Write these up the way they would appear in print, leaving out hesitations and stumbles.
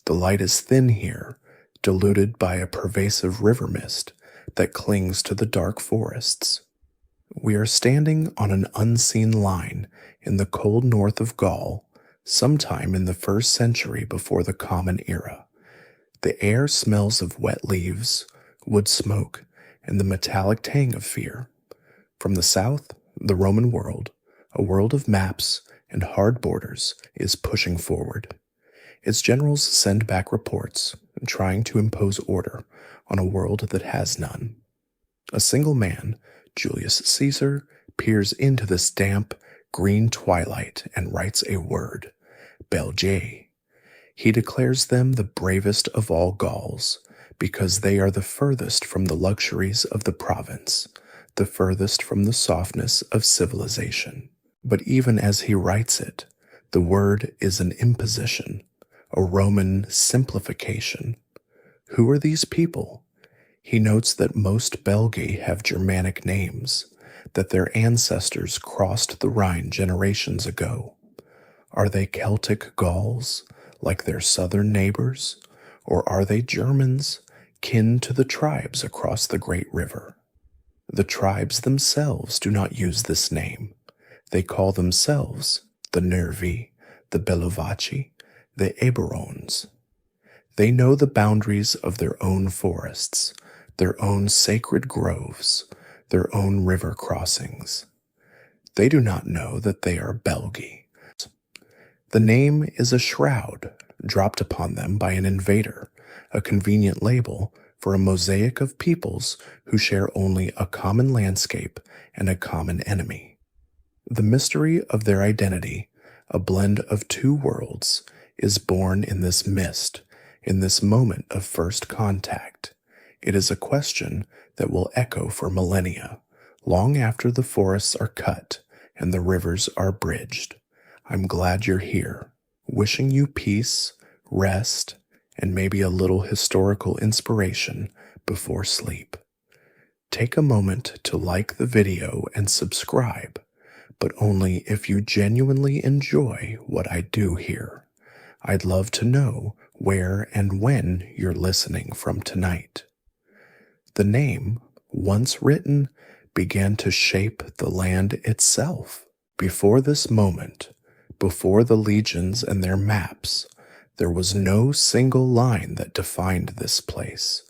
The light is thin here, diluted by a pervasive river mist that clings to the dark forests. We are standing on an unseen line in the cold north of Gaul, sometime in the 1st century before the Common Era. The air smells of wet leaves, wood smoke, and the metallic tang of fear. From the south, the Roman world, a world of maps and hard borders, is pushing forward. Its generals send back reports, trying to impose order on a world that has none. A single man, Julius Caesar, peers into this damp, green twilight and writes a word, Belgae. He declares them the bravest of all Gauls, because they are the furthest from the luxuries of the province, the furthest from the softness of civilization. But even as he writes it, the word is an imposition, a Roman simplification. Who are these people? He notes that most Belgae have Germanic names, that their ancestors crossed the Rhine generations ago. Are they Celtic Gauls, like their southern neighbors, or are they Germans, kin to the tribes across the great river? The tribes themselves do not use this name. They call themselves the Nervi, the Belovaci, the Eberons. They know the boundaries of their own forests, their own sacred groves, their own river crossings. They do not know that they are Belgae. The name is a shroud dropped upon them by an invader, a convenient label for a mosaic of peoples who share only a common landscape and a common enemy. The mystery of their identity, a blend of two worlds, is born in this mist, in this moment of first contact. It is a question that will echo for millennia, long after the forests are cut and the rivers are bridged. I'm glad you're here, wishing you peace, rest, and maybe a little historical inspiration before sleep. Take a moment to like the video and subscribe, but only if you genuinely enjoy what I do here. I'd love to know where and when you're listening from tonight. The name, once written, began to shape the land itself. Before this moment, before the legions and their maps, there was no single line that defined this place,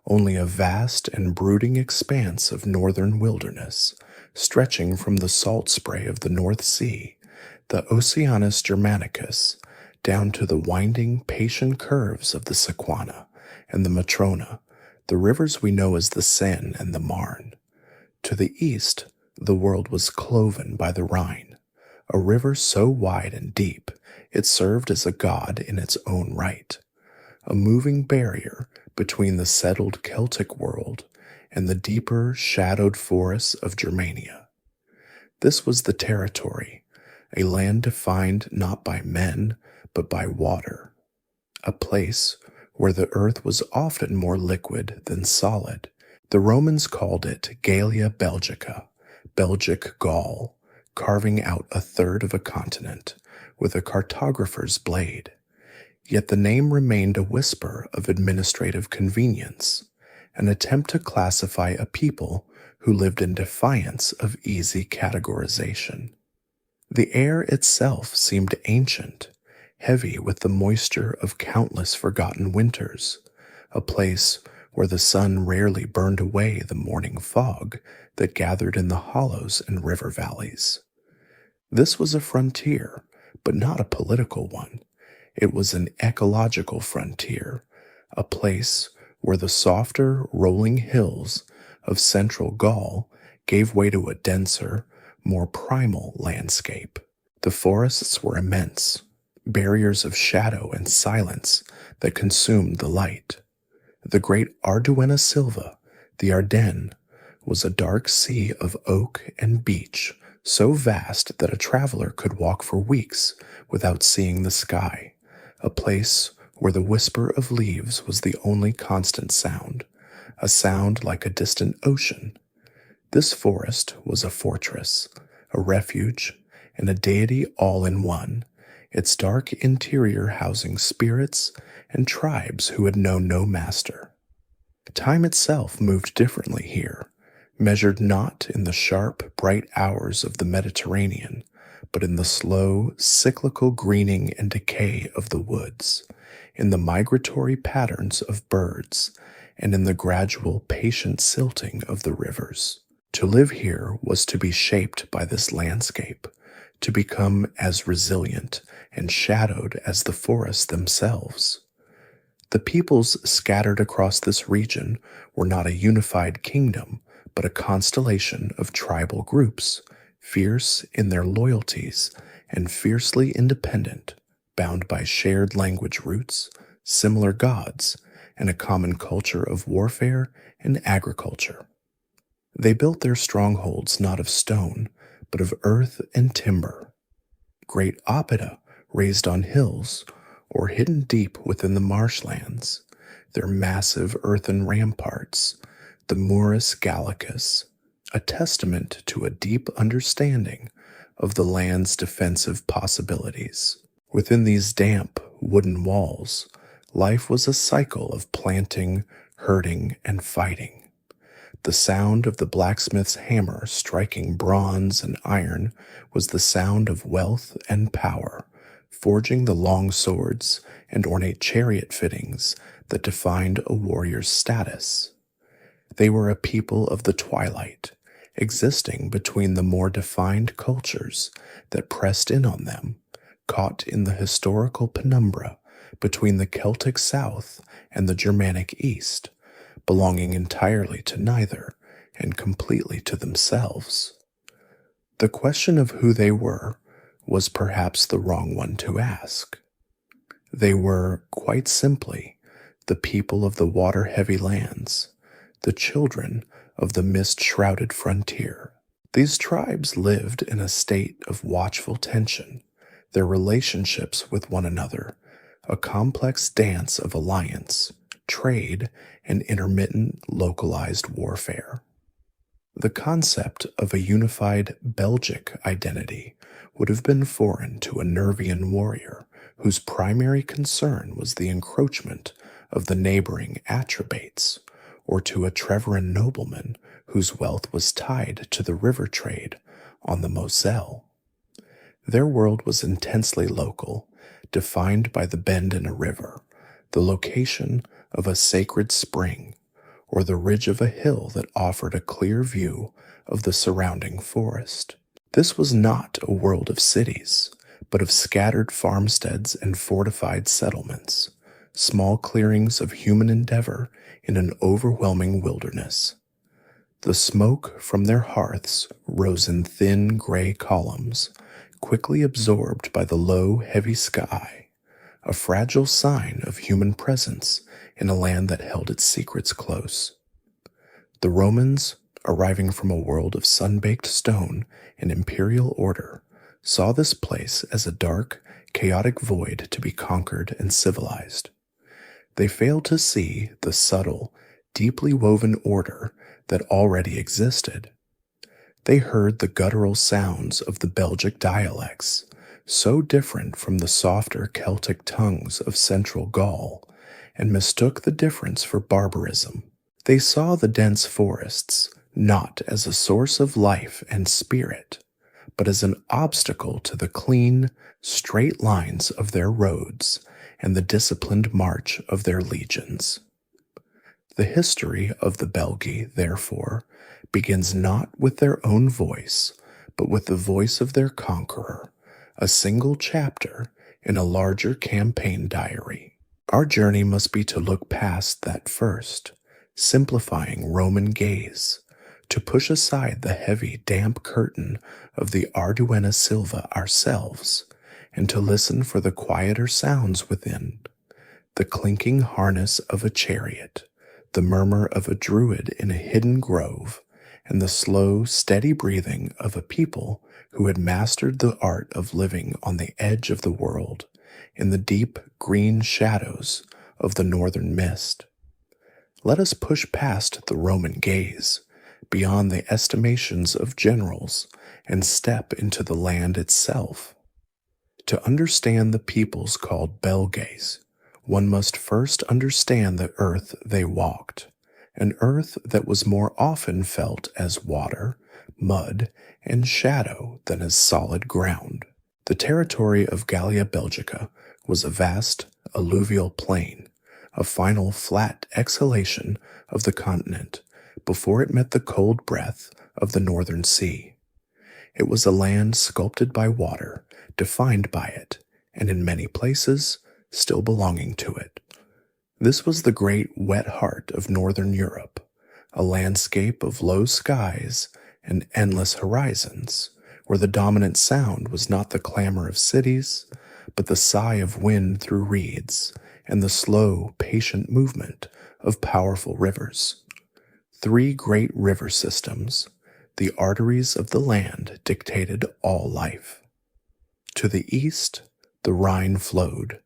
only a vast and brooding expanse of northern wilderness, stretching from the salt spray of the North Sea, the Oceanus Germanicus, down to the winding, patient curves of the Sequana and the Matrona, the rivers we know as the Seine and the Marne. To the east, the world was cloven by the Rhine, a river so wide and deep it served as a god in its own right, a moving barrier between the settled Celtic world and the deeper, shadowed forests of Germania. This was the territory, a land defined not by men, but by water, a place where the earth was often more liquid than solid. The Romans called it Gallia Belgica, Belgic Gaul, carving out a third of a continent with a cartographer's blade. Yet the name remained a whisper of administrative convenience, an attempt to classify a people who lived in defiance of easy categorization. The air itself seemed ancient, heavy with the moisture of countless forgotten winters, a place where the sun rarely burned away the morning fog that gathered in the hollows and river valleys. This was a frontier, but not a political one. It was an ecological frontier, a place where the softer, rolling hills of central Gaul gave way to a denser, more primal landscape. The forests were immense, barriers of shadow and silence that consumed the light. The great Arduena Silva, the Ardennes, was a dark sea of oak and beech, so vast that a traveler could walk for weeks without seeing the sky, a place where the whisper of leaves was the only constant sound, a sound like a distant ocean. This forest was a fortress, a refuge, and a deity all in one. its dark interior housing spirits and tribes who had known no master. Time itself moved differently here, measured not in the sharp, bright hours of the Mediterranean, but in the slow, cyclical greening and decay of the woods, in the migratory patterns of birds, and in the gradual, patient silting of the rivers. To live here was to be shaped by this landscape, to become as resilient and shadowed as the forests themselves. The peoples scattered across this region were not a unified kingdom, but a constellation of tribal groups, fierce in their loyalties and fiercely independent, bound by shared language roots, similar gods, and a common culture of warfare and agriculture. They built their strongholds not of stone, but of earth and timber. Great oppida raised on hills, or hidden deep within the marshlands, their massive earthen ramparts, the Murus Gallicus, a testament to a deep understanding of the land's defensive possibilities. Within these damp, wooden walls, life was a cycle of planting, herding, and fighting. The sound of the blacksmith's hammer striking bronze and iron was the sound of wealth and power, forging the long swords and ornate chariot fittings that defined a warrior's status. They were a people of the twilight, existing between the more defined cultures that pressed in on them, caught in the historical penumbra between the Celtic South and the Germanic East, belonging entirely to neither and completely to themselves. The question of who they were was perhaps the wrong one to ask. They were, quite simply, the people of the water-heavy lands, the children of the mist-shrouded frontier. These tribes lived in a state of watchful tension, their relationships with one another, a complex dance of alliance, trade, and intermittent localized warfare. The concept of a unified Belgic identity would have been foreign to a Nervian warrior whose primary concern was the encroachment of the neighboring Atrebates, or to a Treveran nobleman whose wealth was tied to the river trade on the Moselle. Their world was intensely local, defined by the bend in a river, the location of a sacred spring, or the ridge of a hill that offered a clear view of the surrounding forest. This was not a world of cities, but of scattered farmsteads and fortified settlements, small clearings of human endeavor in an overwhelming wilderness. The smoke from their hearths rose in thin gray columns, quickly absorbed by the low, heavy sky, a fragile sign of human presence in a land that held its secrets close. The Romans, arriving from a world of sun-baked stone and imperial order, saw this place as a dark, chaotic void to be conquered and civilized. They failed to see the subtle, deeply woven order that already existed. They heard the guttural sounds of the Belgic dialects, so different from the softer Celtic tongues of central Gaul, and mistook the difference for barbarism. They saw the dense forests not as a source of life and spirit, but as an obstacle to the clean, straight lines of their roads and the disciplined march of their legions. The history of the Belgae, therefore, begins not with their own voice, but with the voice of their conqueror, a single chapter in a larger campaign diary. Our journey must be to look past that first, simplifying Roman gaze, to push aside the heavy, damp curtain of the Arduena Silva ourselves, and to listen for the quieter sounds within, the clinking harness of a chariot, the murmur of a druid in a hidden grove, and the slow, steady breathing of a people who had mastered the art of living on the edge of the world, in the deep green shadows of the northern mist. Let us push past the Roman gaze, beyond the estimations of generals, and step into the land itself. To understand the peoples called Belgaes, one must first understand the earth they walked, an earth that was more often felt as water, mud, and shadow than as solid ground. The territory of Gallia Belgica was a vast alluvial plain, a final flat exhalation of the continent before it met the cold breath of the northern sea. It was a land sculpted by water, defined by it, and in many places still belonging to it. This was the great wet heart of northern Europe, a landscape of low skies and endless horizons, where the dominant sound was not the clamor of cities, but the sigh of wind through reeds and the slow, patient movement of powerful rivers. 3 great river systems, the arteries of the land, dictated all life. To the east, the Rhine flowed,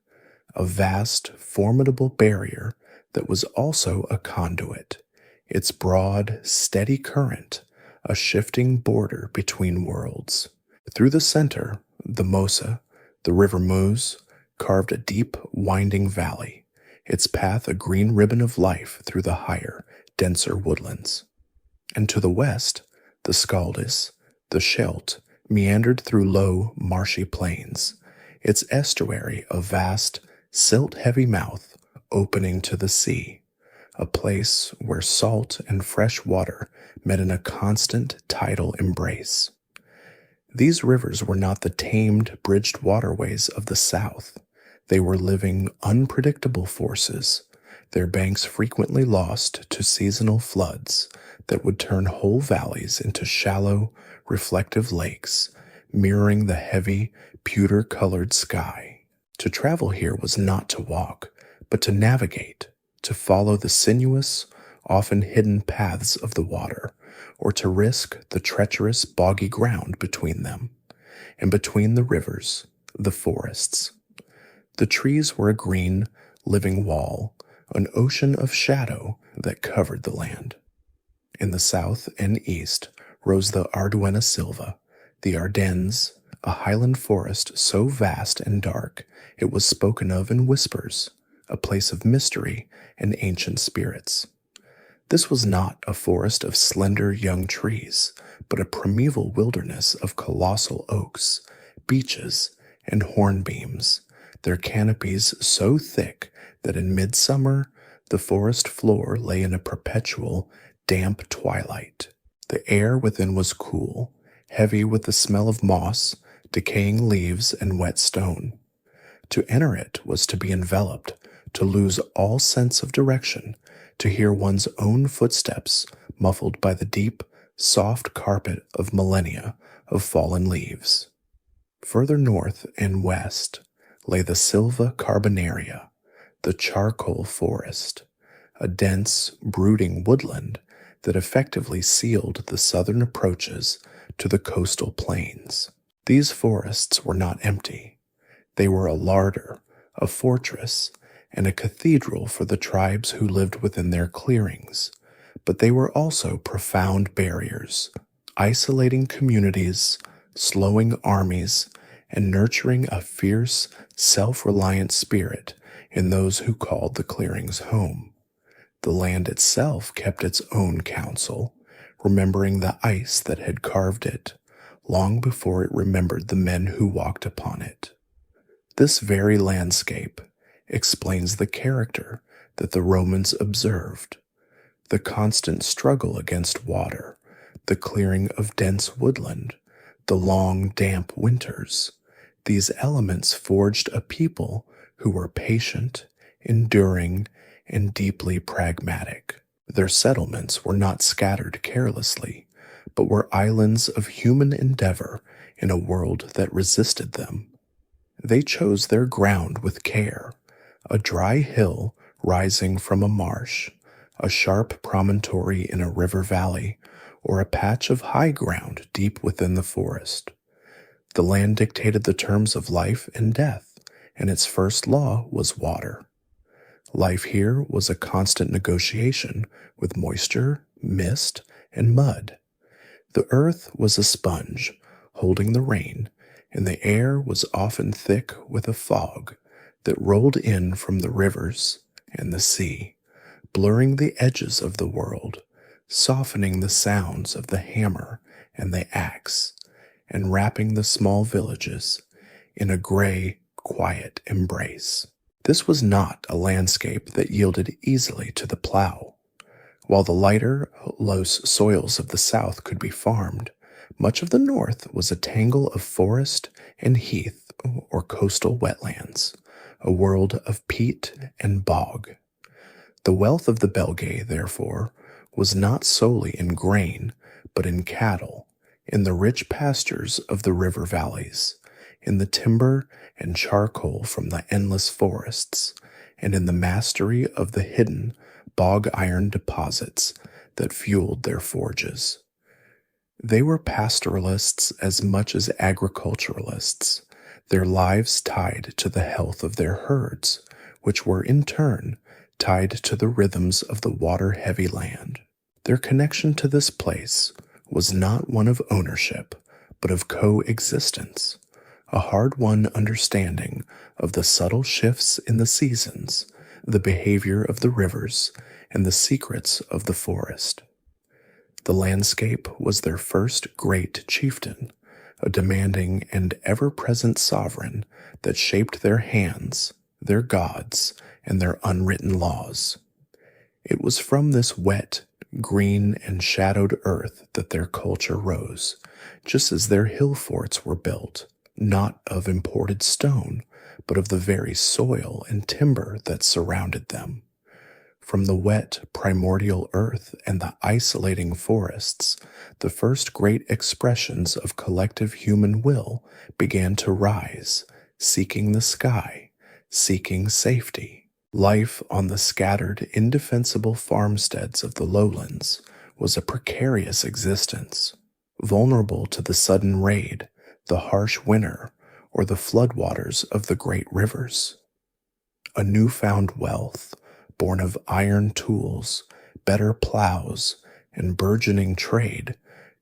a vast, formidable barrier that was also a conduit, its broad, steady current, a shifting border between worlds. Through the center, the Mosa, the river Meuse, carved a deep, winding valley, its path a green ribbon of life through the higher, denser woodlands. And to the west, the Scaldis, the Scheldt, meandered through low, marshy plains, its estuary a vast, silt-heavy mouth opening to the sea, a place where salt and fresh water met in a constant tidal embrace. These rivers were not the tamed, bridged waterways of the south. They were living, unpredictable forces, their banks frequently lost to seasonal floods that would turn whole valleys into shallow, reflective lakes, mirroring the heavy, pewter-colored sky. To travel here was not to walk, but to navigate, to follow the sinuous, often hidden paths of the water, or to risk the treacherous, boggy ground between them, and between the rivers, the forests. The trees were a green, living wall, an ocean of shadow that covered the land. In the south and east rose the Arduena Silva, the Ardennes, a highland forest so vast and dark it was spoken of in whispers, a place of mystery and ancient spirits. This was not a forest of slender young trees, but a primeval wilderness of colossal oaks, beeches, and hornbeams, their canopies so thick that in midsummer the forest floor lay in a perpetual, damp twilight. The air within was cool, heavy with the smell of moss, decaying leaves, and wet stone. To enter it was to be enveloped, to lose all sense of direction, to hear one's own footsteps muffled by the deep, soft carpet of millennia of fallen leaves. Further north and west lay the Silva Carbonaria, the charcoal forest, a dense, brooding woodland that effectively sealed the southern approaches to the coastal plains. These forests were not empty. They were a larder, a fortress, and a cathedral for the tribes who lived within their clearings, but they were also profound barriers, isolating communities, slowing armies, and nurturing a fierce, self-reliant spirit in those who called the clearings home. The land itself kept its own counsel, remembering the ice that had carved it, long before it remembered the men who walked upon it. This very landscape explains the character that the Romans observed, the constant struggle against water, the clearing of dense woodland, the long, damp winters. These elements forged a people who were patient, enduring, and deeply pragmatic. Their settlements were not scattered carelessly, but were islands of human endeavor in a world that resisted them. They chose their ground with care, a dry hill rising from a marsh, a sharp promontory in a river valley, or a patch of high ground deep within the forest. The land dictated the terms of life and death, and its first law was water. Life here was a constant negotiation with moisture, mist, and mud. The earth was a sponge, holding the rain, and the air was often thick with a fog that rolled in from the rivers and the sea, blurring the edges of the world, softening the sounds of the hammer and the axe, and wrapping the small villages in a gray, quiet embrace. This was not a landscape that yielded easily to the plow. While the lighter, loose soils of the south could be farmed, much of the north was a tangle of forest and heath or coastal wetlands, a world of peat and bog. The wealth of the Belgae, therefore, was not solely in grain, but in cattle, in the rich pastures of the river valleys, in the timber and charcoal from the endless forests, and in the mastery of the hidden bog iron deposits that fueled their forges. They were pastoralists as much as agriculturalists, their lives tied to the health of their herds, which were in turn tied to the rhythms of the water-heavy land. Their connection to this place was not one of ownership, but of coexistence, a hard-won understanding of the subtle shifts in the seasons, the behavior of the rivers, and the secrets of the forest. The landscape was their first great chieftain, a demanding and ever-present sovereign that shaped their hands, their gods, and their unwritten laws. It was from this wet, green, and shadowed earth that their culture rose, just as their hill forts were built, not of imported stone, but of the very soil and timber that surrounded them. From the wet, primordial earth and the isolating forests, the first great expressions of collective human will began to rise, seeking the sky, seeking safety. Life on the scattered, indefensible farmsteads of the lowlands was a precarious existence, vulnerable to the sudden raid, the harsh winter, or the floodwaters of the great rivers. A newfound wealth, born of iron tools, better plows, and burgeoning trade,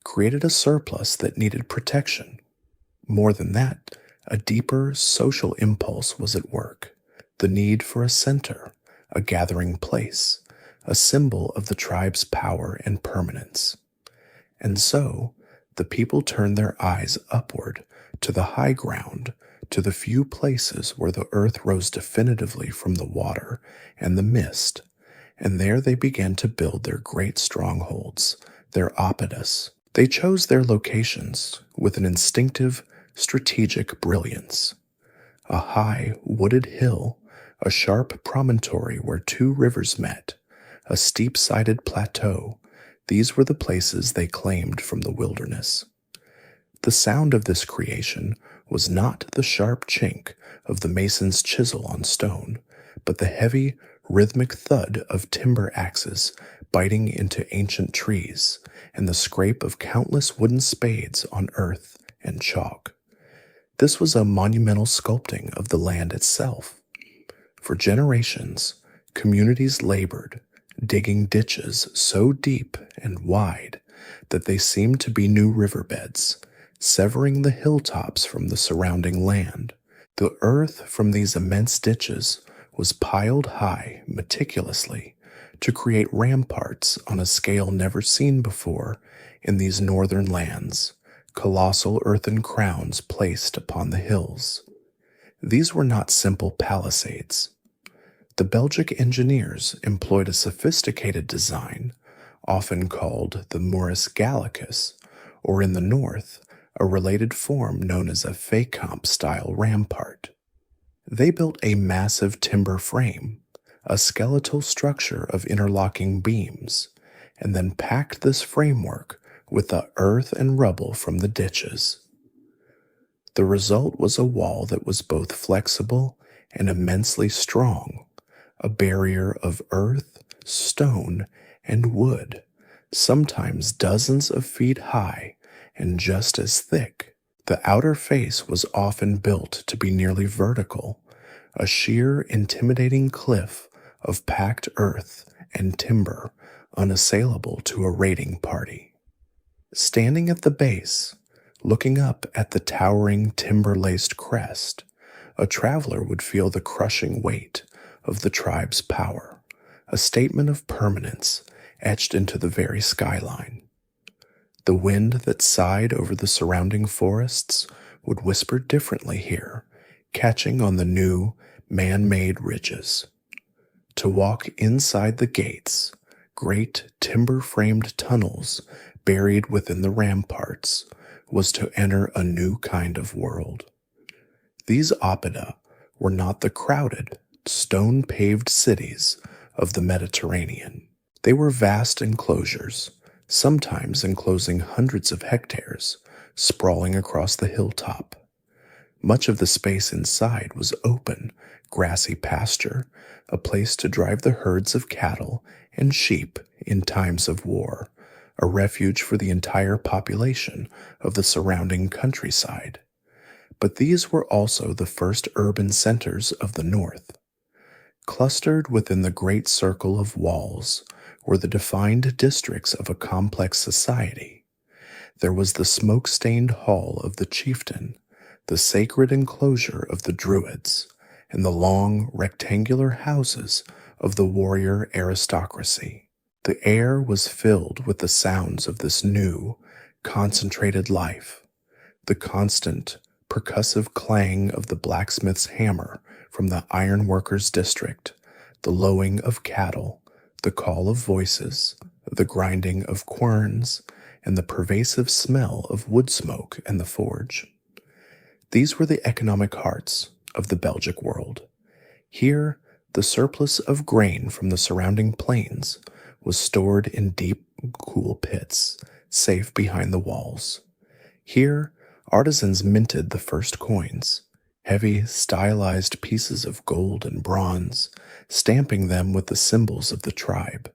created a surplus that needed protection. More than that, a deeper social impulse was at work, the need for a center, a gathering place, a symbol of the tribe's power and permanence. And so, the people turned their eyes upward to the high ground, to the few places where the earth rose definitively from the water and the mist, and there they began to build their great strongholds, their oppidus. They chose their locations with an instinctive, strategic brilliance. A high, wooded hill, a sharp promontory where two rivers met, a steep-sided plateau, these were the places they claimed from the wilderness. The sound of this creation was not the sharp chink of the mason's chisel on stone, but the heavy, rhythmic thud of timber axes biting into ancient trees, and the scrape of countless wooden spades on earth and chalk. This was a monumental sculpting of the land itself. For generations, communities labored, digging ditches so deep and wide that they seemed to be new riverbeds, severing the hilltops from the surrounding land. The earth from these immense ditches was piled high meticulously to create ramparts on a scale never seen before in these northern lands, colossal earthen crowns placed upon the hills. These were not simple palisades. The Belgic engineers employed a sophisticated design, often called the Murus Gallicus, or in the north, a related form known as a Fécamp-style rampart. They built a massive timber frame, a skeletal structure of interlocking beams, and then packed this framework with the earth and rubble from the ditches. The result was a wall that was both flexible and immensely strong, a barrier of earth, stone, and wood, sometimes dozens of feet high and just as thick. The outer face was often built to be nearly vertical, a sheer, intimidating cliff of packed earth and timber, unassailable to a raiding party. Standing at the base, Looking up at the towering timber-laced crest, a traveler would feel the crushing weight of the tribe's power, a statement of permanence etched into the very skyline. The wind that sighed over the surrounding forests would whisper differently here, catching on the new, man-made ridges. To walk inside the gates, great timber-framed tunnels buried within the ramparts, was to enter a new kind of world. These oppida were not the crowded, stone-paved cities of the Mediterranean. They were vast enclosures, sometimes enclosing hundreds of hectares, sprawling across the hilltop. Much of the space inside was open, grassy pasture, a place to drive the herds of cattle and sheep in times of war, a refuge for the entire population of the surrounding countryside. But these were also the first urban centers of the north. Clustered within the great circle of walls were the defined districts of a complex society. There was the smoke-stained hall of the chieftain, the sacred enclosure of the druids, and the long, rectangular houses of the warrior aristocracy. The air was filled with the sounds of this new, concentrated life, the constant, percussive clang of the blacksmith's hammer from the ironworkers' district, the lowing of cattle, the call of voices, the grinding of querns, and the pervasive smell of wood smoke and the forge. These were the economic hearts of the Belgic world. Here, the surplus of grain from the surrounding plains was stored in deep, cool pits, safe behind the walls. Here, artisans minted the first coins, heavy, stylized pieces of gold and bronze, stamping them with the symbols of the tribe: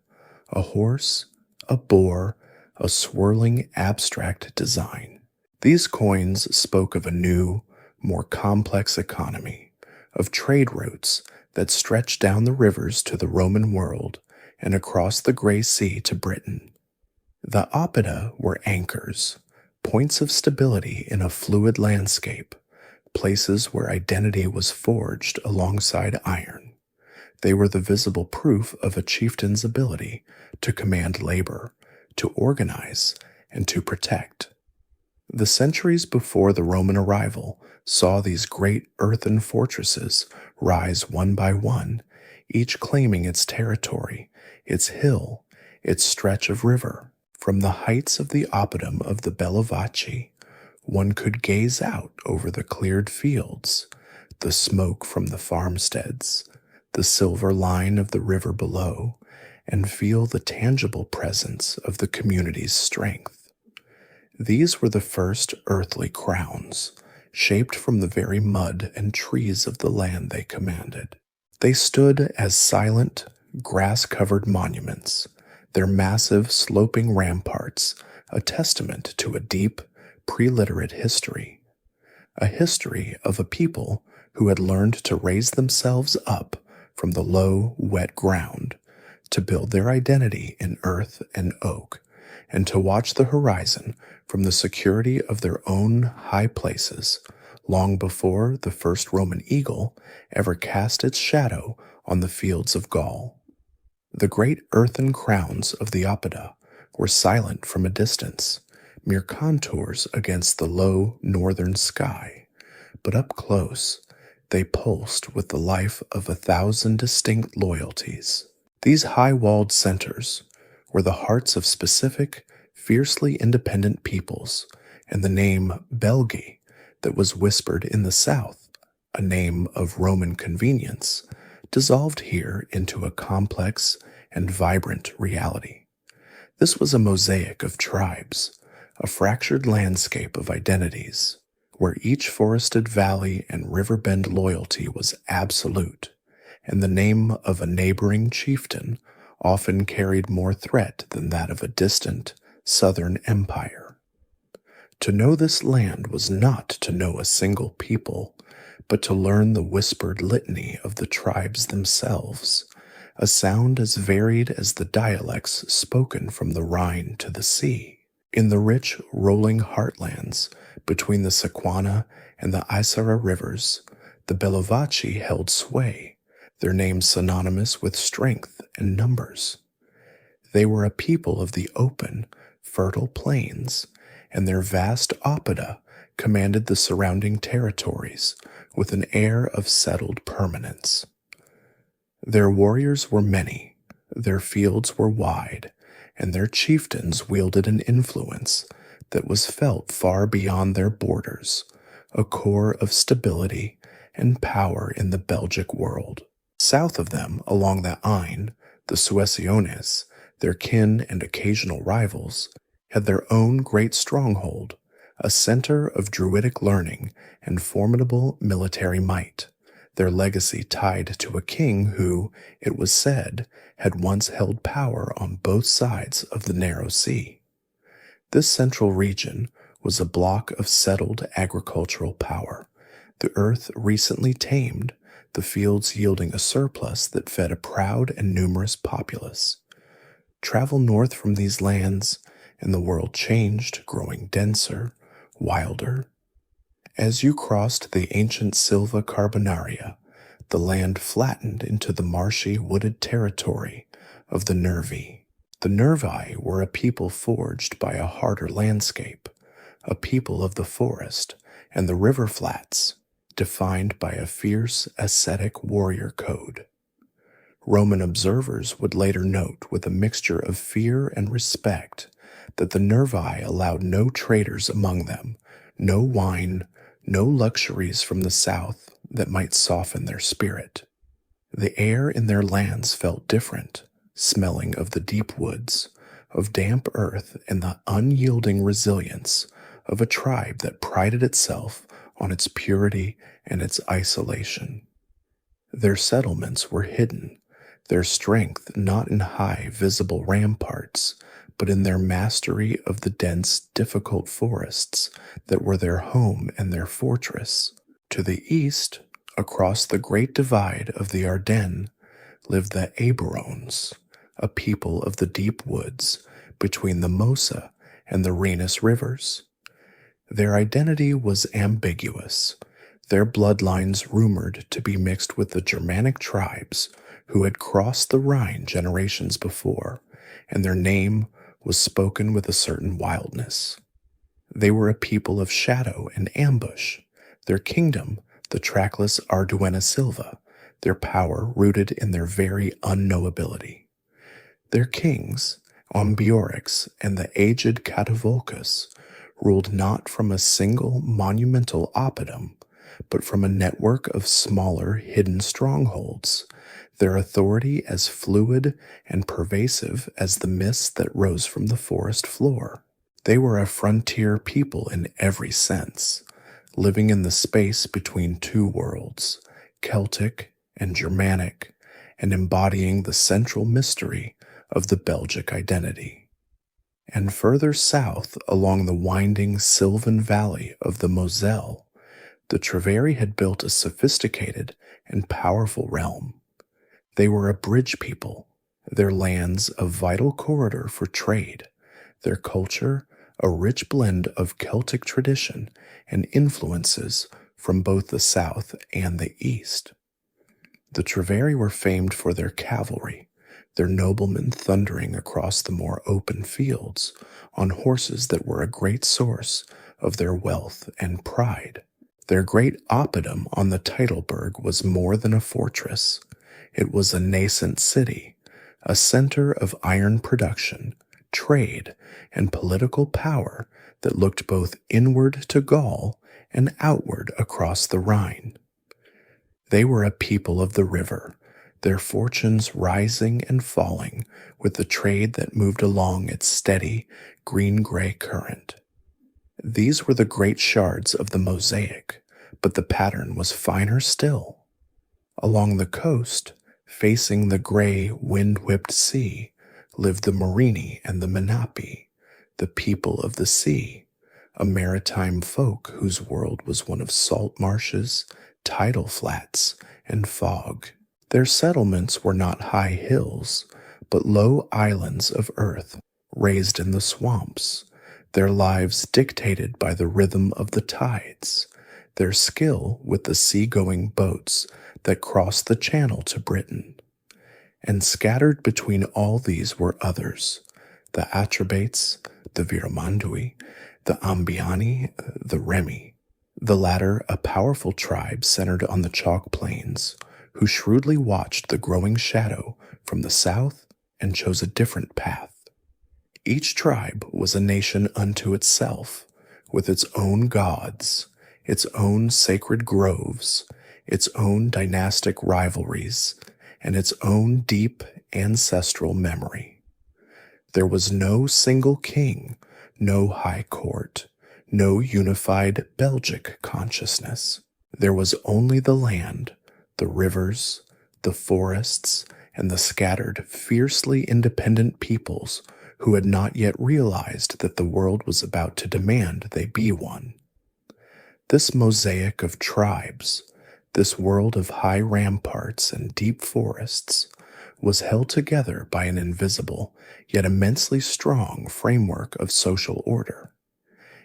a horse, a boar, a swirling abstract design. These coins spoke of a new, more complex economy, of trade routes that stretched down the rivers to the Roman world and across the Grey Sea to Britain. The oppida were anchors, points of stability in a fluid landscape, places where identity was forged alongside iron. They were the visible proof of a chieftain's ability to command labor, to organize, and to protect. The centuries before the Roman arrival saw these great earthen fortresses rise one by one, each claiming its territory, its hill, its stretch of river. From the heights of the oppidum of the Bellovaci, one could gaze out over the cleared fields, the smoke from the farmsteads, the silver line of the river below, and feel the tangible presence of the community's strength. These were the first earthly crowns, shaped from the very mud and trees of the land they commanded. They stood as silent, grass-covered monuments, their massive, sloping ramparts a testament to a deep, pre-literate history, a history of a people who had learned to raise themselves up from the low, wet ground, to build their identity in earth and oak, and to watch the horizon from the security of their own high places, long before the first Roman eagle ever cast its shadow on the fields of Gaul. The great earthen crowns of the oppida were silent from a distance, mere contours against the low northern sky, but up close they pulsed with the life of 1,000 distinct loyalties. These high-walled centers were the hearts of specific, fiercely independent peoples, and the name Belgae that was whispered in the south, a name of Roman convenience, dissolved here into a complex and vibrant reality. This was a mosaic of tribes, a fractured landscape of identities, where each forested valley and riverbend loyalty was absolute, and the name of a neighboring chieftain often carried more threat than that of a distant southern empire. To know this land was not to know a single people, but to learn the whispered litany of the tribes themselves, a sound as varied as the dialects spoken from the Rhine to the sea. In the rich, rolling heartlands Between the Sequana and the Isara rivers, the Bellovaci held sway, their names synonymous with strength and numbers. They were a people of the open, fertile plains, and their vast oppida commanded the surrounding territories with an air of settled permanence. Their warriors were many, their fields were wide, and their chieftains wielded an influence that was felt far beyond their borders, a core of stability and power in the Belgic world. South of them, along the Ain, the Suessiones, their kin and occasional rivals, had their own great stronghold, a center of druidic learning and formidable military might, their legacy tied to a king who, it was said, had once held power on both sides of the narrow sea. This central region was a block of settled agricultural power, the earth recently tamed, the fields yielding a surplus that fed a proud and numerous populace. Travel north from these lands, and the world changed, growing denser, wilder. As you crossed the ancient Silva Carbonaria, the land flattened into the marshy, wooded territory of the Nervi. The Nervi were a people forged by a harder landscape, a people of the forest and the river flats, defined by a fierce, ascetic warrior code. Roman observers would later note with a mixture of fear and respect that the Nervi allowed no traders among them, no wine, no luxuries from the south that might soften their spirit. The air in their lands felt different, smelling of the deep woods, of damp earth, and the unyielding resilience of a tribe that prided itself on its purity and its isolation. Their settlements were hidden, their strength not in high, visible ramparts, but in their mastery of the dense, difficult forests that were their home and their fortress. To the east, across the great divide of the Ardennes, lived the Eburones, a people of the deep woods between the Mosa and the Rhenus rivers. Their identity was ambiguous, their bloodlines rumored to be mixed with the Germanic tribes who had crossed the Rhine generations before, and their name was spoken with a certain wildness. They were a people of shadow and ambush, their kingdom the trackless Arduena Silva, their power rooted in their very unknowability. Their kings, Ambiorix and the aged Catavolcus, ruled not from a single monumental oppidum, but from a network of smaller hidden strongholds, their authority as fluid and pervasive as the mist that rose from the forest floor. They were a frontier people in every sense, living in the space between two worlds, Celtic and Germanic, and embodying the central mystery of the Belgic identity. And further south, along the winding sylvan valley of the Moselle, the Treveri had built a sophisticated and powerful realm. They were a bridge people, their lands a vital corridor for trade, their culture a rich blend of Celtic tradition and influences from both the south and the east. The Treveri were famed for their cavalry, their noblemen thundering across the more open fields on horses that were a great source of their wealth and pride. Their great oppidum on the Titelberg was more than a fortress. It was a nascent city, a center of iron production, trade, and political power that looked both inward to Gaul and outward across the Rhine. They were a people of the river, their fortunes rising and falling with the trade that moved along its steady, green-gray current. These were the great shards of the mosaic, but the pattern was finer still. Along the coast, facing the gray, wind-whipped sea, lived the Morini and the Menapi, the people of the sea, a maritime folk whose world was one of salt marshes, tidal flats, and fog. Their settlements were not high hills, but low islands of earth, raised in the swamps, their lives dictated by the rhythm of the tides, their skill with the sea-going boats that crossed the channel to Britain. And scattered between all these were others, the Atrebates, the Viramandui, the Ambiani, the Remi, the latter a powerful tribe centered on the chalk plains, who shrewdly watched the growing shadow from the south and chose a different path. Each tribe was a nation unto itself, with its own gods, its own sacred groves, its own dynastic rivalries, and its own deep ancestral memory. There was no single king, no high court, no unified Belgic consciousness. There was only the land, the rivers, the forests, and the scattered, fiercely independent peoples who had not yet realized that the world was about to demand they be one. This mosaic of tribes, this world of high ramparts and deep forests, was held together by an invisible, yet immensely strong framework of social order.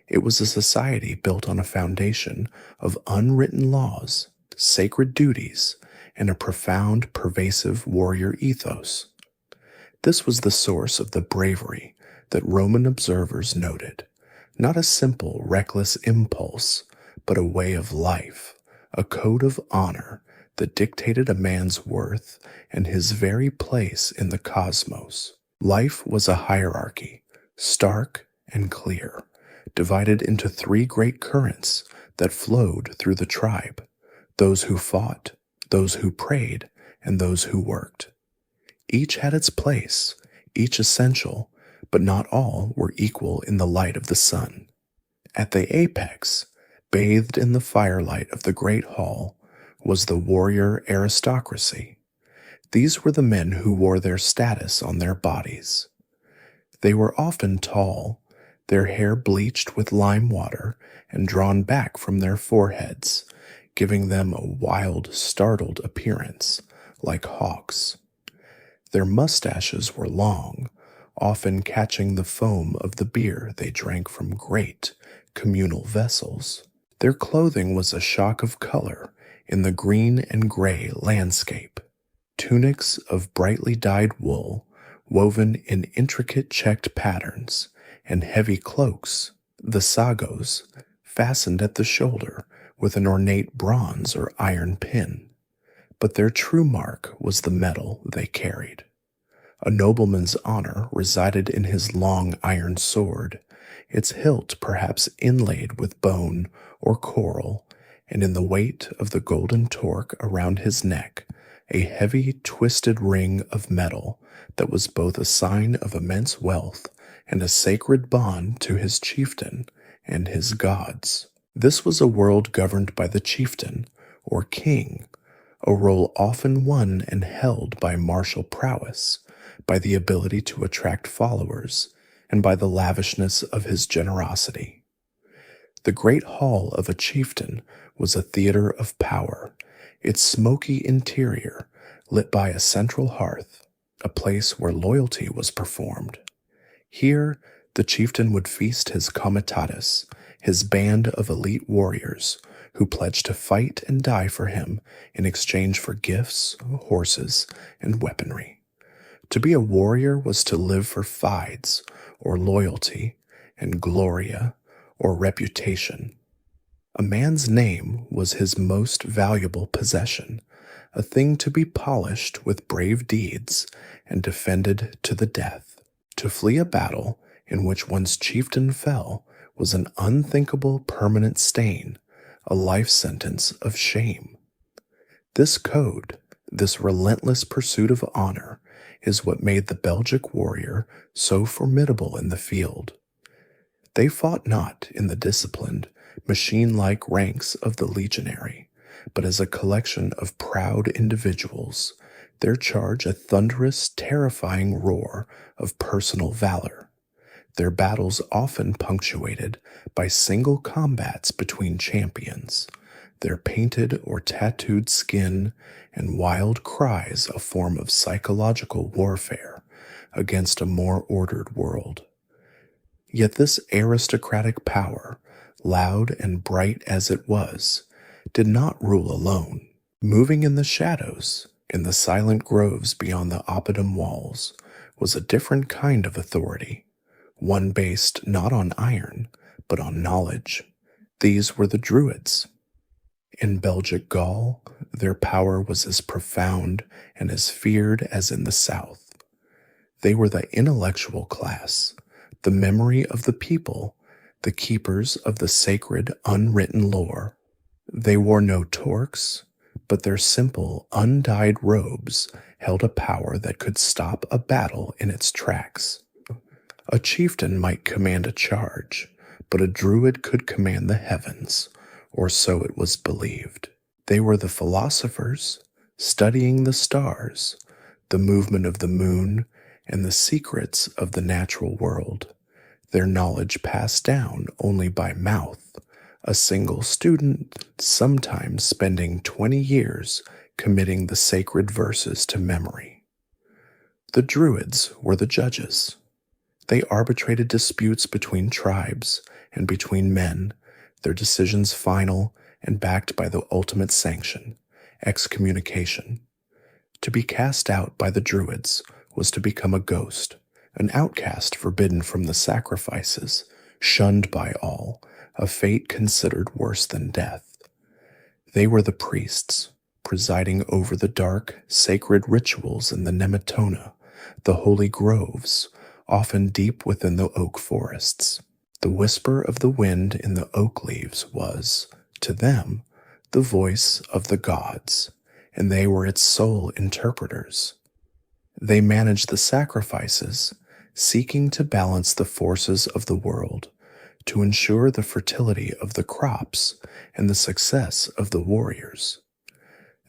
It was a society built on a foundation of unwritten laws, sacred duties, and a profound, pervasive warrior ethos. This was the source of the bravery that Roman observers noted, not a simple, reckless impulse, but a way of life, a code of honor that dictated a man's worth and his very place in the cosmos. Life was a hierarchy, stark and clear, divided into three great currents that flowed through the tribe: those who fought, those who prayed, and those who worked. Each had its place, each essential, but not all were equal in the light of the sun. At the apex, bathed in the firelight of the great hall, was the warrior aristocracy. These were the men who wore their status on their bodies. They were often tall, their hair bleached with lime water and drawn back from their foreheads, giving them a wild, startled appearance, like hawks. Their mustaches were long, often catching the foam of the beer they drank from great, communal vessels. Their clothing was a shock of color in the green and gray landscape. Tunics of brightly dyed wool, woven in intricate checked patterns, and heavy cloaks, the sagos, fastened at the shoulder with an ornate bronze or iron pin. But their true mark was the metal they carried. A nobleman's honor resided in his long iron sword, its hilt perhaps inlaid with bone or coral, and in the weight of the golden torque around his neck, a heavy, twisted ring of metal that was both a sign of immense wealth and a sacred bond to his chieftain and his gods. This was a world governed by the chieftain, or king, a role often won and held by martial prowess, by the ability to attract followers, and by the lavishness of his generosity. The great hall of a chieftain was a theater of power, its smoky interior lit by a central hearth, a place where loyalty was performed. Here, the chieftain would feast his comitatus, his band of elite warriors, who pledged to fight and die for him in exchange for gifts, horses, and weaponry. To be a warrior was to live for fides, or loyalty, and gloria, or reputation. A man's name was his most valuable possession, a thing to be polished with brave deeds and defended to the death. To flee a battle in which one's chieftain fell was an unthinkable permanent stain, a life sentence of shame. This code, this relentless pursuit of honor, is what made the Belgic warrior so formidable in the field. They fought not in the disciplined, machine-like ranks of the legionary, but as a collection of proud individuals, their charge a thunderous, terrifying roar of personal valor. Their battles often punctuated by single combats between champions, their painted or tattooed skin and wild cries a form of psychological warfare against a more ordered world. Yet this aristocratic power, loud and bright as it was, did not rule alone. Moving in the shadows, in the silent groves beyond the oppidum walls, was a different kind of authority, one based not on iron, but on knowledge. These were the Druids. In Belgic Gaul, their power was as profound and as feared as in the south. They were the intellectual class, the memory of the people, the keepers of the sacred unwritten lore. They wore no torques, but their simple, undyed robes held a power that could stop a battle in its tracks. A chieftain might command a charge, but a druid could command the heavens, or so it was believed. They were the philosophers, studying the stars, the movement of the moon, and the secrets of the natural world. Their knowledge passed down only by mouth, a single student sometimes spending 20 years committing the sacred verses to memory. The Druids were the judges. They arbitrated disputes between tribes and between men, their decisions final and backed by the ultimate sanction, excommunication. To be cast out by the Druids was to become a ghost, an outcast forbidden from the sacrifices, shunned by all, a fate considered worse than death. They were the priests, presiding over the dark, sacred rituals in the Nemetona, the holy groves, often deep within the oak forests. The whisper of the wind in the oak leaves was, to them, the voice of the gods, and they were its sole interpreters. They managed the sacrifices, seeking to balance the forces of the world, to ensure the fertility of the crops and the success of the warriors.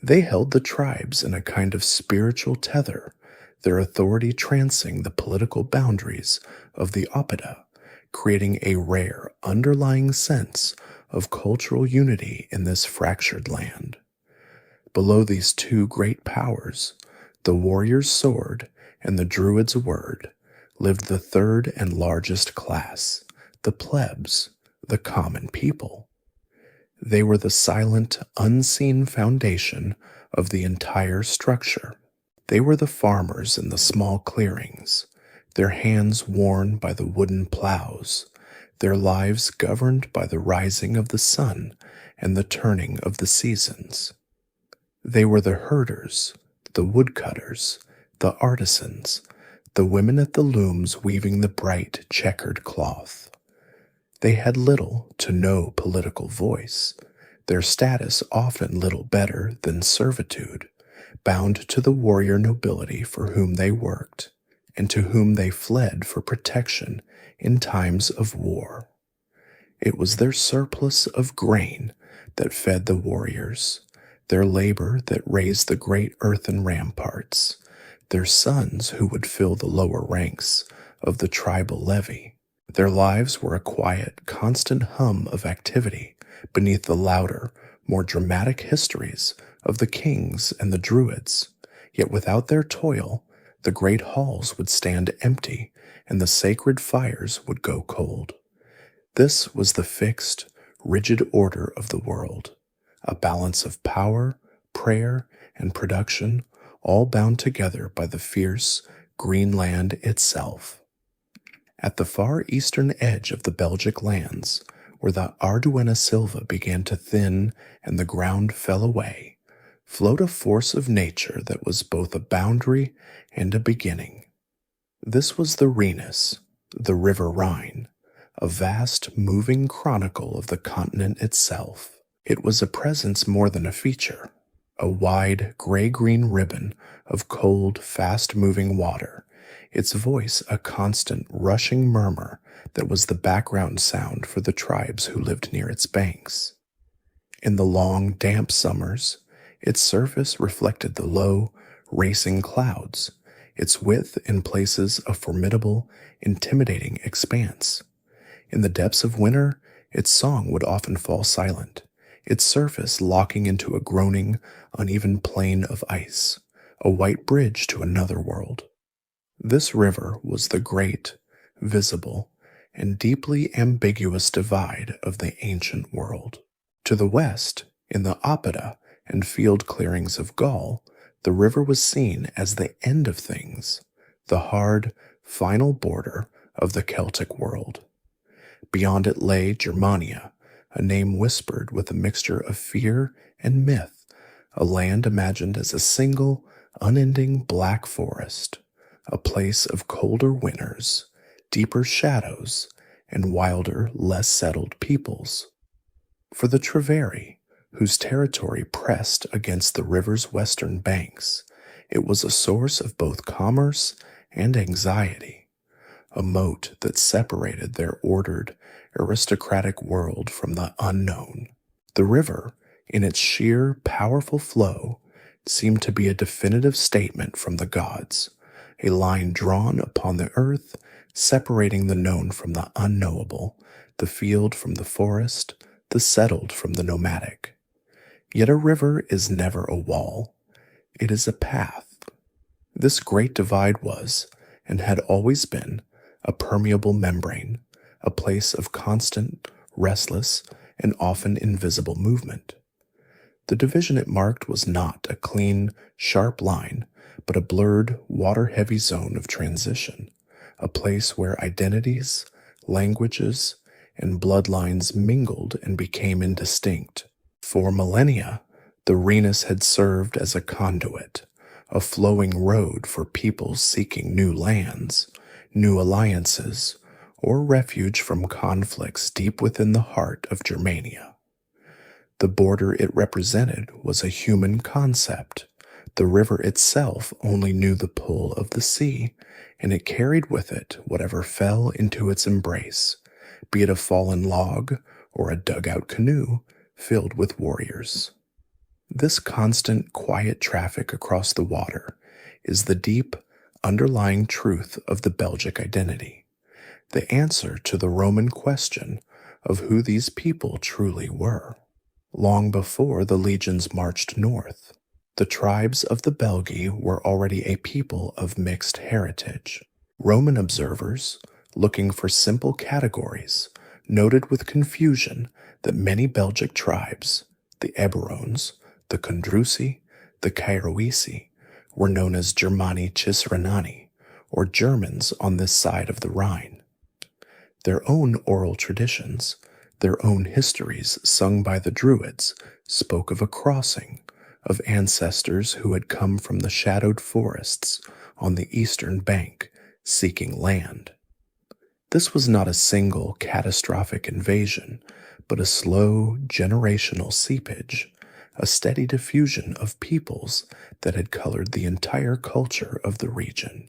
They held the tribes in a kind of spiritual tether, their authority trancing the political boundaries of the oppida, creating a rare underlying sense of cultural unity in this fractured land. Below these two great powers, the warrior's sword and the druid's word, lived the third and largest class, the plebs, the common people. They were the silent, unseen foundation of the entire structure. They were the farmers in the small clearings, their hands worn by the wooden plows, their lives governed by the rising of the sun and the turning of the seasons. They were the herders, the woodcutters, the artisans, the women at the looms weaving the bright, checkered cloth. They had little to no political voice, their status often little better than servitude, bound to the warrior nobility for whom they worked, and to whom they fled for protection in times of war. It was their surplus of grain that fed the warriors, their labor that raised the great earthen ramparts, their sons who would fill the lower ranks of the tribal levy. Their lives were a quiet, constant hum of activity beneath the louder, more dramatic histories of the kings and the druids. Yet without their toil, the great halls would stand empty and the sacred fires would go cold. This was the fixed, rigid order of the world, a balance of power, prayer, and production, all bound together by the fierce, green land itself. At the far eastern edge of the Belgic lands, where the Arduena Silva began to thin and the ground fell away, flowed a force of nature that was both a boundary and a beginning. This was the Rhenus, the River Rhine, a vast, moving chronicle of the continent itself. It was a presence more than a feature, a wide, gray-green ribbon of cold, fast-moving water, its voice a constant, rushing murmur that was the background sound for the tribes who lived near its banks. In the long, damp summers, its surface reflected the low, racing clouds, its width in places a formidable, intimidating expanse. In the depths of winter, its song would often fall silent, its surface locking into a groaning, uneven plain of ice, a white bridge to another world. This river was the great, visible, and deeply ambiguous divide of the ancient world. To the west, in the Opida and field clearings of Gaul, the river was seen as the end of things, the hard, final border of the Celtic world. Beyond it lay Germania, a name whispered with a mixture of fear and myth, a land imagined as a single, unending black forest, a place of colder winters, deeper shadows, and wilder, less settled peoples. For the Treveri, whose territory pressed against the river's western banks, it was a source of both commerce and anxiety, a moat that separated their ordered, aristocratic world from the unknown. The river, in its sheer, powerful flow, seemed to be a definitive statement from the gods, a line drawn upon the earth, separating the known from the unknowable, the field from the forest, the settled from the nomadic. Yet a river is never a wall. It is a path. This great divide was, and had always been, a permeable membrane, a place of constant, restless, and often invisible movement. The division it marked was not a clean, sharp line, but a blurred, water-heavy zone of transition, a place where identities, languages, and bloodlines mingled and became indistinct. For millennia, the Rhenus had served as a conduit, a flowing road for peoples seeking new lands, new alliances, or refuge from conflicts deep within the heart of Germania. The border it represented was a human concept. The river itself only knew the pull of the sea, and it carried with it whatever fell into its embrace, be it a fallen log or a dugout canoe filled with warriors. This constant, quiet traffic across the water is the deep, underlying truth of the Belgic identity, the answer to the Roman question of who these people truly were. Long before the legions marched north, the tribes of the Belgae were already a people of mixed heritage. Roman observers, looking for simple categories, noted with confusion that many Belgic tribes, the Eburones, the Condrusi, the Cairoesi, were known as Germani Cisrenani, or Germans on this side of the Rhine. Their own oral traditions, their own histories sung by the Druids, spoke of a crossing, of ancestors who had come from the shadowed forests on the eastern bank, seeking land. This was not a single catastrophic invasion, but a slow, generational seepage, a steady diffusion of peoples that had colored the entire culture of the region.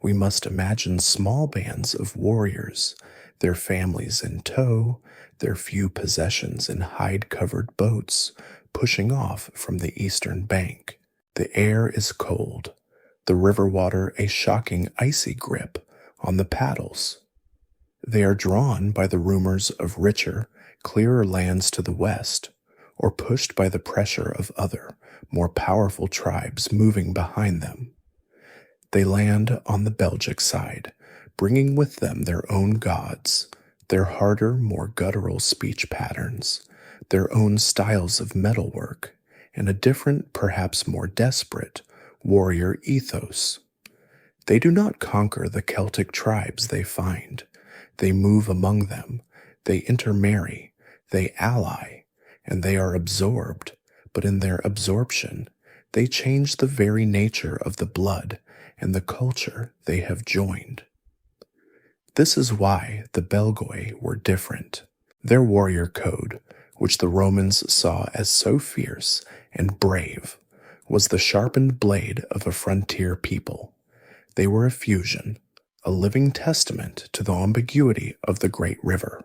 We must imagine small bands of warriors, their families in tow, their few possessions in hide-covered boats, pushing off from the eastern bank. The air is cold, the river water a shocking icy grip on the paddles. They are drawn by the rumors of richer, clearer lands to the west, or pushed by the pressure of other, more powerful tribes moving behind them. They land on the Belgic side, bringing with them their own gods, their harder, more guttural speech patterns, their own styles of metalwork, and a different, perhaps more desperate, warrior ethos. They do not conquer the Celtic tribes they find. They move among them, they intermarry, they ally, and they are absorbed, but in their absorption, they change the very nature of the blood and the culture they have joined. This is why the Belgae were different. Their warrior code, which the Romans saw as so fierce and brave, was the sharpened blade of a frontier people. They were a fusion, a living testament to the ambiguity of the great river.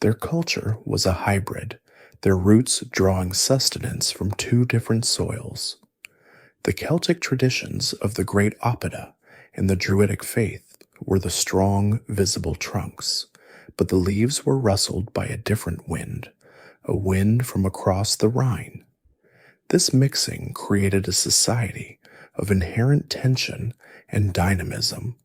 Their culture was a hybrid, their roots drawing sustenance from two different soils. The Celtic traditions of the great Opida and the Druidic faith were the strong, visible trunks, but the leaves were rustled by a different wind, a wind from across the Rhine. This mixing created a society of inherent tension and dynamism,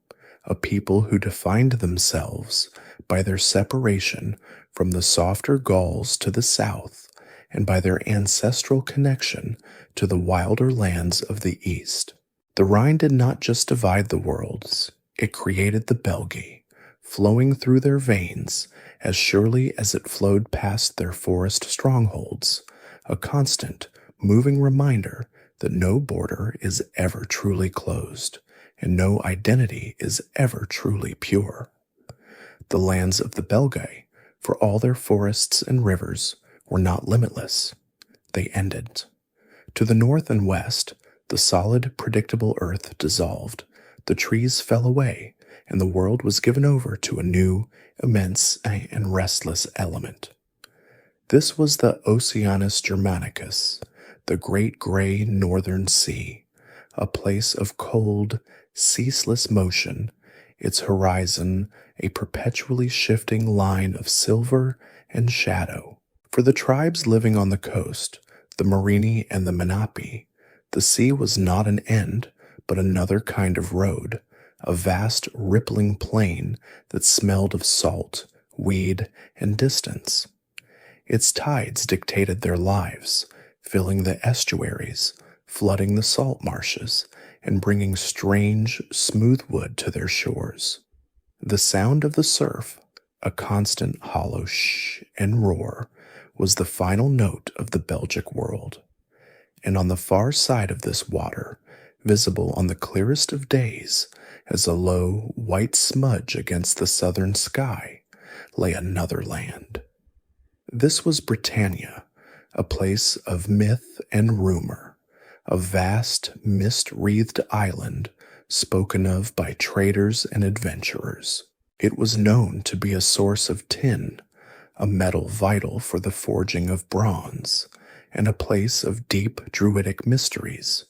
a people who defined themselves by their separation from the softer Gauls to the south and by their ancestral connection to the wilder lands of the east. The Rhine did not just divide the worlds, it created the Belgae, flowing through their veins as surely as it flowed past their forest strongholds, a constant, moving reminder that no border is ever truly closed, and no identity is ever truly pure. The lands of the Belgae, for all their forests and rivers, were not limitless. They ended. To the north and west, the solid, predictable earth dissolved, the trees fell away, and the world was given over to a new, immense, and restless element. This was the Oceanus Germanicus, the great gray northern sea, a place of cold, ceaseless motion, its horizon a perpetually shifting line of silver and shadow. For the tribes living on the coast, the Morini and the Menapi, the sea was not an end, but another kind of road, a vast rippling plain that smelled of salt, weed, and distance. Its tides dictated their lives, filling the estuaries, flooding the salt marshes, and bringing strange, smooth wood to their shores. The sound of the surf, a constant hollow shh and roar, was the final note of the Belgic world. And on the far side of this water, visible on the clearest of days as a low, white smudge against the southern sky, lay another land. This was Britannia, a place of myth and rumor, a vast, mist-wreathed island spoken of by traders and adventurers. It was known to be a source of tin, a metal vital for the forging of bronze, and a place of deep druidic mysteries,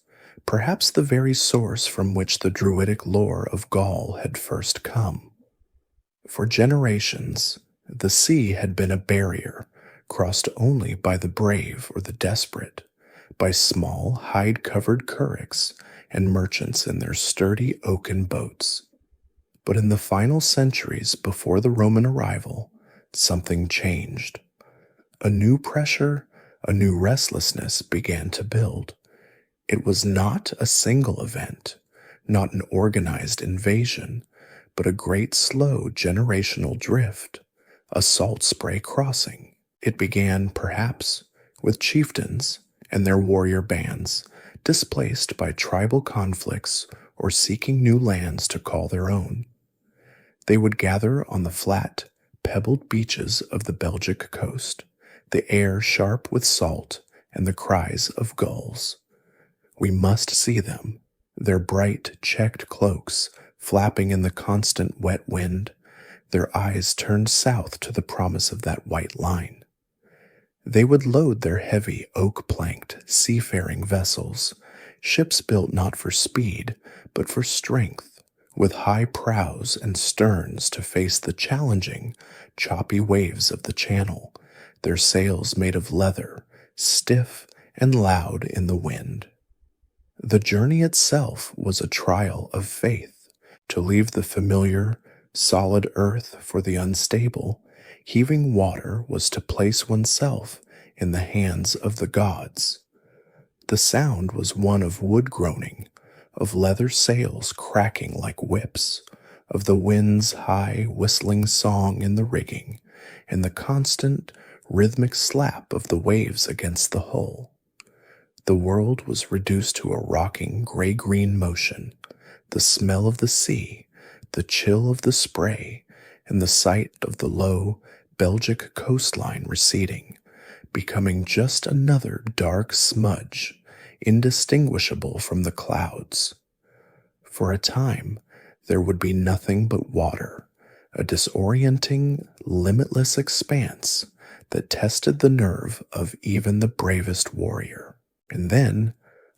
perhaps the very source from which the druidic lore of Gaul had first come. For generations, the sea had been a barrier, crossed only by the brave or the desperate, by small, hide-covered curraghs and merchants in their sturdy oaken boats. But in the final centuries before the Roman arrival, something changed. A new pressure, a new restlessness began to build. It was not a single event, not an organized invasion, but a great slow generational drift, a salt spray crossing. It began, perhaps, with chieftains and their warrior bands, displaced by tribal conflicts or seeking new lands to call their own. They would gather on the flat, pebbled beaches of the Belgic coast, the air sharp with salt and the cries of gulls. We must see them, their bright, checked cloaks flapping in the constant wet wind, their eyes turned south to the promise of that white line. They would load their heavy, oak-planked, seafaring vessels, ships built not for speed, but for strength, with high prows and sterns to face the challenging, choppy waves of the channel, their sails made of leather, stiff and loud in the wind. The journey itself was a trial of faith, to leave the familiar, solid earth for the unstable. Heaving water was to place oneself in the hands of the gods. The sound was one of wood groaning, of leather sails cracking like whips, of the wind's high whistling song in the rigging, and the constant rhythmic slap of the waves against the hull. The world was reduced to a rocking gray-green motion, the smell of the sea, the chill of the spray, and the sight of the low Belgic coastline receding, becoming just another dark smudge, indistinguishable from the clouds. For a time, there would be nothing but water, a disorienting, limitless expanse that tested the nerve of even the bravest warrior. And then,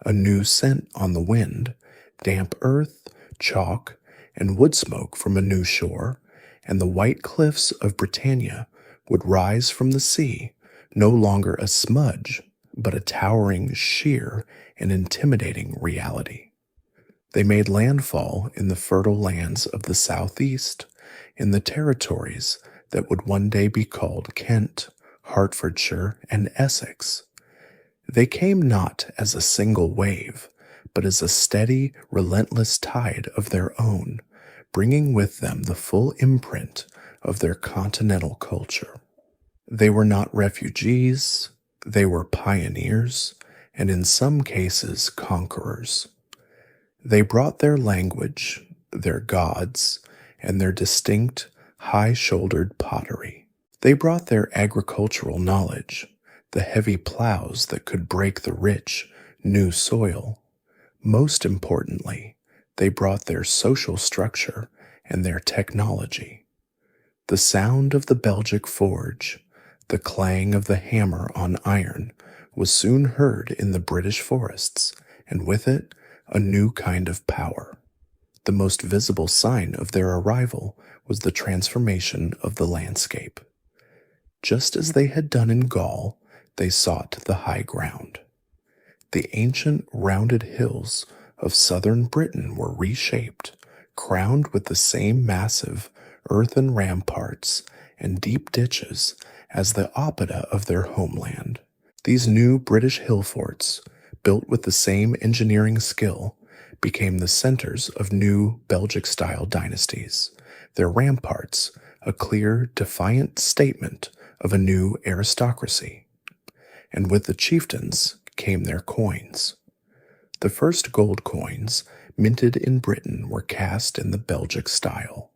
a new scent on the wind, damp earth, chalk, and wood smoke from a new shore, and the white cliffs of Britannia would rise from the sea, no longer a smudge, but a towering, sheer, and intimidating reality. They made landfall in the fertile lands of the southeast, in the territories that would one day be called Kent, Hertfordshire, and Essex. They came not as a single wave, but as a steady, relentless tide of their own, bringing with them the full imprint of their continental culture. They were not refugees, they were pioneers, and in some cases conquerors. They brought their language, their gods, and their distinct, high-shouldered pottery. They brought their agricultural knowledge, the heavy plows that could break the rich, new soil. Most importantly, they brought their social structure and their technology. The sound of the Belgic forge, the clang of the hammer on iron, was soon heard in the British forests, and with it, a new kind of power. The most visible sign of their arrival was the transformation of the landscape. Just as they had done in Gaul, they sought the high ground. The ancient rounded hills of southern Britain were reshaped, crowned with the same massive earthen ramparts and deep ditches as the oppida of their homeland. These new British hill forts, built with the same engineering skill, became the centers of new Belgic-style dynasties, their ramparts a clear, defiant statement of a new aristocracy. And with the chieftains came their coins. The first gold coins minted in Britain were cast in the Belgic style,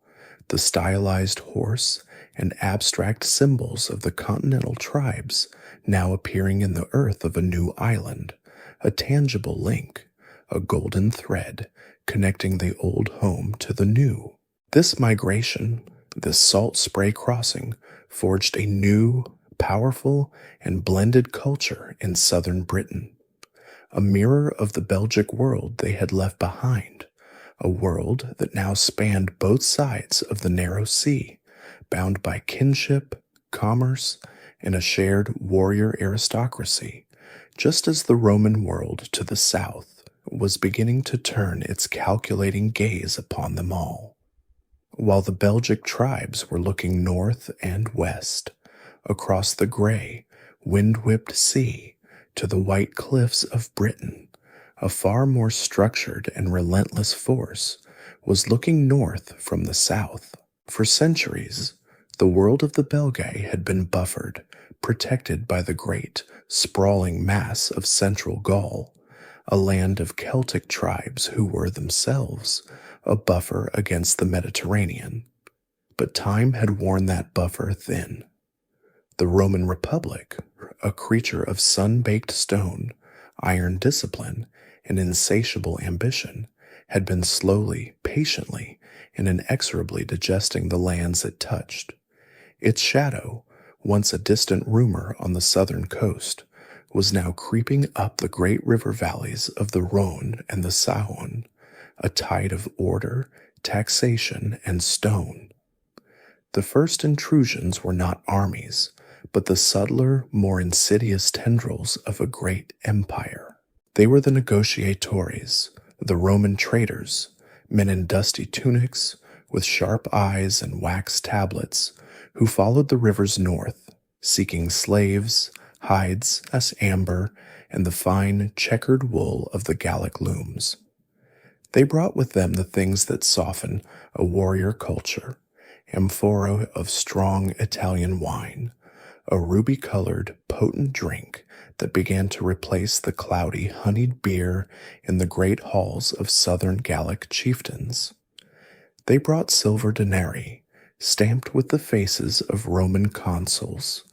the stylized horse and abstract symbols of the continental tribes now appearing in the earth of a new island, a tangible link, a golden thread connecting the old home to the new. This migration, this salt spray crossing, forged a new, powerful, and blended culture in southern Britain, a mirror of the Belgic world they had left behind, a world that now spanned both sides of the narrow sea, bound by kinship, commerce, and a shared warrior aristocracy, just as the Roman world to the south was beginning to turn its calculating gaze upon them all, while the Belgic tribes were looking north and west, across the gray, wind-whipped sea to the white cliffs of Britain. A far more structured and relentless force was looking north from the south. For centuries, the world of the Belgae had been buffered, protected by the great, sprawling mass of central Gaul, a land of Celtic tribes who were themselves a buffer against the Mediterranean. But time had worn that buffer thin. The Roman Republic, a creature of sun-baked stone, iron discipline, and insatiable ambition, had been slowly, patiently, and inexorably digesting the lands it touched. Its shadow, once a distant rumor on the southern coast, was now creeping up the great river valleys of the Rhone and the Saône, a tide of order, taxation, and stone. The first intrusions were not armies, but the subtler, more insidious tendrils of a great empire. They were the negotiatores, the Roman traders, men in dusty tunics, with sharp eyes and wax tablets, who followed the rivers north, seeking slaves, hides as amber, and the fine, checkered wool of the Gallic looms. They brought with them the things that soften a warrior culture, amphora of strong Italian wine, a ruby-colored, potent drink that began to replace the cloudy, honeyed beer in the great halls of southern Gallic chieftains. They brought silver denarii, stamped with the faces of Roman consuls,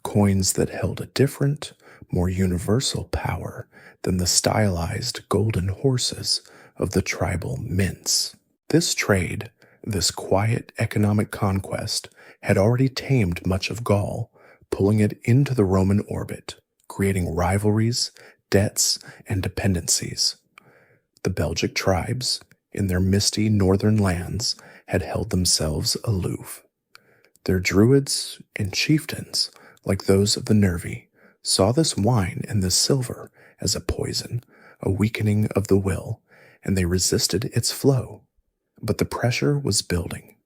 coins that held a different, more universal power than the stylized golden horses of the tribal mints. This trade, this quiet economic conquest, had already tamed much of Gaul, pulling it into the Roman orbit, creating rivalries, debts, and dependencies. The Belgic tribes, in their misty northern lands, had held themselves aloof. Their druids and chieftains, like those of the Nervi, saw this wine and this silver as a poison, a weakening of the will, and they resisted its flow. But the pressure was building.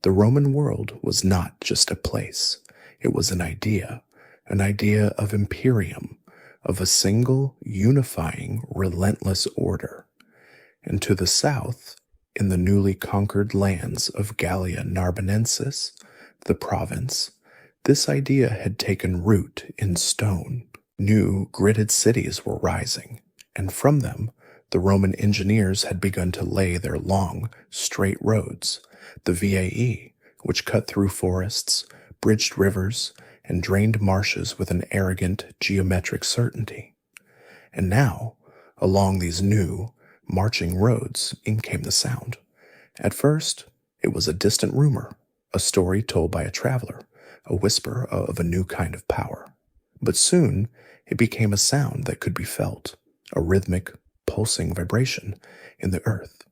The Roman world was not just a place. It was an idea of imperium, of a single, unifying, relentless order. And to the south, in the newly conquered lands of Gallia Narbonensis, the province, this idea had taken root in stone. New, gridded cities were rising, and from them, the Roman engineers had begun to lay their long, straight roads, the Vie, which cut through forests, bridged rivers, and drained marshes with an arrogant, geometric certainty. And now, along these new, marching roads, in came the sound. At first, it was a distant rumor, a story told by a traveler, a whisper of a new kind of power. But soon, it became a sound that could be felt, a rhythmic, pulsing vibration in the earth,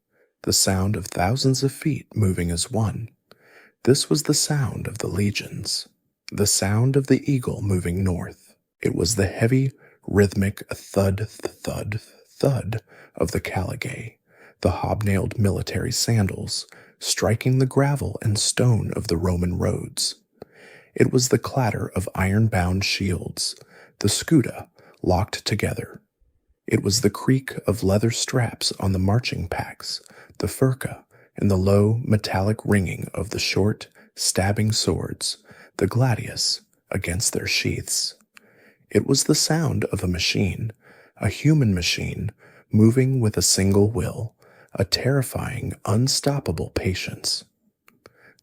the sound of thousands of feet moving as one. This was the sound of the legions, the sound of the eagle moving north. It was the heavy, rhythmic thud, thud, thud of the Belgae, the hobnailed military sandals, striking the gravel and stone of the Roman roads. It was the clatter of iron-bound shields, the scuda locked together. It was the creak of leather straps on the marching packs, the furca, and the low, metallic ringing of the short, stabbing swords, the gladius, against their sheaths. It was the sound of a machine, a human machine, moving with a single will, a terrifying, unstoppable patience.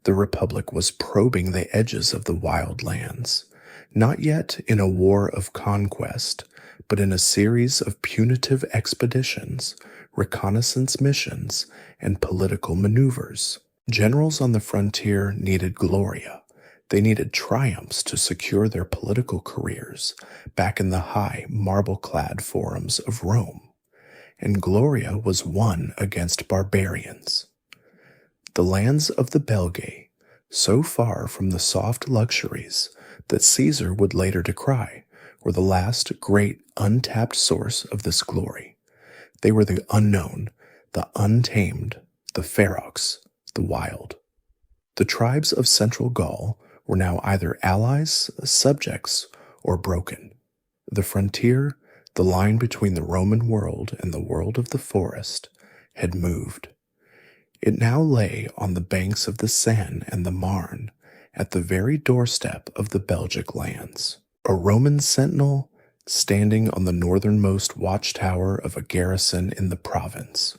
The Republic was probing the edges of the wild lands, not yet in a war of conquest, but in a series of punitive expeditions, reconnaissance missions, and political maneuvers. Generals on the frontier needed gloria. They needed triumphs to secure their political careers back in the high, marble-clad forums of Rome. And gloria was won against barbarians. The lands of the Belgae, so far from the soft luxuries that Caesar would later decry, were the last great untapped source of this glory. They were the unknown, the untamed, the ferox, the wild. The tribes of central Gaul were now either allies, subjects, or broken. The frontier, the line between the Roman world and the world of the forest, had moved. It now lay on the banks of the Seine and the Marne, at the very doorstep of the Belgic lands. A Roman sentinel, standing on the northernmost watchtower of a garrison in the province,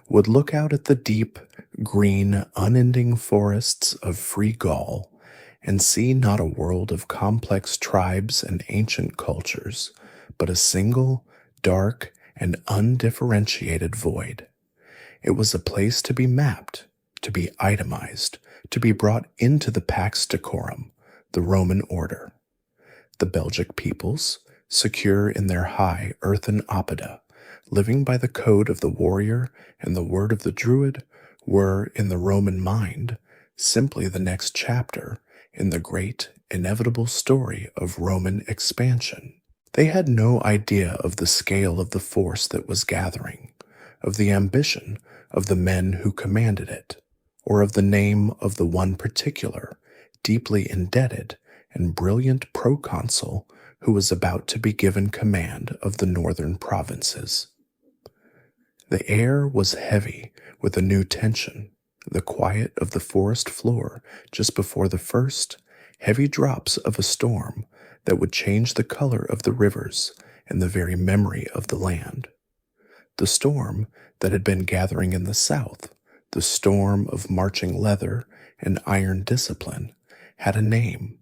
would look out at the deep, green, unending forests of free Gaul and see not a world of complex tribes and ancient cultures, but a single, dark, and undifferentiated void. It was a place to be mapped, to be itemized, to be brought into the Pax Decorum, the Roman order. The Belgic peoples, secure in their high earthen oppida, living by the code of the warrior and the word of the druid, were, in the Roman mind, simply the next chapter in the great, inevitable story of Roman expansion. They had no idea of the scale of the force that was gathering, of the ambition of the men who commanded it, or of the name of the one particular, deeply indebted and brilliant proconsul who was about to be given command of the northern provinces. The air was heavy with a new tension, the quiet of the forest floor just before the first heavy drops of a storm that would change the color of the rivers and the very memory of the land. The storm that had been gathering in the south, the storm of marching leather and iron discipline, had a name.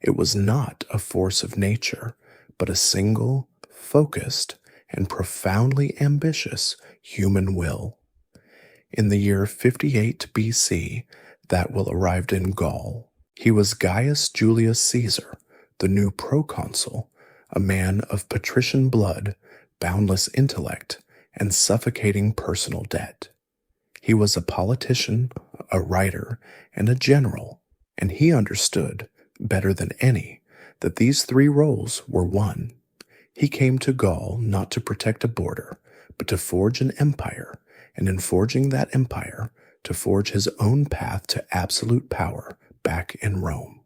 It was not a force of nature, but a single, focused, and profoundly ambitious human will. In the year 58 BC, that will arrived in Gaul. He was Gaius Julius Caesar, the new proconsul, a man of patrician blood, boundless intellect, and suffocating personal debt. He was a politician, a writer, and a general, and he understood, better than any, that these three roles were one. He came to Gaul not to protect a border, but to forge an empire, and in forging that empire, to forge his own path to absolute power back in Rome.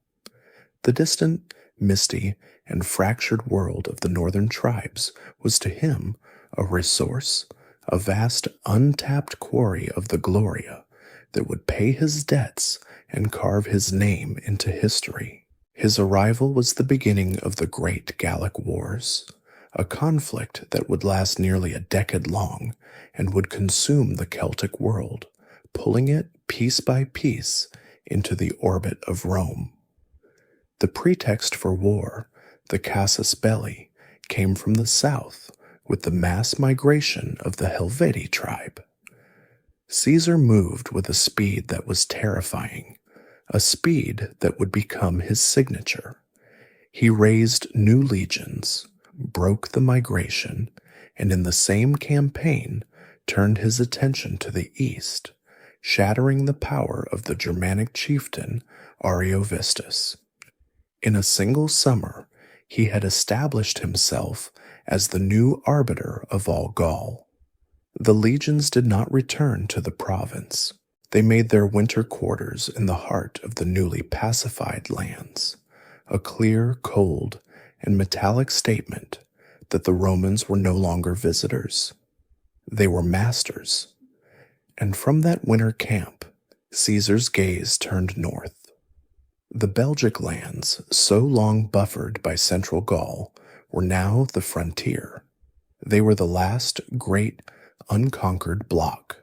The distant, misty, and fractured world of the northern tribes was to him a resource, a vast untapped quarry of the Gloria that would pay his debts and carve his name into history. His arrival was the beginning of the Great Gallic Wars, a conflict that would last nearly a decade long and would consume the Celtic world, pulling it piece by piece into the orbit of Rome. The pretext for war, the casus belli, came from the south with the mass migration of the Helvetii tribe. Caesar moved with a speed that was terrifying, a speed that would become his signature. He raised new legions, broke the migration, and in the same campaign turned his attention to the east, shattering the power of the Germanic chieftain Ariovistus. In a single summer, he had established himself as the new arbiter of all Gaul. The legions did not return to the province. They made their winter quarters in the heart of the newly pacified lands, a clear, cold, and metallic statement that the Romans were no longer visitors. They were masters. And from that winter camp, Caesar's gaze turned north. The Belgic lands, so long buffered by central Gaul, were now the frontier. They were the last great, unconquered block.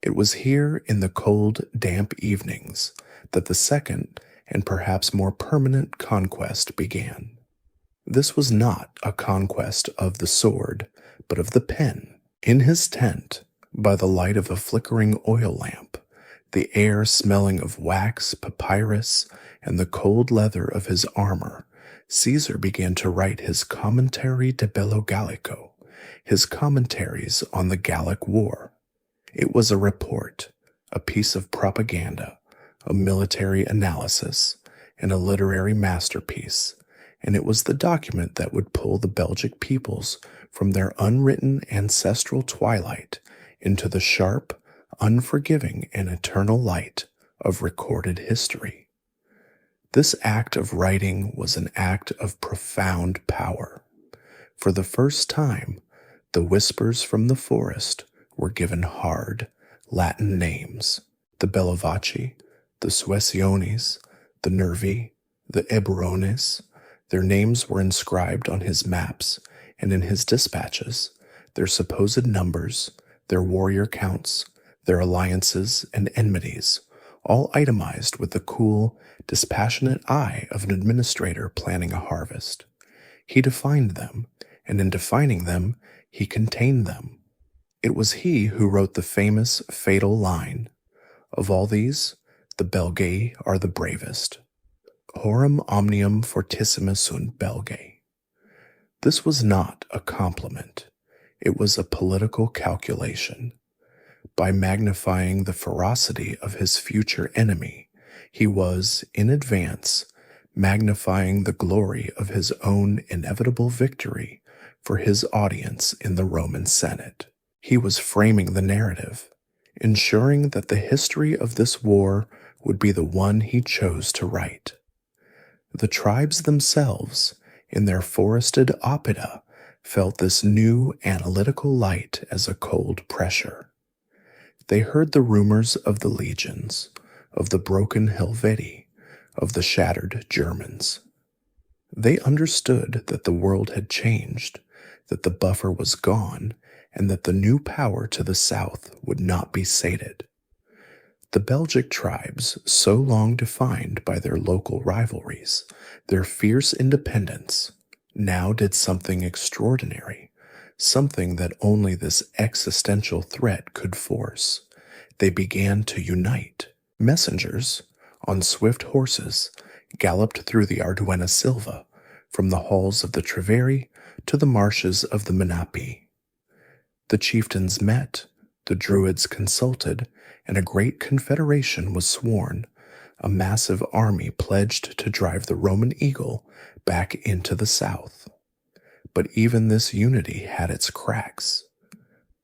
It was here in the cold, damp evenings that the second and perhaps more permanent conquest began. This was not a conquest of the sword, but of the pen. In his tent, by the light of a flickering oil lamp, the air smelling of wax, papyrus, and the cold leather of his armor, Caesar began to write his Commentary de Bello Gallico, his commentaries on the Gallic War. It was a report, a piece of propaganda, a military analysis, and a literary masterpiece, and it was the document that would pull the Belgic peoples from their unwritten ancestral twilight into the sharp, unforgiving, and eternal light of recorded history. This act of writing was an act of profound power. For the first time, the whispers from the forest were given hard Latin names: the Bellovaci, the Suessiones, the Nervi, the Eburones. Their names were inscribed on his maps and in his dispatches, their supposed numbers, their warrior counts, their alliances and enmities, all itemized with the cool, dispassionate eye of an administrator planning a harvest. He defined them, and in defining them, he contained them. It was he who wrote the famous, fatal line, "Of all these, the Belgae are the bravest. Horum omnium fortissima sunt Belgae." This was not a compliment. It was a political calculation. By magnifying the ferocity of his future enemy, he was, in advance, magnifying the glory of his own inevitable victory for his audience in the Roman Senate. He was framing the narrative, ensuring that the history of this war would be the one he chose to write. The tribes themselves, in their forested oppida, felt this new analytical light as a cold pressure. They heard the rumors of the legions, of the broken Helvetii, of the shattered Germans. They understood that the world had changed, that the buffer was gone, and that the new power to the south would not be sated. The Belgic tribes, so long defined by their local rivalries, their fierce independence, now did something extraordinary, something that only this existential threat could force. They began to unite. Messengers, on swift horses, galloped through the Arduena Silva, from the halls of the Treveri to the marshes of the Menapi. The chieftains met, the druids consulted, and a great confederation was sworn, a massive army pledged to drive the Roman eagle back into the south. But even this unity had its cracks.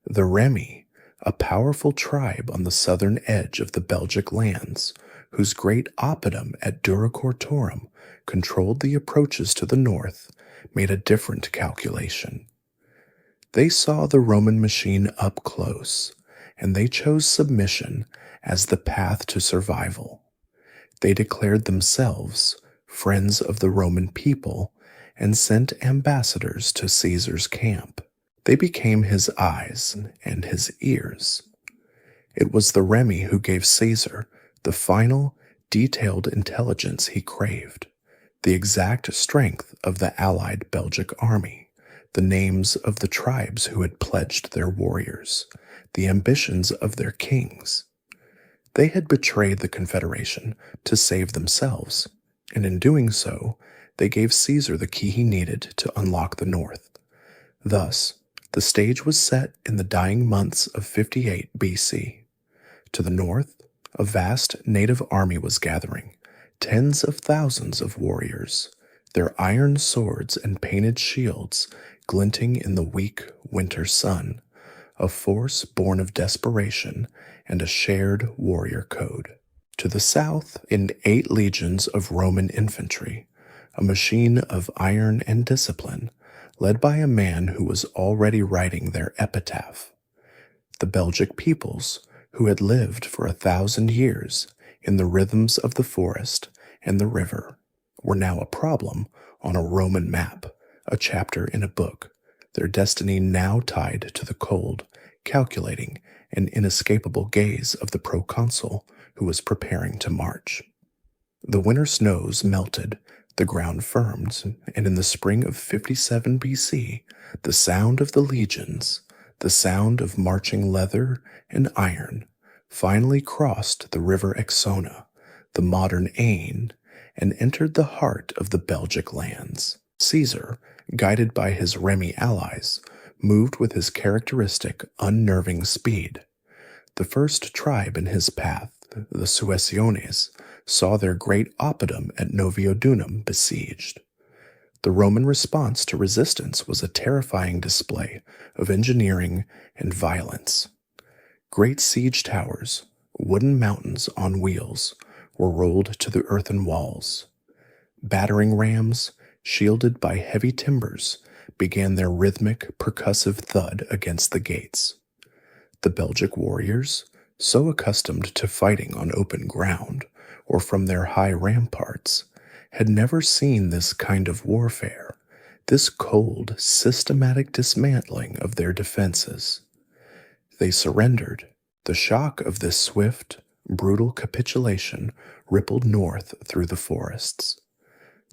The Remi, a powerful tribe on the southern edge of the Belgic lands, whose great oppidum at Dura Cortorum controlled the approaches to the north, made a different calculation. They saw the Roman machine up close, and they chose submission as the path to survival. They declared themselves friends of the Roman people and sent ambassadors to Caesar's camp. They became his eyes and his ears. It was the Remi who gave Caesar the final, detailed intelligence he craved, the exact strength of the allied Belgic army, the names of the tribes who had pledged their warriors, the ambitions of their kings. They had betrayed the Confederation to save themselves, and in doing so, they gave Caesar the key he needed to unlock the north. Thus, the stage was set in the dying months of 58 BC. To the north, a vast native army was gathering, tens of thousands of warriors, their iron swords and painted shields glinting in the weak winter sun, a force born of desperation and a shared warrior code. To the south, in 8 legions of Roman infantry, a machine of iron and discipline, led by a man who was already writing their epitaph. The Belgic peoples, who had lived for 1,000 years in the rhythms of the forest and the river, were now a problem on a Roman map, a chapter in a book, their destiny now tied to the cold, calculating, and inescapable gaze of the proconsul who was preparing to march. The winter snows melted, the ground firmed, and in the spring of 57 BC, the sound of the legions, the sound of marching leather and iron, finally crossed the river Exona, the modern Ain, and entered the heart of the Belgic lands. Caesar, guided by his Remi allies, moved with his characteristic unnerving speed. The first tribe in his path, the Suessiones, saw their great oppidum at Noviodunum besieged. The Roman response to resistance was a terrifying display of engineering and violence. Great siege towers, wooden mountains on wheels, were rolled to the earthen walls. Battering rams, shielded by heavy timbers, began their rhythmic, percussive thud against the gates. The Belgic warriors, so accustomed to fighting on open ground or from their high ramparts, had never seen this kind of warfare, this cold, systematic dismantling of their defenses. They surrendered. The shock of this swift, brutal capitulation rippled north through the forests.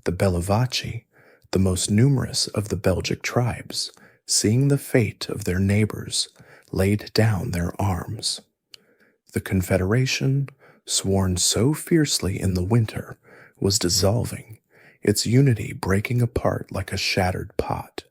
The Bellovaci, the most numerous of the Belgic tribes, seeing the fate of their neighbors, laid down their arms. The Confederation, sworn so fiercely in the winter, was dissolving, its unity breaking apart like a shattered pot.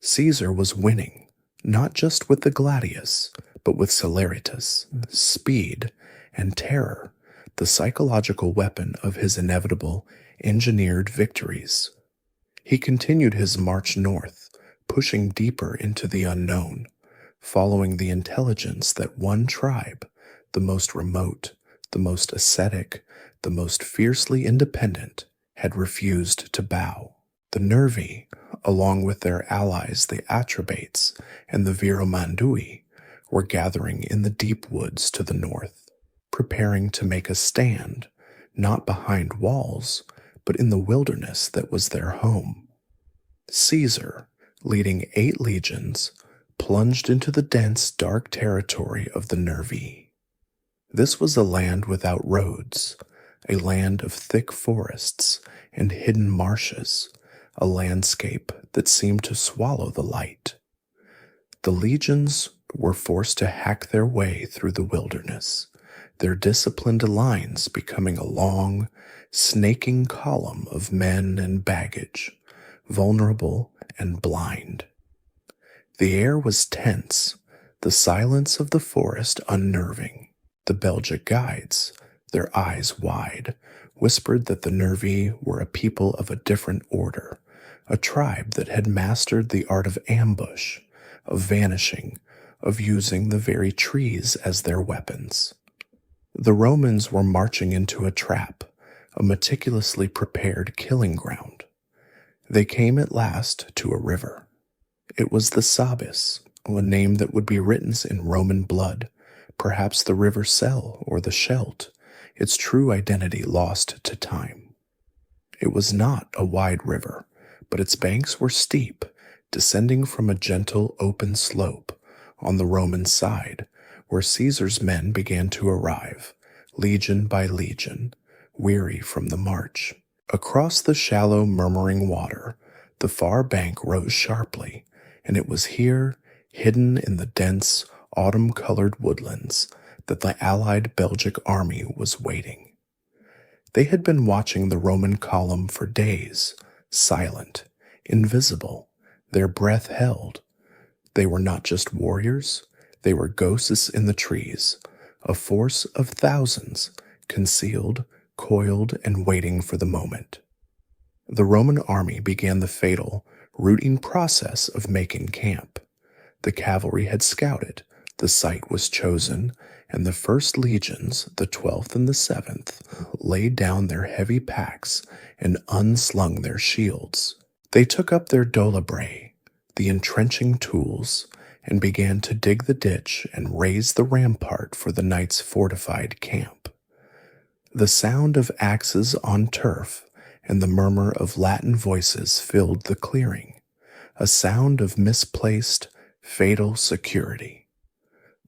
Caesar was winning, not just with the gladius, but with celeritas, speed, and terror, the psychological weapon of his inevitable, engineered victories. He continued his march north, pushing deeper into the unknown, following the intelligence that one tribe, the most remote, the most ascetic, the most fiercely independent, had refused to bow. The Nervi, along with their allies the Atrebates and the Viromandui, were gathering in the deep woods to the north, preparing to make a stand, not behind walls, but in the wilderness that was their home. Caesar, leading 8 legions, plunged into the dense, dark territory of the Nervi. This was a land without roads, a land of thick forests and hidden marshes, a landscape that seemed to swallow the light. The legions were forced to hack their way through the wilderness, their disciplined lines becoming a long, snaking column of men and baggage, vulnerable and blind. The air was tense, the silence of the forest unnerving. The Belgic guides, their eyes wide, whispered that the Nervi were a people of a different order, a tribe that had mastered the art of ambush, of vanishing, of using the very trees as their weapons. The Romans were marching into a trap, a meticulously prepared killing ground. They came at last to a river. It was the Sabis, a name that would be written in Roman blood, perhaps the river Selle or the Scheldt, its true identity lost to time. It was not a wide river, but its banks were steep, descending from a gentle open slope on the Roman side, where Caesar's men began to arrive, legion by legion, weary from the march. Across the shallow, murmuring water, the far bank rose sharply, and it was here, hidden in the dense, autumn-colored woodlands, that the allied Belgic army was waiting. They had been watching the Roman column for days, silent, invisible, their breath held. They were not just warriors, they were ghosts in the trees, a force of thousands, concealed, coiled, and waiting for the moment. The Roman army began the fatal, routine process of making camp. The cavalry had scouted, the site was chosen, and the first legions, the 12th and the 7th, laid down their heavy packs and unslung their shields. They took up their dolabrae, the entrenching tools, and began to dig the ditch and raise the rampart for the night's fortified camp. The sound of axes on turf and the murmur of Latin voices filled the clearing, a sound of misplaced, fatal security.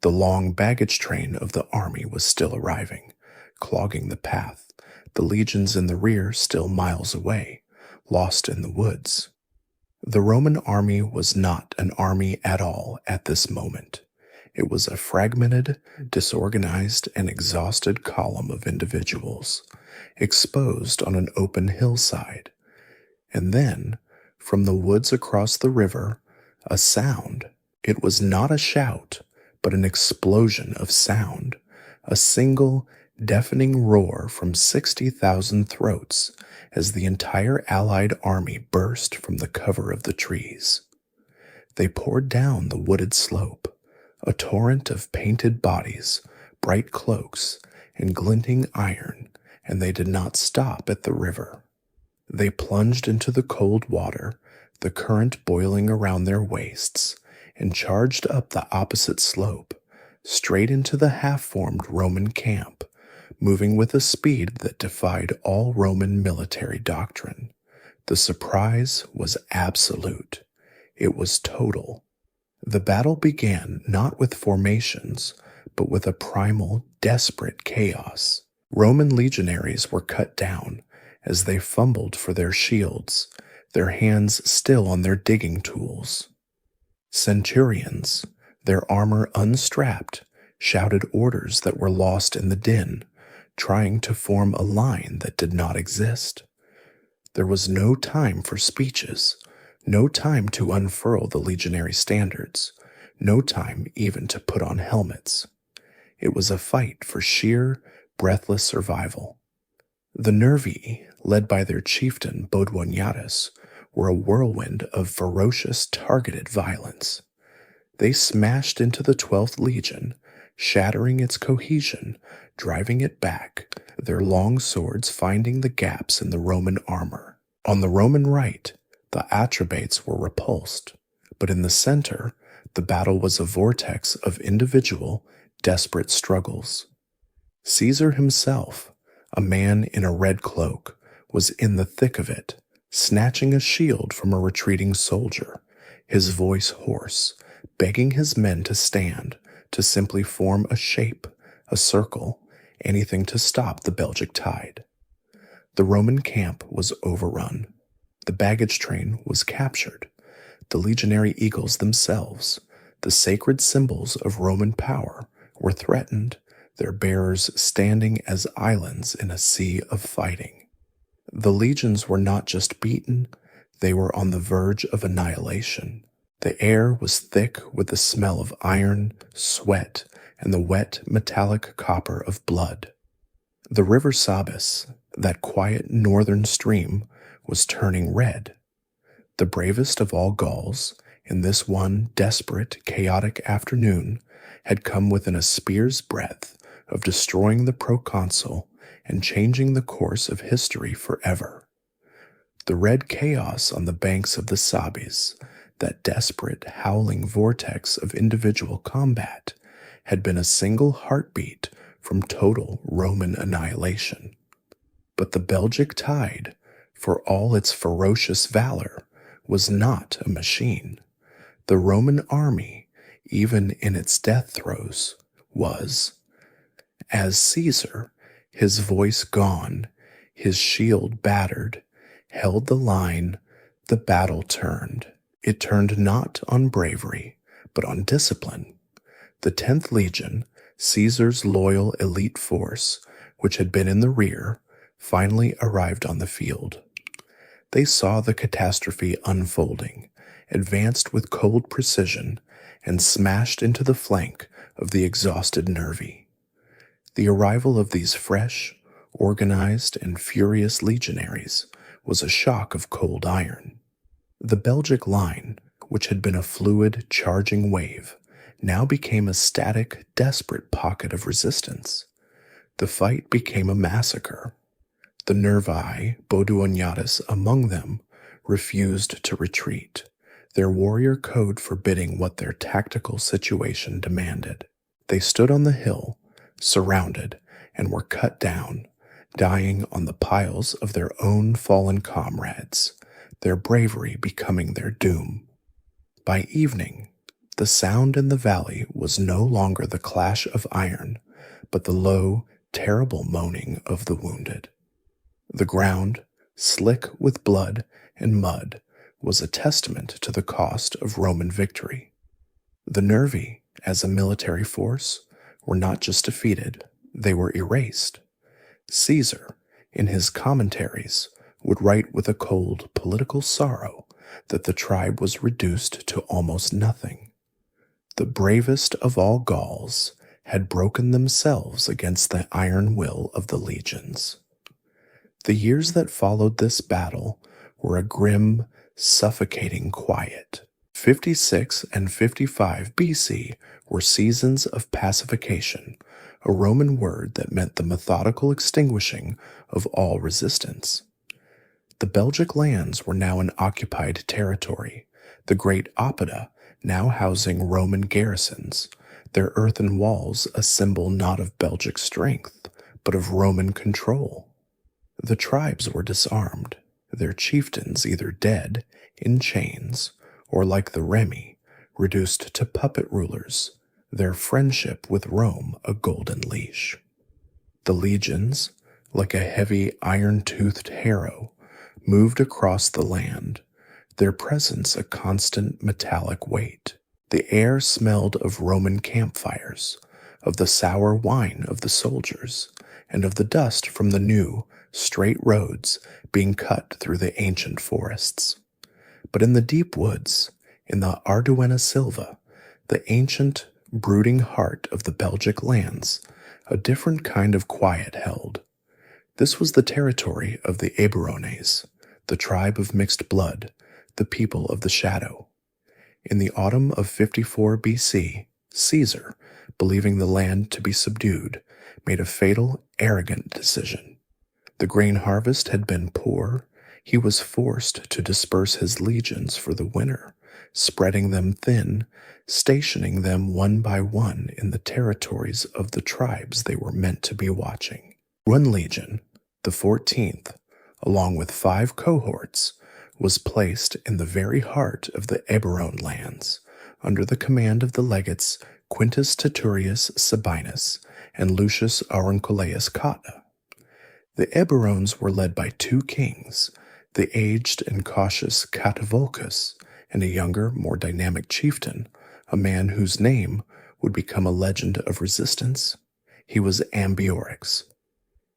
The long baggage train of the army was still arriving, clogging the path, the legions in the rear still miles away, lost in the woods. The Roman army was not an army at all at this moment. It was a fragmented, disorganized, and exhausted column of individuals, exposed on an open hillside. And then, from the woods across the river, a sound. It was not a shout, but an explosion of sound, a single, deafening roar from 60,000 throats as the entire allied army burst from the cover of the trees. They poured down the wooded slope, a torrent of painted bodies, bright cloaks, and glinting iron, and they did not stop at the river. They plunged into the cold water, the current boiling around their waists, and charged up the opposite slope, straight into the half-formed Roman camp, moving with a speed that defied all Roman military doctrine. The surprise was absolute. It was total. The battle began not with formations, but with a primal, desperate chaos. Roman legionaries were cut down as they fumbled for their shields, their hands still on their digging tools. Centurions, their armor unstrapped, shouted orders that were lost in the din, trying to form a line that did not exist. There was no time for speeches, no time to unfurl the legionary standards, no time even to put on helmets. It was a fight for sheer, breathless survival. The Nervii, led by their chieftain Bodwaniatus, were a whirlwind of ferocious, targeted violence. They smashed into the 12th Legion, shattering its cohesion, driving it back, their long swords finding the gaps in the Roman armor. On the Roman right, the Atrebates were repulsed, but in the center, the battle was a vortex of individual, desperate struggles. Caesar himself, a man in a red cloak, was in the thick of it, snatching a shield from a retreating soldier, his voice hoarse, begging his men to stand, to simply form a shape, a circle, anything to stop the Belgic tide. The Roman camp was overrun. The baggage train was captured. The legionary eagles themselves, the sacred symbols of Roman power, were threatened, their bearers standing as islands in a sea of fighting. The legions were not just beaten, they were on the verge of annihilation. The air was thick with the smell of iron, sweat, and the wet, metallic copper of blood. The river Sabis, that quiet northern stream, was turning red. The bravest of all Gauls, in this one desperate, chaotic afternoon, had come within a spear's breadth of destroying the proconsul and changing the course of history forever. The red chaos on the banks of the Sabis, that desperate, howling vortex of individual combat, had been a single heartbeat from total Roman annihilation. But the Belgic tide, for all its ferocious valor, was not a machine. The Roman army, even in its death throes, was. As Caesar, his voice gone, his shield battered, held the line, the battle turned. It turned not on bravery, but on discipline. The 10th Legion, Caesar's loyal elite force, which had been in the rear, finally arrived on the field. They saw the catastrophe unfolding, advanced with cold precision, and smashed into the flank of the exhausted Nervi. The arrival of these fresh, organized, and furious legionaries was a shock of cold iron. The Belgic line, which had been a fluid, charging wave, now became a static, desperate pocket of resistance. The fight became a massacre. The Nervi, Boduognatus among them, refused to retreat, their warrior code forbidding what their tactical situation demanded. They stood on the hill, surrounded, and were cut down, dying on the piles of their own fallen comrades, their bravery becoming their doom. By evening, the sound in the valley was no longer the clash of iron, but the low, terrible moaning of the wounded. The ground, slick with blood and mud, was a testament to the cost of Roman victory. The Nervi, as a military force, were not just defeated, they were erased. Caesar, in his commentaries, would write with a cold political sorrow that the tribe was reduced to almost nothing. The bravest of all Gauls had broken themselves against the iron will of the legions. The years that followed this battle were a grim, suffocating quiet. 56 and 55 BC were seasons of pacification, a Roman word that meant the methodical extinguishing of all resistance. The Belgic lands were now an occupied territory, the great Oppida now housing Roman garrisons, their earthen walls a symbol not of Belgic strength, but of Roman control. The tribes were disarmed, their chieftains either dead, in chains, or like the Remi, reduced to puppet rulers, their friendship with Rome a golden leash. The legions, like a heavy iron-toothed harrow, moved across the land, their presence a constant metallic weight. The air smelled of Roman campfires, of the sour wine of the soldiers, and of the dust from the new, straight roads being cut through the ancient forests. But in the deep woods, in the Arduena Silva, the ancient, brooding heart of the Belgic lands, a different kind of quiet held. This was the territory of the Eburones, the tribe of mixed blood, the people of the shadow. In the autumn of 54 BC, Caesar, believing the land to be subdued, made a fatal, arrogant decision. The grain harvest had been poor. He was forced to disperse his legions for the winter, spreading them thin, stationing them one by one in the territories of the tribes they were meant to be watching. One legion, the 14th, along with 5 cohorts, was placed in the very heart of the Eburon lands, under the command of the legates Quintus Titurius Sabinus and Lucius Aurunculeius Cotta. The Eburones were led by 2 kings, the aged and cautious Catuvolcus, and a younger, more dynamic chieftain, a man whose name would become a legend of resistance. He was Ambiorix.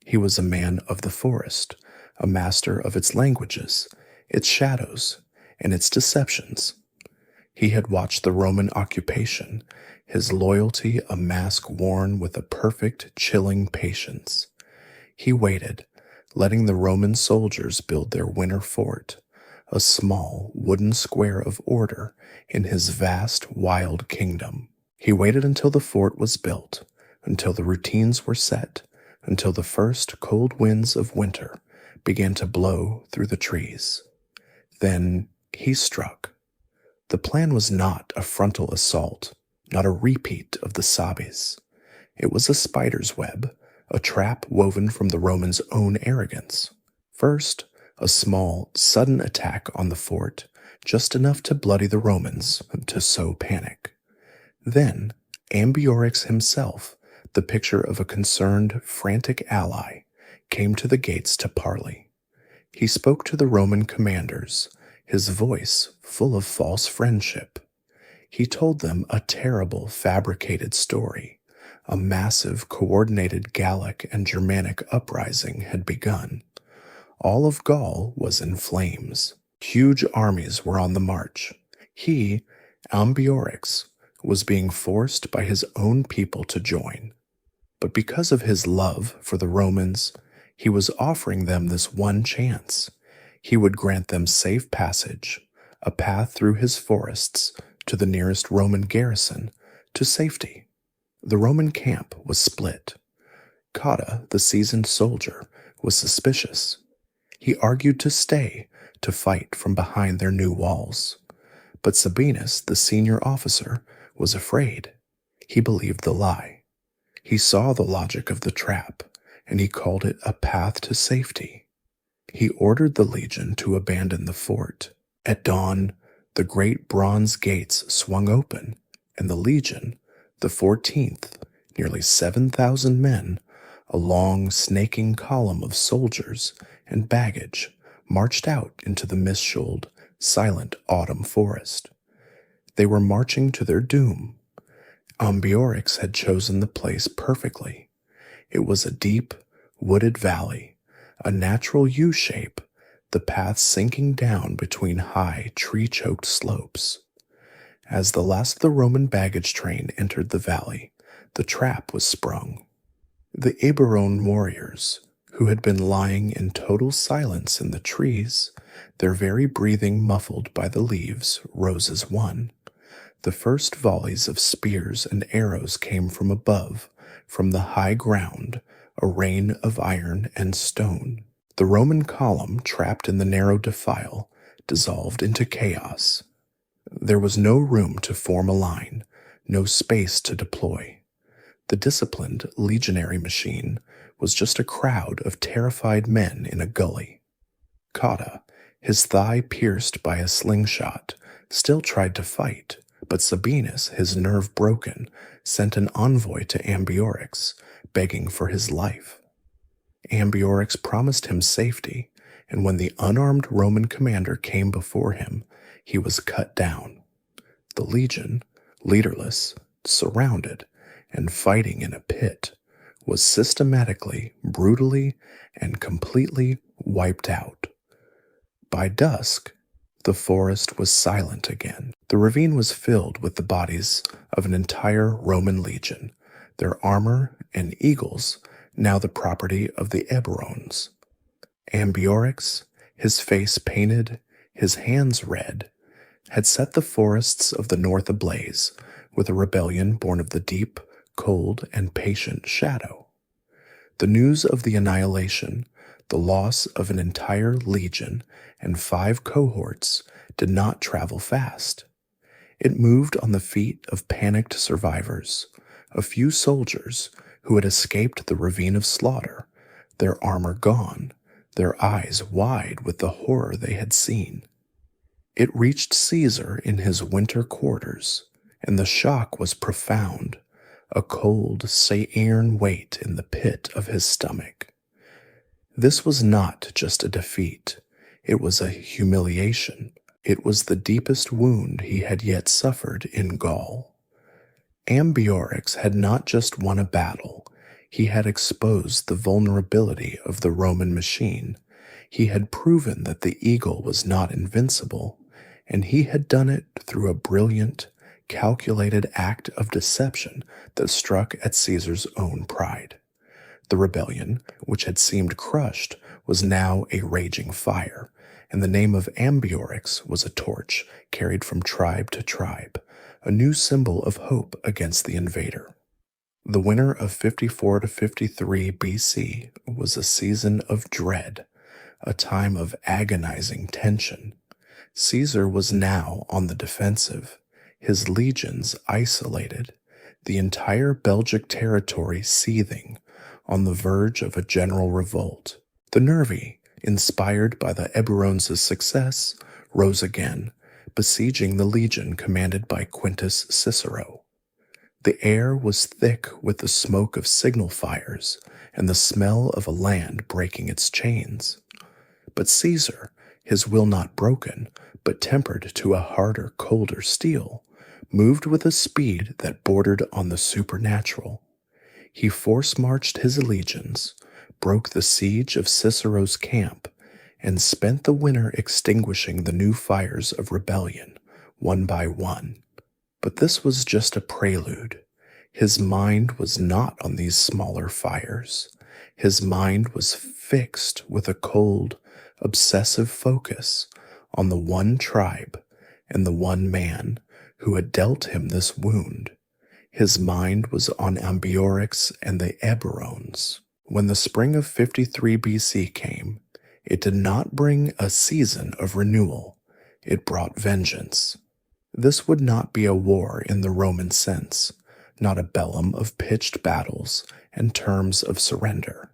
He was a man of the forest, a master of its languages, its shadows, and its deceptions. He had watched the Roman occupation, his loyalty a mask worn with a perfect, chilling patience. He waited, letting the Roman soldiers build their winter fort, a small wooden square of order in his vast, wild kingdom. He waited until the fort was built, until the routines were set, until the first cold winds of winter began to blow through the trees. Then he struck. The plan was not a frontal assault, not a repeat of the Sabis. It was a spider's web, a trap woven from the Romans' own arrogance. First, a small, sudden attack on the fort, just enough to bloody the Romans, to sow panic. Then, Ambiorix himself, the picture of a concerned, frantic ally, came to the gates to parley. He spoke to the Roman commanders, his voice full of false friendship. He told them a terrible, fabricated story. A massive, coordinated Gallic and Germanic uprising had begun. All of Gaul was in flames. Huge armies were on the march. He, Ambiorix, was being forced by his own people to join. But because of his love for the Romans, he was offering them this one chance. He would grant them safe passage, a path through his forests to the nearest Roman garrison, to safety. The Roman camp was split. Cotta, the seasoned soldier, was suspicious. He argued to stay, to fight from behind their new walls. But Sabinus, the senior officer, was afraid. He believed the lie. He saw the logic of the trap, and he called it a path to safety. He ordered the legion to abandon the fort. At dawn, the great bronze gates swung open, and the legion, the 14th, nearly 7,000 men, a long, snaking column of soldiers and baggage, marched out into the mist-shoaled, silent autumn forest. They were marching to their doom. Ambiorix had chosen the place perfectly. It was a deep, wooded valley, a natural U-shape, the path sinking down between high, tree-choked slopes. As the last of the Roman baggage train entered the valley, the trap was sprung. The Eburones warriors, who had been lying in total silence in the trees, their very breathing muffled by the leaves, rose as one. The first volleys of spears and arrows came from above, from the high ground, a rain of iron and stone. The Roman column, trapped in the narrow defile, dissolved into chaos. There was no room to form a line, no space to deploy. The disciplined legionary machine was just a crowd of terrified men in a gully. Cotta, his thigh pierced by a slingshot, still tried to fight, but Sabinus, his nerve broken, sent an envoy to Ambiorix, begging for his life. Ambiorix promised him safety, and when the unarmed Roman commander came before him, he was cut down. The legion, leaderless, surrounded, and fighting in a pit, was systematically, brutally, and completely wiped out. By dusk, the forest was silent again. The ravine was filled with the bodies of an entire Roman legion, their armor and eagles now the property of the Eburones. Ambiorix, his face painted, his hands red, had set the forests of the north ablaze with a rebellion born of the deep, cold, and patient shadow. The news of the annihilation, the loss of an entire legion and 5 cohorts, did not travel fast. It moved on the feet of panicked survivors, a few soldiers who had escaped the ravine of slaughter, their armor gone, their eyes wide with the horror they had seen. It reached Caesar in his winter quarters, and the shock was profound, a cold, saline weight in the pit of his stomach. This was not just a defeat, it was a humiliation. It was the deepest wound he had yet suffered in Gaul. Ambiorix had not just won a battle, he had exposed the vulnerability of the Roman machine. He had proven that the eagle was not invincible, and he had done it through a brilliant, calculated act of deception that struck at Caesar's own pride. The rebellion, which had seemed crushed, was now a raging fire, and the name of Ambiorix was a torch carried from tribe to tribe, a new symbol of hope against the invader. The winter of 54 to 53 BC was a season of dread, a time of agonizing tension. Caesar was now on the defensive, his legions isolated, the entire Belgic territory seething, on the verge of a general revolt. The Nervi, inspired by the Eburones' success, rose again, besieging the legion commanded by Quintus Cicero. The air was thick with the smoke of signal fires and the smell of a land breaking its chains. But Caesar, his will not broken, but tempered to a harder, colder steel, moved with a speed that bordered on the supernatural. He force-marched his legions, broke the siege of Cicero's camp, and spent the winter extinguishing the new fires of rebellion, one by one. But this was just a prelude. His mind was not on these smaller fires. His mind was fixed with a cold, obsessive focus on the one tribe and the one man who had dealt him this wound. His mind was on Ambiorix and the Eburones. When the spring of 53 BC came, it did not bring a season of renewal. It brought vengeance. This would not be a war in the Roman sense, not a bellum of pitched battles and terms of surrender.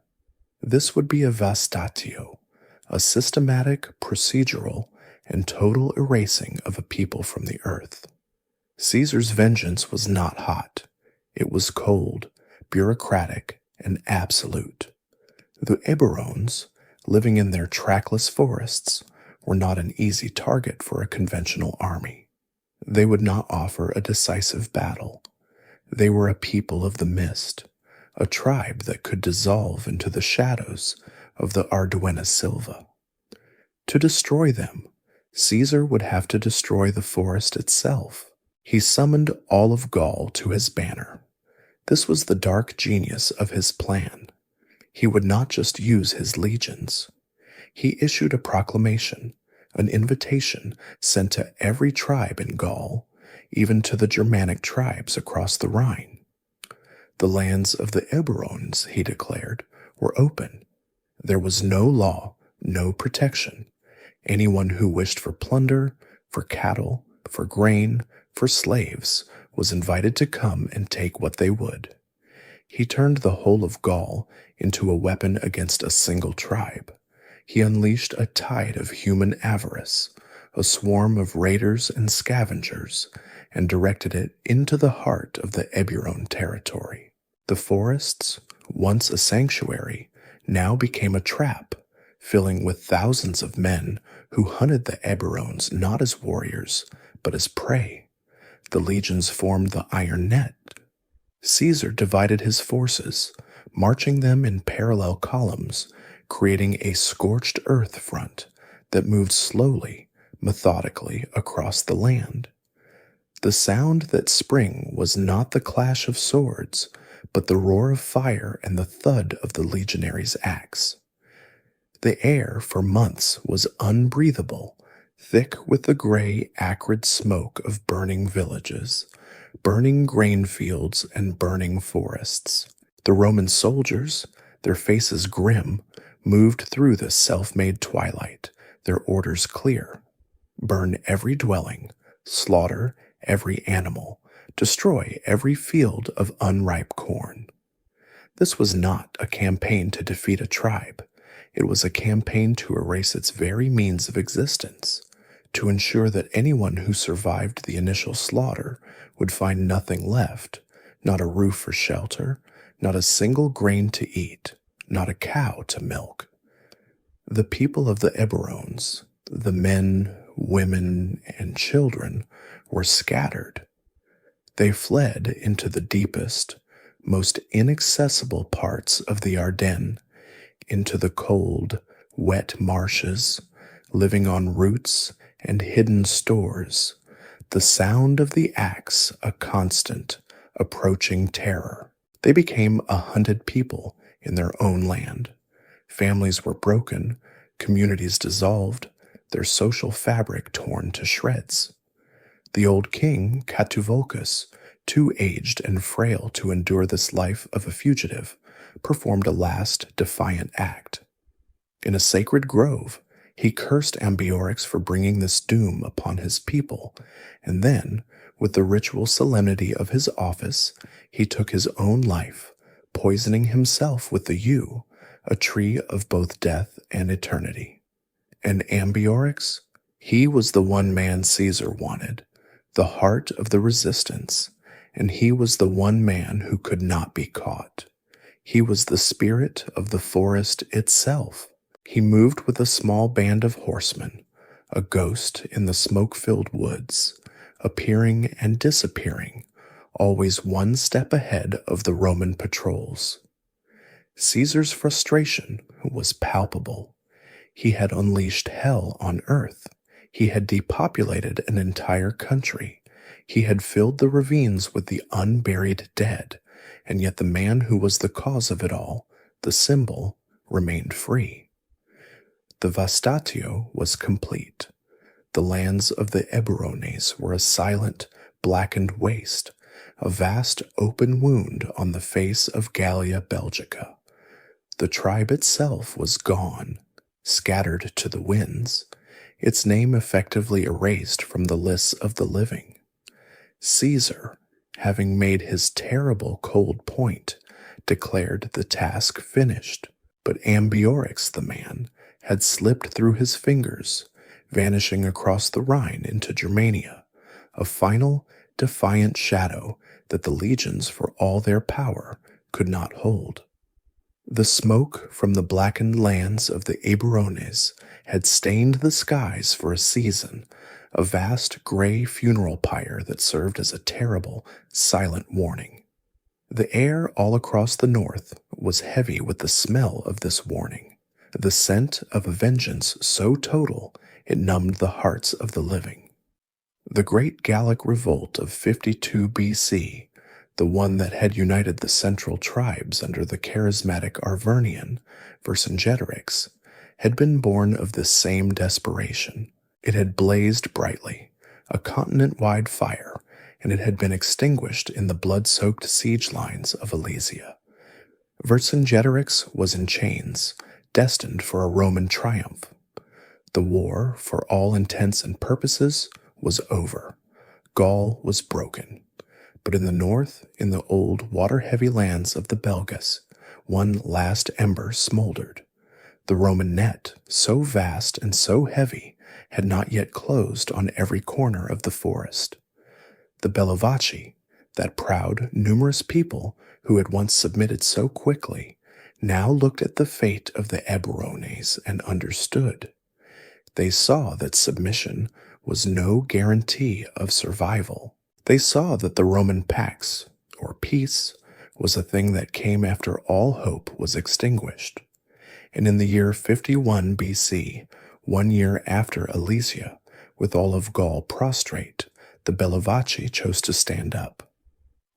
This would be a vastatio, a systematic, procedural, and total erasing of a people from the earth. Caesar's vengeance was not hot. It was cold, bureaucratic, and absolute. The Eburones, living in their trackless forests, were not an easy target for a conventional army. They would not offer a decisive battle. They were a people of the mist, a tribe that could dissolve into the shadows of the Arduina Silva. To destroy them, Caesar would have to destroy the forest itself. He summoned all of Gaul to his banner. This was the dark genius of his plan. He would not just use his legions. He issued a proclamation, an invitation sent to every tribe in Gaul, even to the Germanic tribes across the Rhine. The lands of the Eburones, he declared, were open. There was no law, no protection. Anyone who wished for plunder, for cattle, for grain, for slaves, was invited to come and take what they would. He turned the whole of Gaul into a weapon against a single tribe. He unleashed a tide of human avarice, a swarm of raiders and scavengers, and directed it into the heart of the Eburon territory. The forests, once a sanctuary, now became a trap, filling with thousands of men who hunted the Eburones not as warriors, but as prey. The legions formed the iron net. Caesar divided his forces, marching them in parallel columns, creating a scorched earth front that moved slowly, methodically across the land. The sound that spring was not the clash of swords, but the roar of fire and the thud of the legionary's axe. The air for months was unbreathable, thick with the gray, acrid smoke of burning villages, burning grain fields, and burning forests. The Roman soldiers, their faces grim, moved through the self-made twilight, their orders clear. Burn every dwelling, slaughter every animal, destroy every field of unripe corn. This was not a campaign to defeat a tribe. It was a campaign to erase its very means of existence, to ensure that anyone who survived the initial slaughter would find nothing left, not a roof for shelter, not a single grain to eat, not a cow to milk. The people of the Eburones, the men, women, and children, were scattered. They fled into the deepest, most inaccessible parts of the Ardennes, into the cold, wet marshes, living on roots and hidden stores, the sound of the axe a constant, approaching terror. They became a hunted people in their own land, Families were broken, communities dissolved, their social fabric torn to shreds. The old king, Catuvulcus, too aged and frail to endure this life of a fugitive, performed a last defiant act. In a sacred grove, he cursed Ambiorix for bringing this doom upon his people, and then, with the ritual solemnity of his office, he took his own life, poisoning himself with the yew, a tree of both death and eternity. And Ambiorix? He was the one man Caesar wanted, the heart of the resistance, and he was the one man who could not be caught. He was the spirit of the forest itself. He moved with a small band of horsemen, a ghost in the smoke-filled woods, appearing and disappearing, always one step ahead of the Roman patrols. Caesar's frustration was palpable. He had unleashed hell on earth. He had depopulated an entire country. He had filled the ravines with the unburied dead, and yet the man who was the cause of it all, the symbol, remained free. The vastatio was complete. The lands of the Eburones were a silent, blackened waste, a vast open wound on the face of Gallia Belgica. The tribe itself was gone, scattered to the winds, its name effectively erased from the lists of the living. Caesar, having made his terrible cold point, declared the task finished, but Ambiorix the man had slipped through his fingers, vanishing across the Rhine into Germania, a final, defiant shadow that the legions, for all their power, could not hold. The smoke from the blackened lands of the Eburones had stained the skies for a season, a vast gray funeral pyre that served as a terrible, silent warning. The air all across the north was heavy with the smell of this warning, the scent of a vengeance so total it numbed the hearts of the living. The great Gallic revolt of 52 BC, the one that had united the central tribes under the charismatic Arvernian Vercingetorix, had been born of this same desperation. It had blazed brightly, a continent-wide fire, and it had been extinguished in the blood-soaked siege lines of Alesia. Vercingetorix was in chains, destined for a Roman triumph. The war, for all intents and purposes, was over. Gaul was broken. But in the north, in the old water-heavy lands of the Belgas, one last ember smoldered. The Roman net, so vast and so heavy, had not yet closed on every corner of the forest. The Bellovaci, that proud, numerous people who had once submitted so quickly, now looked at the fate of the Eburones and understood. They saw that submission was no guarantee of survival. They saw that the Roman pax, or peace, was a thing that came after all hope was extinguished. And in the year 51 BC, 1 year after Alesia, with all of Gaul prostrate, the Bellovaci chose to stand up.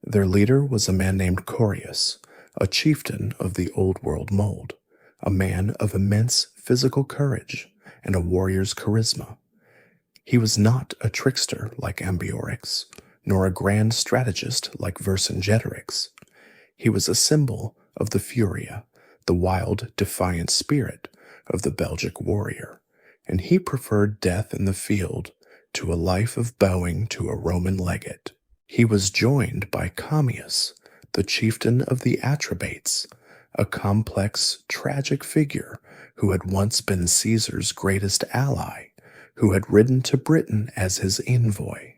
Their leader was a man named Corius, a chieftain of the Old World mold, a man of immense physical courage and a warrior's charisma. He was not a trickster like Ambiorix, nor a grand strategist like Vercingetorix. He was a symbol of the furia, the wild, defiant spirit of the Belgic warrior, and he preferred death in the field to a life of bowing to a Roman legate. He was joined by Commius, the chieftain of the Atrebates, a complex, tragic figure who had once been Caesar's greatest ally, who had ridden to Britain as his envoy.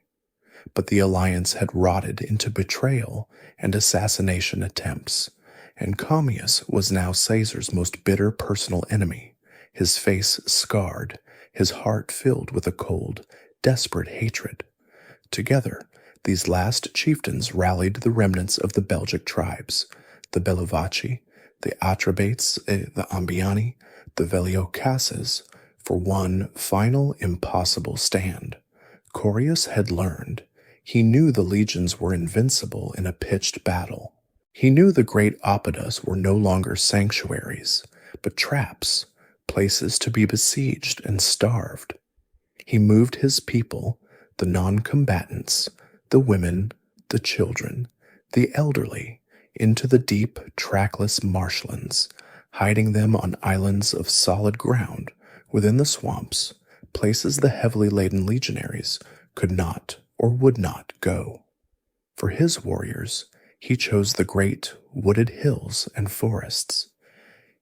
But the alliance had rotted into betrayal and assassination attempts, and Commius was now Caesar's most bitter personal enemy, his face scarred, his heart filled with a cold, desperate hatred. Together, these last chieftains rallied the remnants of the Belgic tribes, the Bellovaci, the Atrebates, the Ambiani, the Veliocases, for one final impossible stand. Corius had learned. He knew the legions were invincible in a pitched battle. He knew the great Oppidus were no longer sanctuaries. but traps, places to be besieged and starved. He moved his people, the non-combatants, the women, the children, the elderly, into the deep, trackless marshlands, hiding them on islands of solid ground within the swamps, places the heavily laden legionaries could not or would not go. For his warriors, he chose the great wooded hills and forests.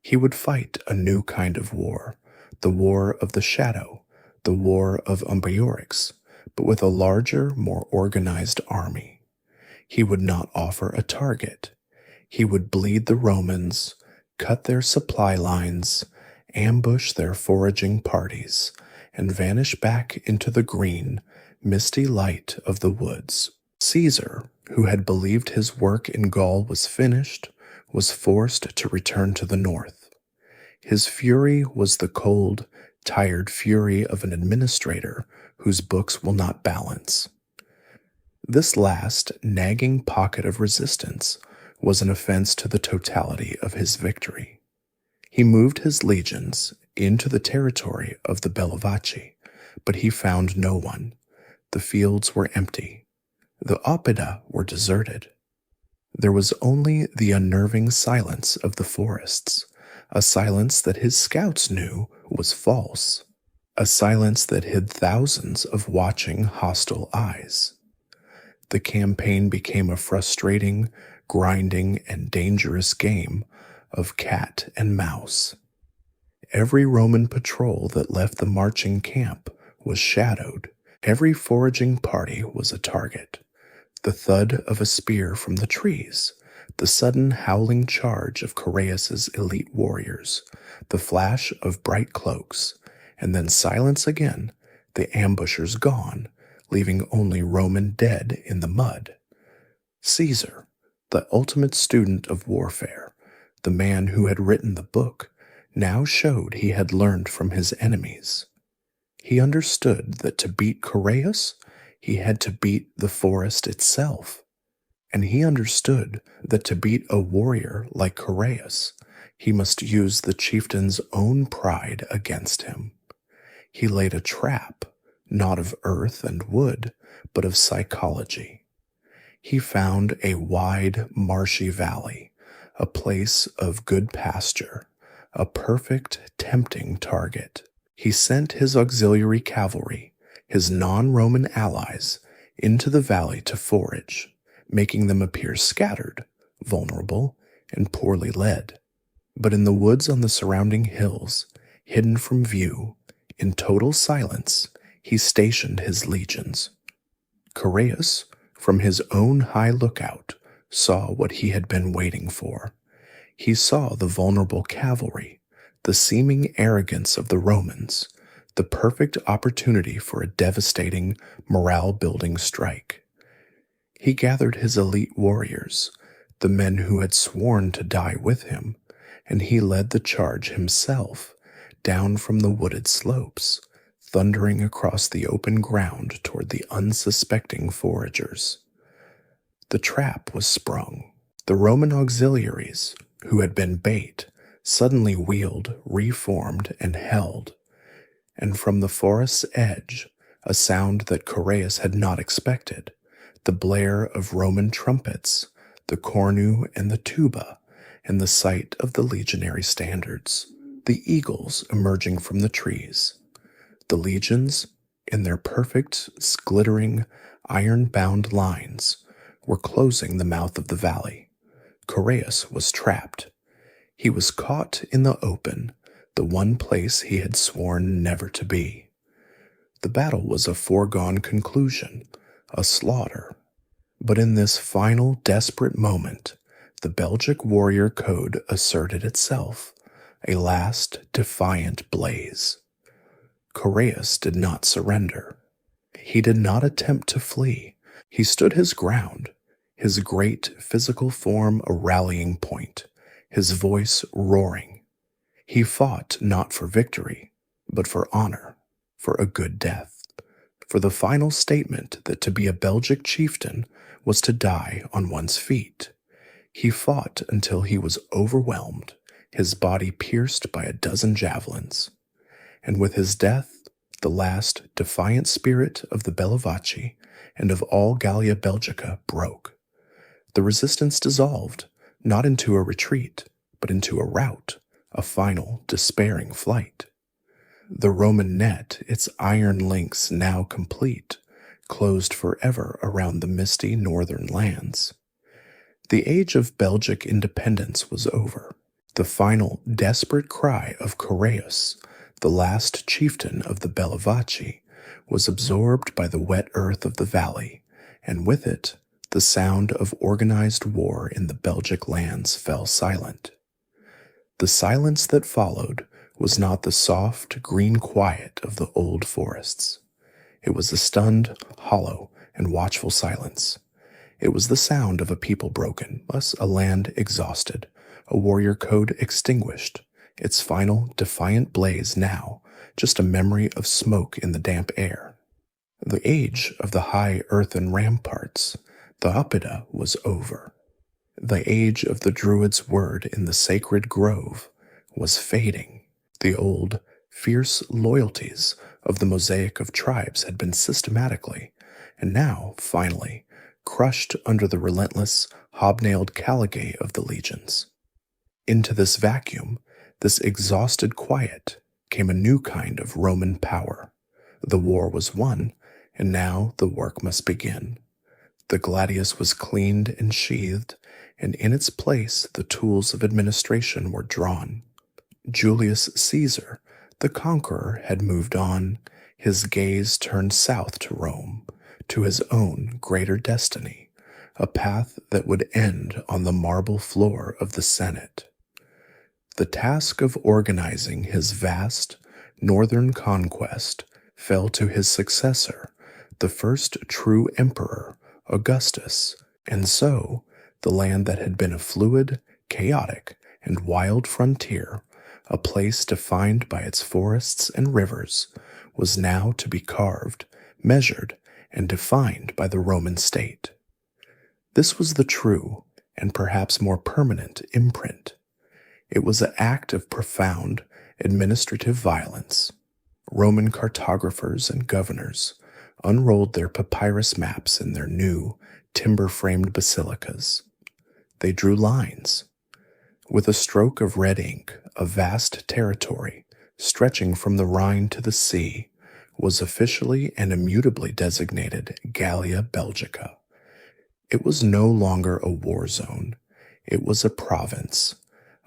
He would fight a new kind of war, the war of the shadow, the war of Umbriorix, but with a larger, more organized army. He would not offer a target. He would bleed the Romans, cut their supply lines, ambush their foraging parties, and vanish back into the green, misty light of the woods. Caesar, who had believed his work in Gaul was finished, was forced to return to the north. His fury was the cold, tired fury of an administrator whose books will not balance. This last, nagging pocket of resistance was an offense to the totality of his victory. He moved his legions into the territory of the Bellovaci, but he found no one. The fields were empty. The Oppida were deserted. There was only the unnerving silence of the forests, a silence that his scouts knew was false, a silence that hid thousands of watching, hostile eyes. The campaign became a frustrating, grinding, and dangerous game of cat and mouse. Every Roman patrol that left the marching camp was shadowed. Every foraging party was a target. The thud of a spear from the trees, the sudden howling charge of Chaereas's elite warriors, the flash of bright cloaks, and then silence again, the ambushers gone, leaving only Roman dead in the mud. Caesar, the ultimate student of warfare, the man who had written the book, now showed he had learned from his enemies. He understood that to beat Chaereas, he had to beat the forest itself. And he understood that to beat a warrior like Chaereas, he must use the chieftain's own pride against him. He laid a trap, not of earth and wood, but of psychology. He found a wide, marshy valley, a place of good pasture, a perfect, tempting target. He sent his auxiliary cavalry, his non-Roman allies, into the valley to forage, making them appear scattered, vulnerable, and poorly led. But in the woods on the surrounding hills, hidden from view, in total silence, he stationed his legions. Chaereas, from his own high lookout, saw what he had been waiting for. He saw the vulnerable cavalry, the seeming arrogance of the Romans, the perfect opportunity for a devastating, morale-building strike. He gathered his elite warriors, the men who had sworn to die with him, and he led the charge himself, down from the wooded slopes, thundering across the open ground toward the unsuspecting foragers. The trap was sprung. The Roman auxiliaries, who had been bait, suddenly wheeled, reformed, and held. And from the forest's edge, a sound that Chaereas had not expected, the blare of Roman trumpets, the cornu and the tuba, and the sight of the legionary standards, the eagles emerging from the trees. The legions, in their perfect, glittering, iron-bound lines, were closing the mouth of the valley. Chaereas was trapped. He was caught in the open, the one place he had sworn never to be. The battle was a foregone conclusion, a slaughter. But in this final desperate moment, the Belgic warrior code asserted itself, a last defiant blaze. Chaereas did not surrender. He did not attempt to flee. He stood his ground, his great physical form a rallying point, his voice roaring. He fought not for victory, but for honor, for a good death, for the final statement that to be a Belgic chieftain was to die on one's feet. He fought until he was overwhelmed, his body pierced by a dozen javelins. And with his death, the last defiant spirit of the Bellovaci and of all Gallia Belgica broke. The resistance dissolved, not into a retreat, but into a rout, a final, despairing flight. The Roman net, its iron links now complete, closed forever around the misty northern lands. The age of Belgic independence was over. The final, desperate cry of Correus, the last chieftain of the Bellovaci, was absorbed by the wet earth of the valley, and with it, the sound of organized war in the Belgic lands fell silent. The silence that followed was not the soft, green quiet of the old forests. It was a stunned, hollow, and watchful silence. It was the sound of a people broken, thus a land exhausted, a warrior code extinguished, its final, defiant blaze now just a memory of smoke in the damp air. The age of the high earthen ramparts, the Oppida, was over. The age of the Druid's word in the sacred grove was fading. The old, fierce loyalties of the mosaic of tribes had been systematically, and now, finally, crushed under the relentless, hobnailed caligay of the legions. Into this vacuum, this exhausted quiet, came a new kind of Roman power. The war was won, and now the work must begin. The gladius was cleaned and sheathed, and in its place the tools of administration were drawn. Julius Caesar, the conqueror, had moved on, his gaze turned south to Rome, to his own greater destiny, a path that would end on the marble floor of the Senate. The task of organizing his vast northern conquest fell to his successor, the first true emperor, Augustus, and so the land that had been a fluid, chaotic, and wild frontier, a place defined by its forests and rivers, was now to be carved, measured, and defined by the Roman state. This was the true, and perhaps more permanent, imprint. It was an act of profound administrative violence. Roman cartographers and governors unrolled their papyrus maps in their new, timber-framed basilicas. They drew lines. With a stroke of red ink, a vast territory, stretching from the Rhine to the sea, was officially and immutably designated Gallia Belgica. It was no longer a war zone. It was a province,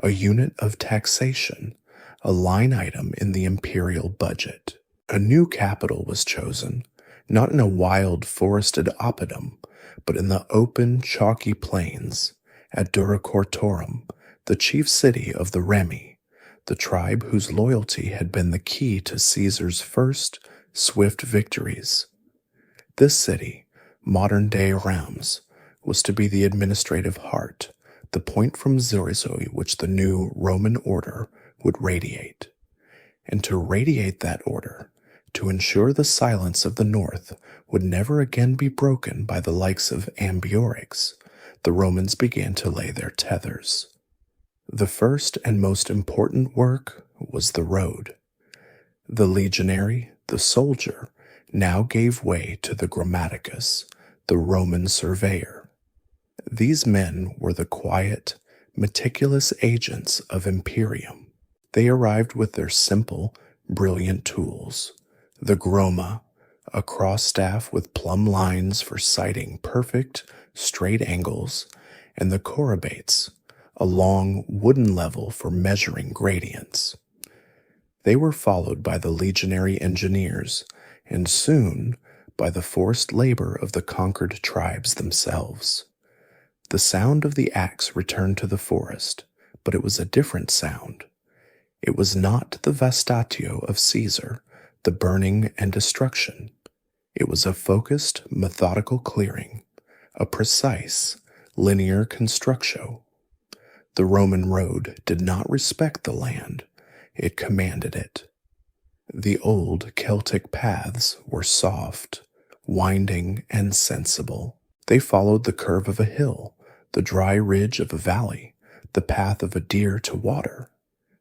a unit of taxation, a line item in the imperial budget. A new capital was chosen, not in a wild forested oppidum, but in the open, chalky plains, at Dura Cortorum, the chief city of the Remi, the tribe whose loyalty had been the key to Caesar's first swift victories. This city, modern-day Reims, was to be the administrative heart, the point from Zorizoi which the new Roman order would radiate. And to radiate that order, to ensure the silence of the north would never again be broken by the likes of Ambiorix, the Romans began to lay their tethers. The first and most important work was the road. The legionary, the soldier, now gave way to the grammaticus, the Roman surveyor. These men were the quiet, meticulous agents of imperium. They arrived with their simple, brilliant tools. The groma, a cross staff with plumb lines for sighting perfect, straight angles, and the corybates, a long wooden level for measuring gradients. They were followed by the legionary engineers, and soon by the forced labor of the conquered tribes themselves. The sound of the axe returned to the forest, but it was a different sound. It was not the vastatio of Caesar, the burning and destruction. It was a focused, methodical clearing, a precise, linear constructio. The Roman road did not respect the land, it commanded it. The old Celtic paths were soft, winding, and sensible. They followed the curve of a hill, the dry ridge of a valley, the path of a deer to water.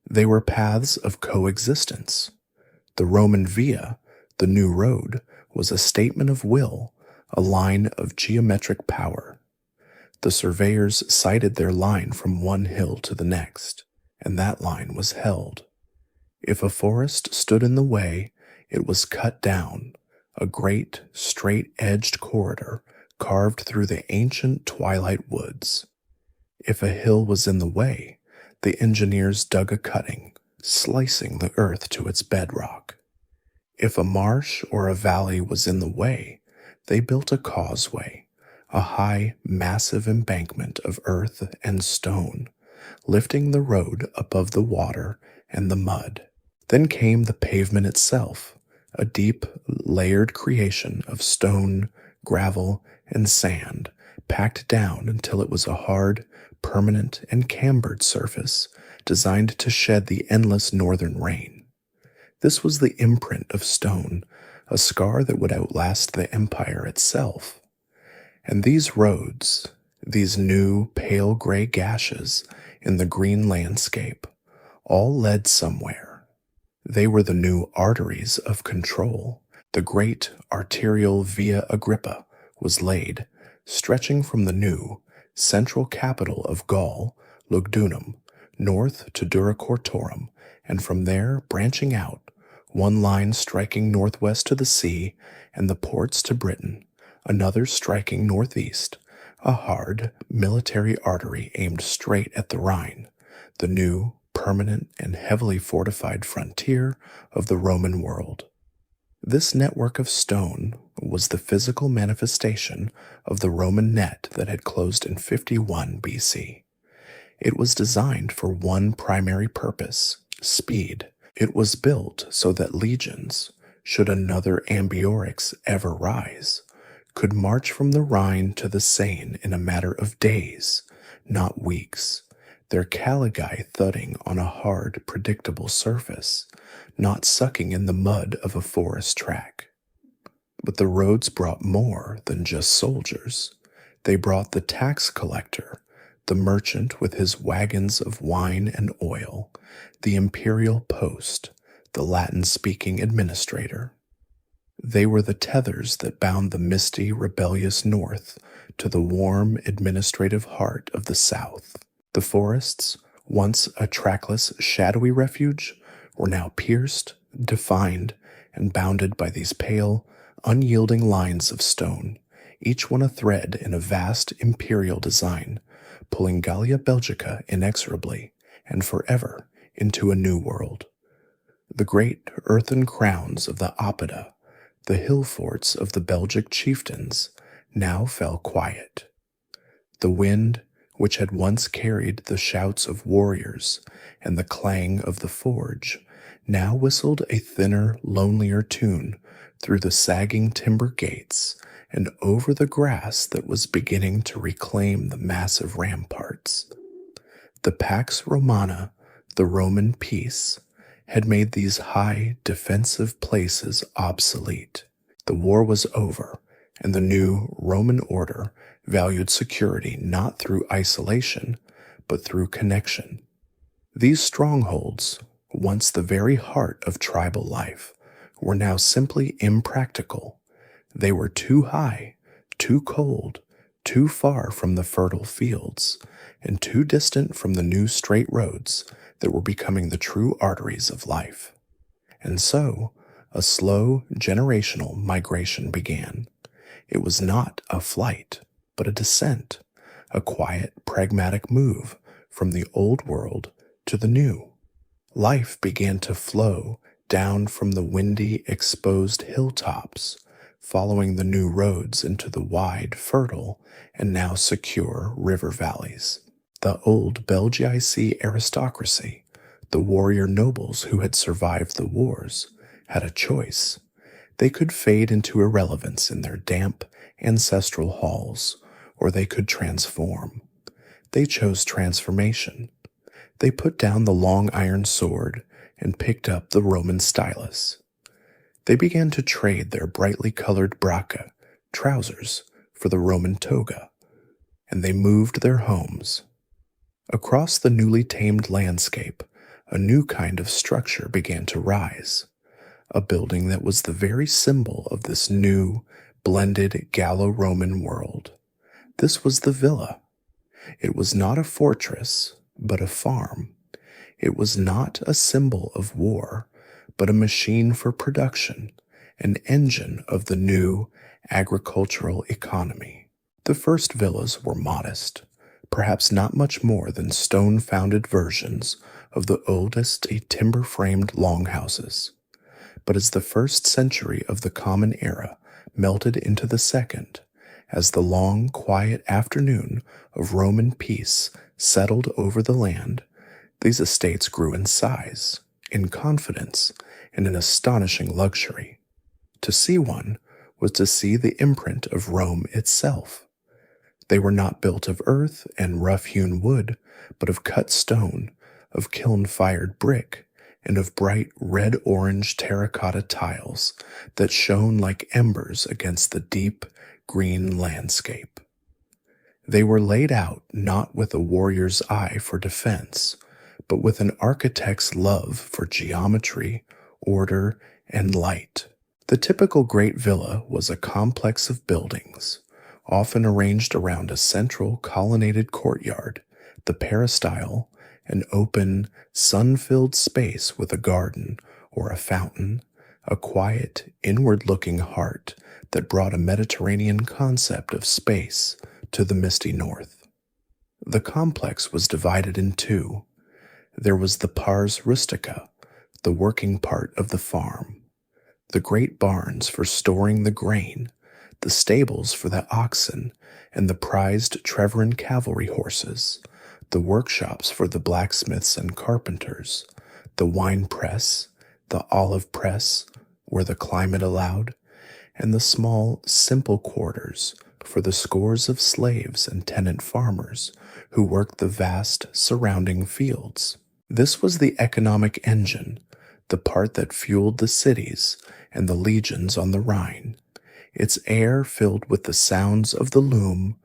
They were paths of coexistence. The Roman via, the new road, was a statement of will, a line of geometric power. The surveyors sighted their line from one hill to the next, and that line was held. If a forest stood in the way, it was cut down, a great, straight-edged corridor carved through the ancient twilight woods. If a hill was in the way, the engineers dug a cutting, slicing the earth to its bedrock. If a marsh or a valley was in the way, they built a causeway, a high, massive embankment of earth and stone, lifting the road above the water and the mud. Then came the pavement itself, a deep, layered creation of stone, gravel, and sand, packed down until it was a hard, permanent, and cambered surface designed to shed the endless northern rain. This was the imprint of stone, a scar that would outlast the empire itself. And these roads, these new pale gray gashes in the green landscape, all led somewhere. They were the new arteries of control. The great arterial Via Agrippa was laid, stretching from the new central capital of Gaul, Lugdunum, north to Dura Cortorum, and from there branching out, one line striking northwest to the sea and the ports to Britain, another striking northeast, a hard military artery aimed straight at the Rhine, the new, permanent, and heavily fortified frontier of the Roman world. This network of stone was the physical manifestation of the Roman net that had closed in 51 BC. It was designed for one primary purpose: speed. It was built so that legions, should another Ambiorix ever rise, could march from the Rhine to the Seine in a matter of days, not weeks, their caligae thudding on a hard, predictable surface, not sucking in the mud of a forest track. But the roads brought more than just soldiers. They brought the tax collector, the merchant with his wagons of wine and oil, the imperial post, the Latin-speaking administrator. They were the tethers that bound the misty, rebellious north to the warm, administrative heart of the south. The forests, once a trackless, shadowy refuge, were now pierced, defined, and bounded by these pale, unyielding lines of stone, each one a thread in a vast imperial design, pulling Gallia Belgica inexorably and forever into a new world. The great earthen crowns of the Oppida, the hill forts of the Belgic chieftains, now fell quiet. The wind, which had once carried the shouts of warriors and the clang of the forge, now whistled a thinner, lonelier tune through the sagging timber gates and over the grass that was beginning to reclaim the massive ramparts. The Pax Romana, the Roman peace, had made these high, defensive places obsolete. The war was over, and the new Roman order valued security not through isolation, but through connection. These strongholds, once the very heart of tribal life, were now simply impractical. They were too high, too cold, too far from the fertile fields, and too distant from the new straight roads that were becoming the true arteries of life. And so, a slow, generational migration began. It was not a flight, but a descent, a quiet, pragmatic move from the old world to the new. Life began to flow down from the windy, exposed hilltops, following the new roads into the wide, fertile, and now secure river valleys. The old Belgic aristocracy, the warrior nobles who had survived the wars, had a choice. They could fade into irrelevance in their damp, ancestral halls, or they could transform. They chose transformation. They put down the long iron sword and picked up the Roman stylus. They began to trade their brightly colored braca, trousers, for the Roman toga, and they moved their homes. Across the newly tamed landscape, a new kind of structure began to rise, a building that was the very symbol of this new, blended Gallo-Roman world. This was the villa. It was not a fortress, but a farm. It was not a symbol of war, but a machine for production, an engine of the new agricultural economy. The first villas were modest, perhaps not much more than stone-founded versions of the oldest timber-framed longhouses. But as the first century of the Common Era melted into the second, as the long, quiet afternoon of Roman peace settled over the land, these estates grew in size, in confidence, and in astonishing luxury. To see one was to see the imprint of Rome itself. They were not built of earth and rough-hewn wood, but of cut stone, of kiln-fired brick, and of bright red-orange terracotta tiles that shone like embers against the deep green landscape. They were laid out not with a warrior's eye for defense, but with an architect's love for geometry, order, and light. The typical great villa was a complex of buildings, often arranged around a central colonnaded courtyard, the peristyle, an open, sun-filled space with a garden or a fountain, a quiet, inward-looking heart that brought a Mediterranean concept of space to the misty north. The complex was divided in two. There was the pars rustica, the working part of the farm, the great barns for storing the grain, the stables for the oxen and the prized Treveran cavalry horses, the workshops for the blacksmiths and carpenters, the wine press, the olive press, where the climate allowed, and the small, simple quarters for the scores of slaves and tenant farmers who worked the vast surrounding fields. This was the economic engine, the part that fueled the cities and the legions on the Rhine, its air filled with the sounds of the loom,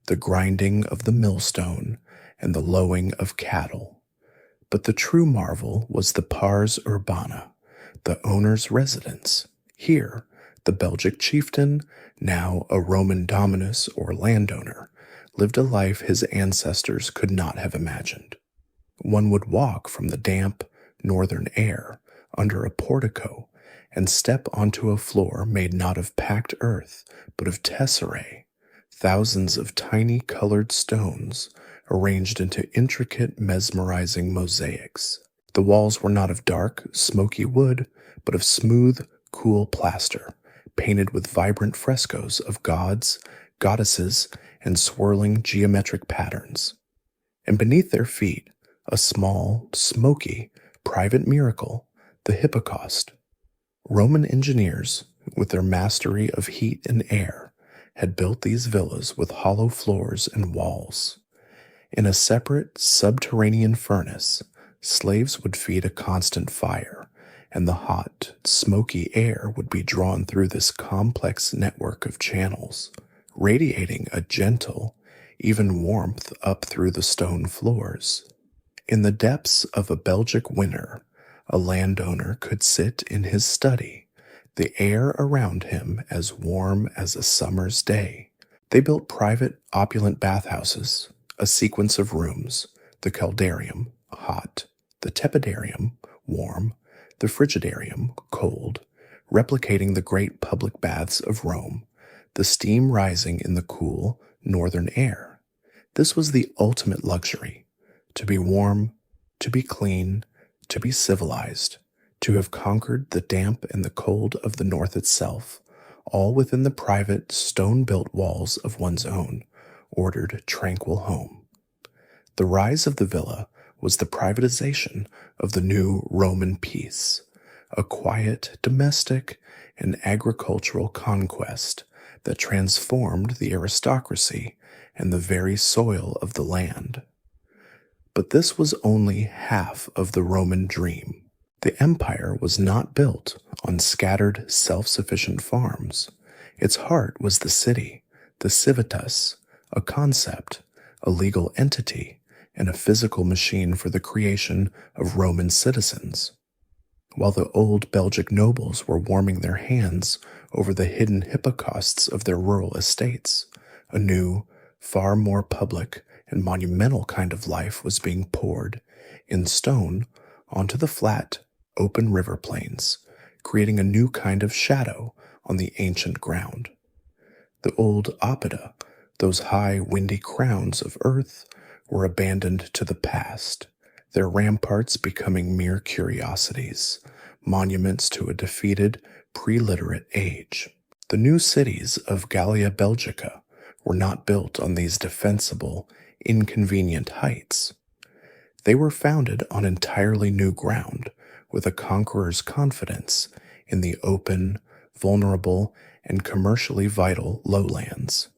the grinding of the millstone, and the lowing of cattle. But the true marvel was the pars urbana, the owner's residence. Here, the Belgic chieftain, now a Roman dominus or landowner, lived a life his ancestors could not have imagined. One would walk from the damp, northern air under a portico and step onto a floor made not of packed earth, but of tesserae, thousands of tiny colored stones arranged into intricate, mesmerizing mosaics. The walls were not of dark, smoky wood, but of smooth, cool plaster, painted with vibrant frescoes of gods, goddesses, and swirling geometric patterns. And beneath their feet, a small, smoky, private miracle, the Hippocaust. Roman engineers, with their mastery of heat and air, had built these villas with hollow floors and walls. In a separate subterranean furnace, slaves would feed a constant fire, and the hot, smoky air would be drawn through this complex network of channels, radiating a gentle, even warmth up through the stone floors. In the depths of a Belgic winter, a landowner could sit in his study, the air around him as warm as a summer's day. They built private, opulent bathhouses, a sequence of rooms, the caldarium, hot, the tepidarium, warm, the frigidarium, cold, replicating the great public baths of Rome, the steam rising in the cool, northern air. This was the ultimate luxury, to be warm, to be clean, to be civilized, to have conquered the damp and the cold of the north itself, all within the private, stone-built walls of one's own, ordered, tranquil home. The rise of the villa was the privatization of the new Roman peace, a quiet, domestic, and agricultural conquest that transformed the aristocracy and the very soil of the land. But this was only half of the Roman dream. The empire was not built on scattered, self-sufficient farms. Its heart was the city, the civitas, a concept, a legal entity, and a physical machine for the creation of Roman citizens. While the old Belgic nobles were warming their hands over the hidden hippocausts of their rural estates, a new, far more public and monumental kind of life was being poured, in stone, onto the flat, open river plains, creating a new kind of shadow on the ancient ground. The old oppida, those high, windy crowns of earth, were abandoned to the past, their ramparts becoming mere curiosities, monuments to a defeated, pre-literate age. The new cities of Gallia Belgica were not built on these defensible, inconvenient heights. They were founded on entirely new ground, with a conqueror's confidence in the open, vulnerable, and commercially vital lowlands.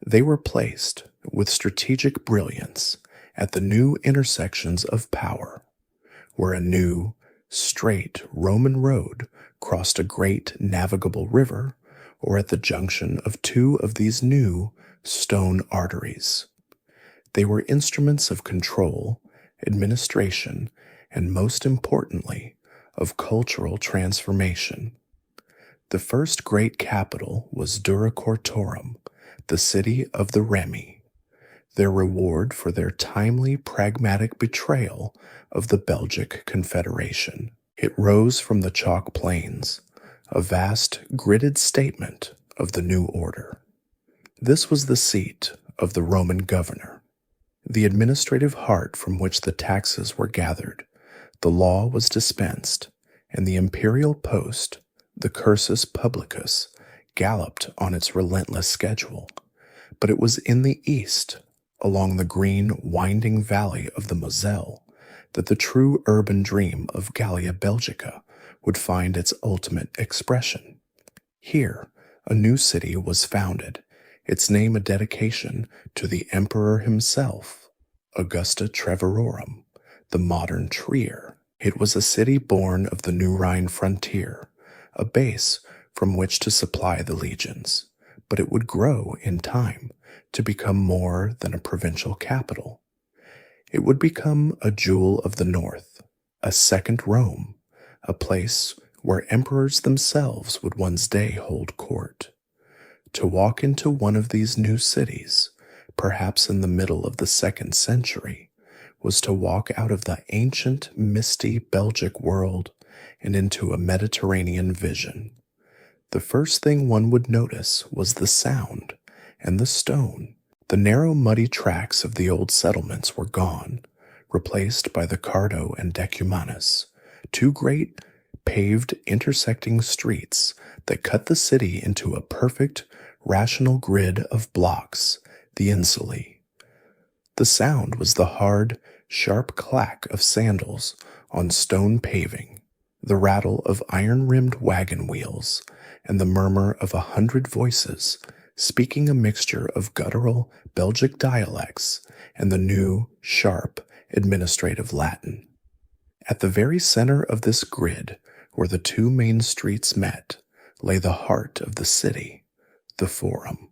They were placed, with strategic brilliance, at the new intersections of power, where a new, straight Roman road crossed a great navigable river, or at the junction of two of these new stone arteries. They were instruments of control, administration, and most importantly, of cultural transformation. The first great capital was Dura Cortorum, the city of the Remi, their reward for their timely, pragmatic betrayal of the Belgic Confederation. It rose from the chalk plains, a vast, gridded statement of the new order. This was the seat of the Roman governor, the administrative heart from which the taxes were gathered, the law was dispensed, and the imperial post, the cursus publicus, galloped on its relentless schedule. But it was in the east, along the green, winding valley of the Moselle, that the true urban dream of Gallia Belgica would find its ultimate expression. Here, a new city was founded, its name a dedication to the emperor himself, Augusta Treverorum, the modern Trier. It was a city born of the New Rhine frontier, a base from which to supply the legions, but it would grow in time to become more than a provincial capital. It would become a jewel of the north, a second Rome, a place where emperors themselves would one day hold court. To walk into one of these new cities, perhaps in the middle of the 2nd century, was to walk out of the ancient, misty Belgic world and into a Mediterranean vision. The first thing one would notice was the sound and the stone. The narrow, muddy tracks of the old settlements were gone, replaced by the Cardo and Decumanus, two great, paved, intersecting streets that cut the city into a perfect, rational grid of blocks, the insulae. The sound was the hard, sharp clack of sandals on stone paving, the rattle of iron-rimmed wagon wheels, and the murmur of 100 voices speaking a mixture of guttural Belgic dialects and the new, sharp, administrative Latin. At the very center of this grid, where the two main streets met, lay the heart of the city, the Forum.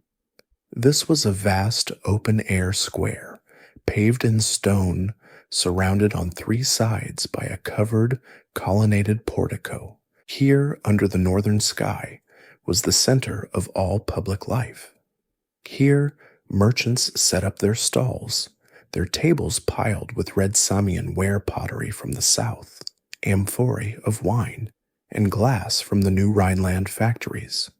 This was a vast open-air square, paved in stone, surrounded on three sides by a covered, colonnaded portico. Here, under the northern sky, was the center of all public life. Here, merchants set up their stalls, their tables piled with red Samian ware pottery from the south, amphorae of wine, and glass from the new Rhineland factories.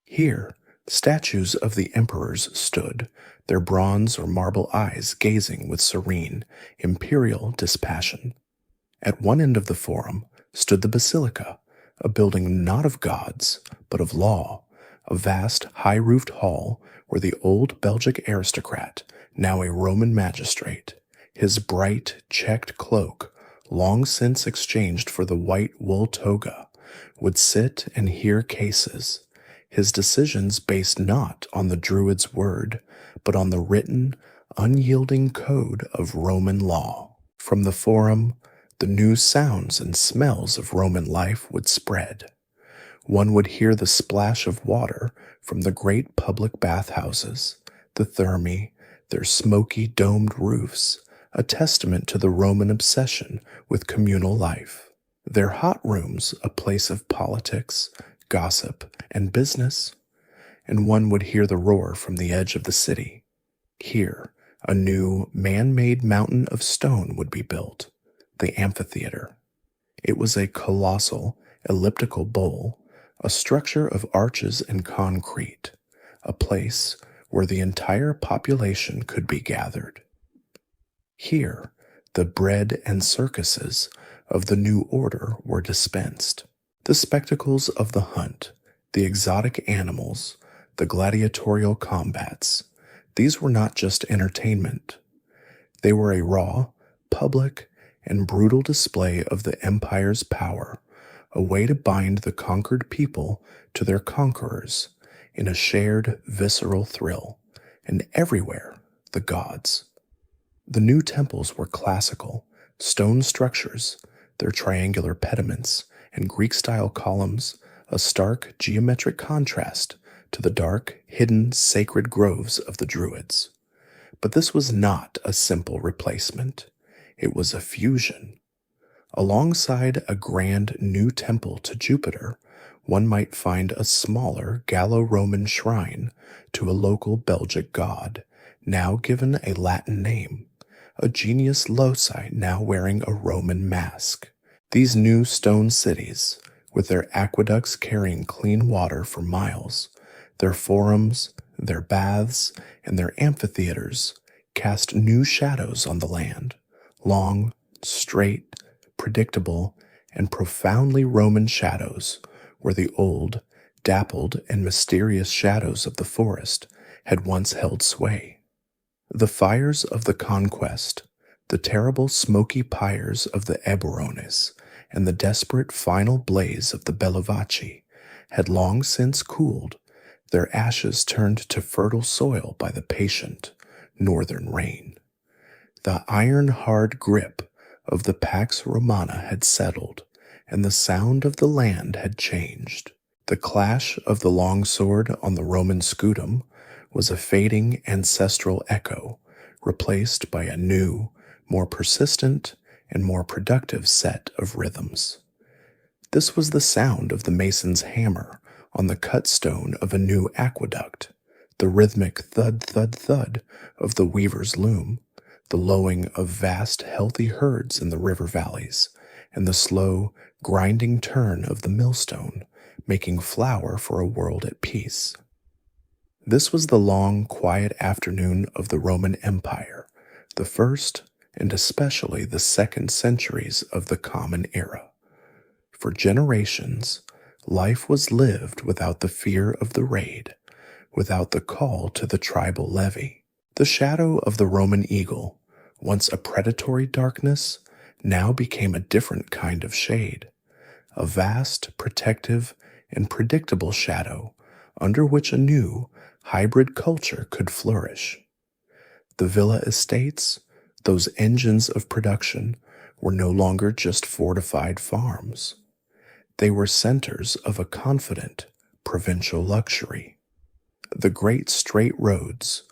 Here, statues of the emperors stood, their bronze or marble eyes gazing with serene, imperial dispassion. At one end of the forum stood the basilica, a building not of gods, but of law, a vast high-roofed hall where the old Belgic aristocrat, now a Roman magistrate, his bright, checked cloak, long since exchanged for the white wool toga, would sit and hear cases, his decisions based not on the Druid's word, but on the written, unyielding code of Roman law. From the forum, the new sounds and smells of Roman life would spread. One would hear the splash of water from the great public bathhouses, the thermae, their smoky domed roofs, a testament to the Roman obsession with communal life. Their hot rooms a place of politics, gossip, and business, and one would hear the roar from the edge of the city. Here, a new man-made mountain of stone would be built, the amphitheater. It was a colossal, elliptical bowl, a structure of arches and concrete, a place where the entire population could be gathered. Here, the bread and circuses of the new order were dispensed. The spectacles of the hunt, the exotic animals, the gladiatorial combats, these were not just entertainment. They were a raw, public, and brutal display of the empire's power, a way to bind the conquered people to their conquerors in a shared visceral thrill, and everywhere the gods. The new temples were classical, stone structures, their triangular pediments and Greek-style columns, a stark geometric contrast to the dark, hidden, sacred groves of the Druids. But this was not a simple replacement. It was a fusion. Alongside a grand new temple to Jupiter, one might find a smaller Gallo-Roman shrine to a local Belgic god, now given a Latin name, a genius loci now wearing a Roman mask. These new stone cities, with their aqueducts carrying clean water for miles, their forums, their baths, and their amphitheaters, cast new shadows on the land, long, straight, predictable, and profoundly Roman shadows, where the old, dappled, and mysterious shadows of the forest had once held sway. The fires of the conquest, the terrible smoky pyres of the Eburones, and the desperate final blaze of the Bellovaci had long since cooled, their ashes turned to fertile soil by the patient northern rain. The iron-hard grip of the Pax Romana had settled, and the sound of the land had changed. The clash of the longsword on the Roman scutum was a fading ancestral echo, replaced by a new, more persistent, and more productive set of rhythms. This was the sound of the mason's hammer on the cut stone of a new aqueduct, the rhythmic thud-thud-thud of the weaver's loom, the lowing of vast healthy herds in the river valleys, and the slow, grinding turn of the millstone, making flour for a world at peace. This was the long, quiet afternoon of the Roman Empire, the first and especially the second centuries of the Common Era. For generations, life was lived without the fear of the raid, without the call to the tribal levy. The shadow of the Roman eagle, once a predatory darkness, now became a different kind of shade, a vast, protective, and predictable shadow under which a new, hybrid culture could flourish. The villa estates, those engines of production, were no longer just fortified farms. They were centers of a confident, provincial luxury. The great straight roads,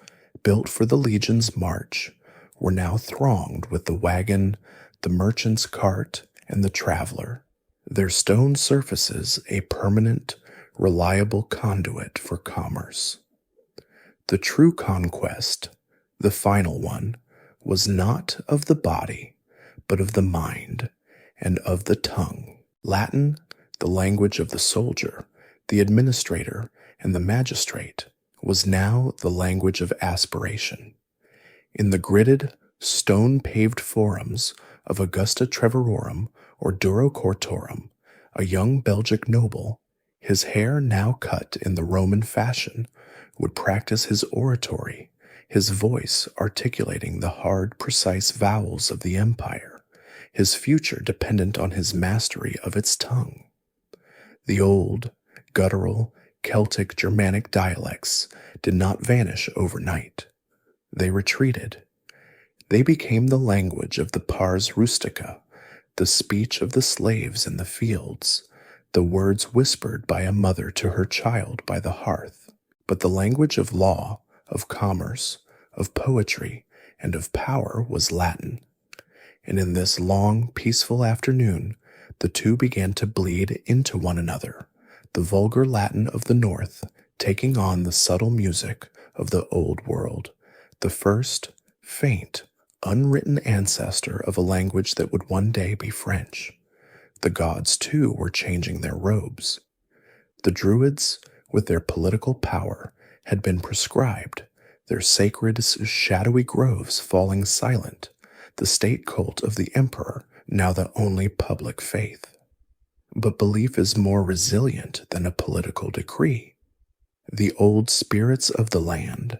built for the legion's march, were now thronged with the wagon, the merchant's cart, and the traveler, their stone surfaces a permanent, reliable conduit for commerce. The true conquest, the final one, was not of the body, but of the mind and of the tongue. Latin, the language of the soldier, the administrator, and the magistrate, was now the language of aspiration. In the gridded, stone-paved forums of Augusta Treverorum or Duro Cortorum, a young Belgic noble, his hair now cut in the Roman fashion, would practice his oratory, his voice articulating the hard, precise vowels of the empire, his future dependent on his mastery of its tongue. The old, guttural, Celtic Germanic dialects did not vanish overnight. They retreated. They became the language of the pars rustica, the speech of the slaves in the fields, the words whispered by a mother to her child by the hearth. But the language of law, of commerce, of poetry, and of power was Latin. And in this long, peaceful afternoon, the two began to bleed into one another, the vulgar Latin of the North taking on the subtle music of the Old World, the first, faint, unwritten ancestor of a language that would one day be French. The gods, too, were changing their robes. The Druids, with their political power, had been proscribed, their sacred, shadowy groves falling silent, the state cult of the emperor now the only public faith. But belief is more resilient than a political decree. The old spirits of the land,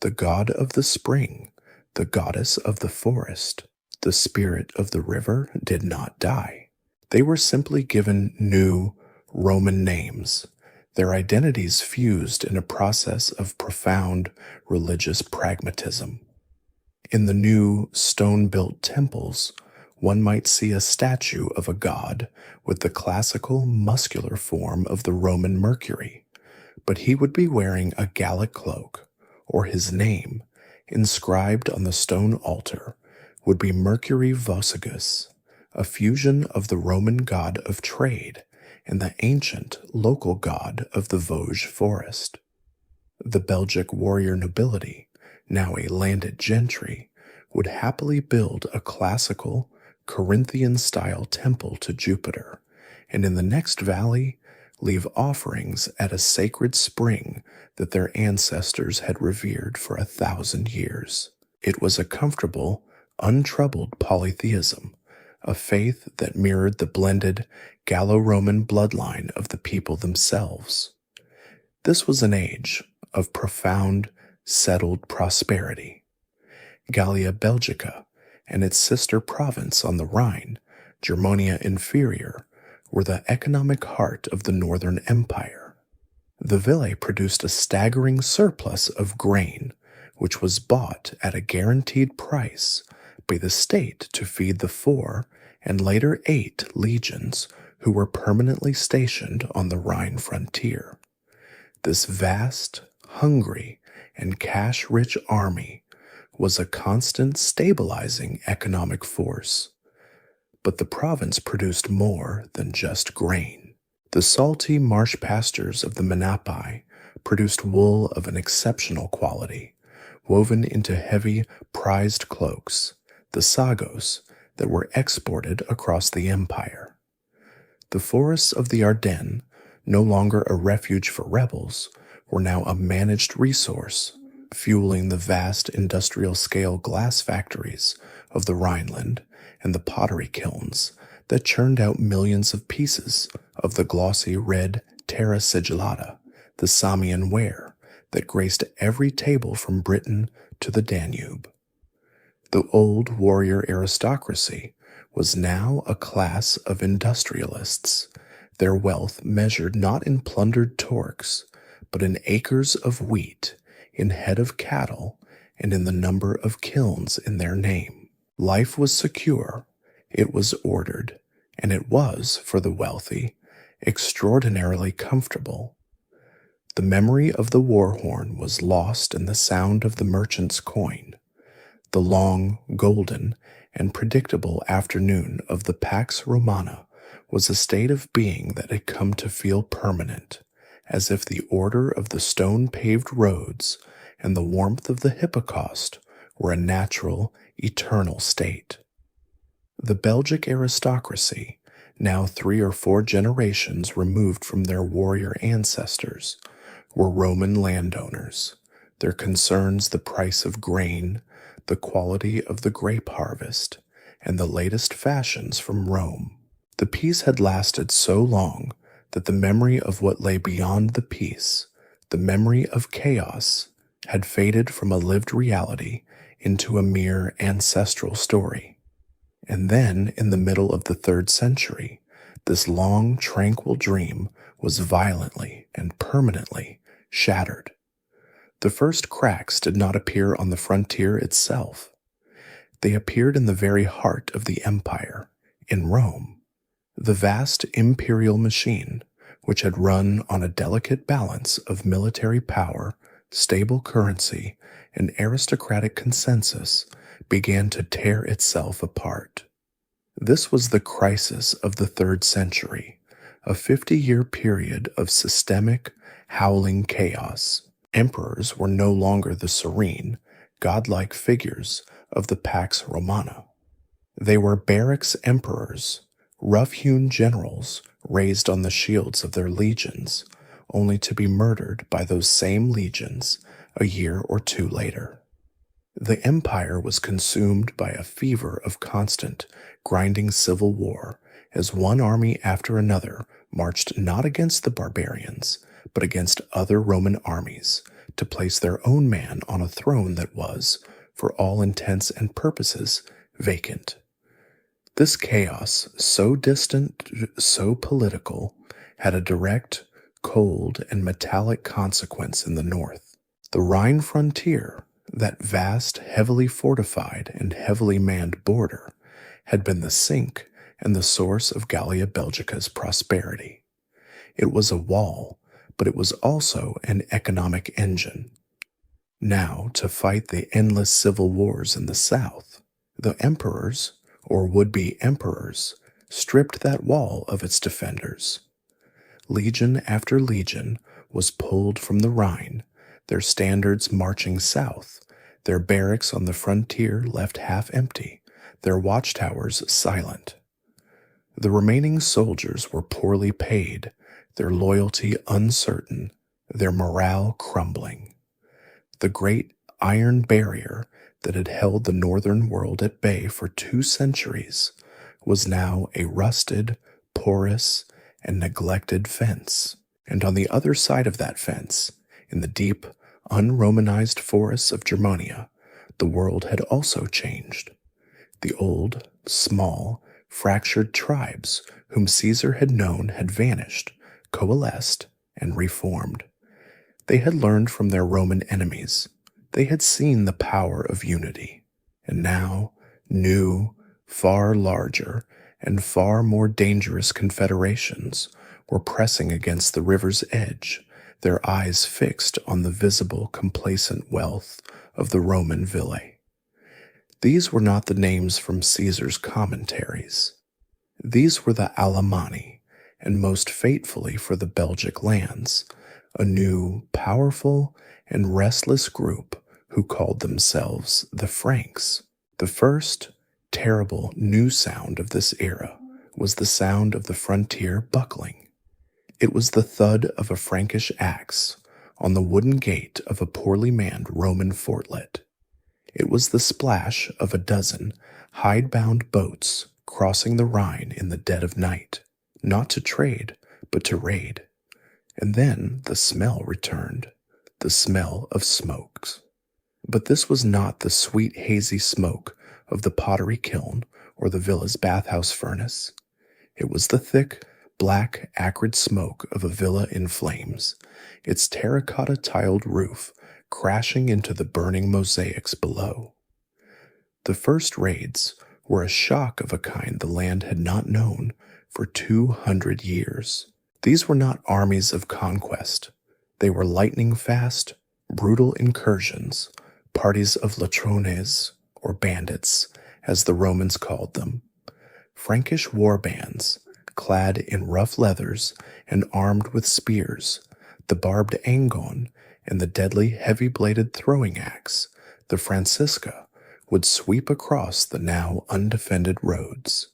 the god of the spring, the goddess of the forest, the spirit of the river did not die. They were simply given new Roman names, their identities fused in a process of profound religious pragmatism. In the new stone-built temples, one might see a statue of a god with the classical muscular form of the Roman Mercury, but he would be wearing a Gallic cloak, or his name, inscribed on the stone altar, would be Mercury Vossigus, a fusion of the Roman god of trade and the ancient local god of the Vosges forest. The Belgic warrior nobility, now a landed gentry, would happily build a classical, Corinthian-style temple to Jupiter, and in the next valley leave offerings at a sacred spring that their ancestors had revered for 1,000 years. It was a comfortable, untroubled polytheism, a faith that mirrored the blended Gallo-Roman bloodline of the people themselves. This was an age of profound, settled prosperity. Gallia Belgica and its sister province on the Rhine, Germania Inferior, were the economic heart of the Northern Empire. The Ville produced a staggering surplus of grain, which was bought at a guaranteed price by the state to feed the 4 and later 8 legions who were permanently stationed on the Rhine frontier. This vast, hungry, and cash-rich army was a constant stabilizing economic force. But the province produced more than just grain. The salty marsh pastures of the Menapi produced wool of an exceptional quality, woven into heavy, prized cloaks, the sagos, that were exported across the empire. The forests of the Ardennes, no longer a refuge for rebels, were now a managed resource, fueling the vast industrial-scale glass factories of the Rhineland and the pottery kilns that churned out millions of pieces of the glossy red terra sigillata, the Samian ware that graced every table from Britain to the Danube. The old warrior aristocracy was now a class of industrialists, their wealth measured not in plundered torques, but in acres of wheat, in head of cattle, and in the number of kilns in their name. Life was secure, it was ordered, and it was, for the wealthy, extraordinarily comfortable. The memory of the war horn was lost in the sound of the merchant's coin. The long, golden, and predictable afternoon of the Pax Romana was a state of being that had come to feel permanent, as if the order of the stone-paved roads and the warmth of the Hippocaust were a natural, eternal state. The Belgic aristocracy, now 3 or 4 generations removed from their warrior ancestors, were Roman landowners, their concerns the price of grain, the quality of the grape harvest, and the latest fashions from Rome. The peace had lasted so long that the memory of what lay beyond the peace, the memory of chaos, had faded from a lived reality into a mere ancestral story. And then, in the middle of the 3rd century, this long, tranquil dream was violently and permanently shattered. The first cracks did not appear on the frontier itself. They appeared in the very heart of the empire, in Rome. The vast imperial machine, which had run on a delicate balance of military power, stable currency, and aristocratic consensus, began to tear itself apart. This was the crisis of the 3rd century, a 50-year period of systemic, howling chaos. Emperors were no longer the serene, godlike figures of the Pax Romana. They were barracks emperors, rough-hewn generals raised on the shields of their legions, only to be murdered by those same legions a year or two later. The empire was consumed by a fever of constant, grinding civil war as one army after another marched not against the barbarians, but against other Roman armies to place their own man on a throne that was, for all intents and purposes, vacant. This chaos, so distant, so political, had a direct, cold, and metallic consequence in the north. The Rhine frontier, that vast, heavily fortified, and heavily manned border, had been the sink and the source of Gallia Belgica's prosperity. It was a wall, but it was also an economic engine. Now, to fight the endless civil wars in the south, the emperors, or would-be emperors, stripped that wall of its defenders. Legion after legion was pulled from the Rhine, their standards marching south, their barracks on the frontier left half empty, their watchtowers silent. The remaining soldiers were poorly paid, their loyalty uncertain, their morale crumbling. The great iron barrier that had held the northern world at bay for 2 centuries was now a rusted, porous, and neglected fence. And on the other side of that fence, in the deep, un-Romanized forests of Germania, the world had also changed. The old, small, fractured tribes whom Caesar had known had vanished, coalesced, and reformed. They had learned from their Roman enemies. They had seen the power of unity. And now, new, far larger, and far more dangerous confederations were pressing against the river's edge, their eyes fixed on the visible, complacent wealth of the Roman villae. These were not the names from Caesar's commentaries. These were the Alemanni, and most fatefully for the Belgic lands, a new, powerful, and restless group who called themselves the Franks. The first terrible new sound of this era was the sound of the frontier buckling. It was the thud of a Frankish axe on the wooden gate of a poorly manned Roman fortlet. It was the splash of a dozen hide-bound boats crossing the Rhine in the dead of night, not to trade, but to raid. And then the smell returned, the smell of smokes. But this was not the sweet hazy smoke of the pottery kiln or the villa's bathhouse furnace. It was the thick, black, acrid smoke of a villa in flames, its terracotta-tiled roof crashing into the burning mosaics below. The first raids were a shock of a kind the land had not known for 200 years. These were not armies of conquest. They were lightning-fast, brutal incursions, parties of latrones, or bandits, as the Romans called them. Frankish war bands, clad in rough leathers and armed with spears, the barbed angon, and the deadly heavy-bladed throwing axe, the Francisca, would sweep across the now undefended roads.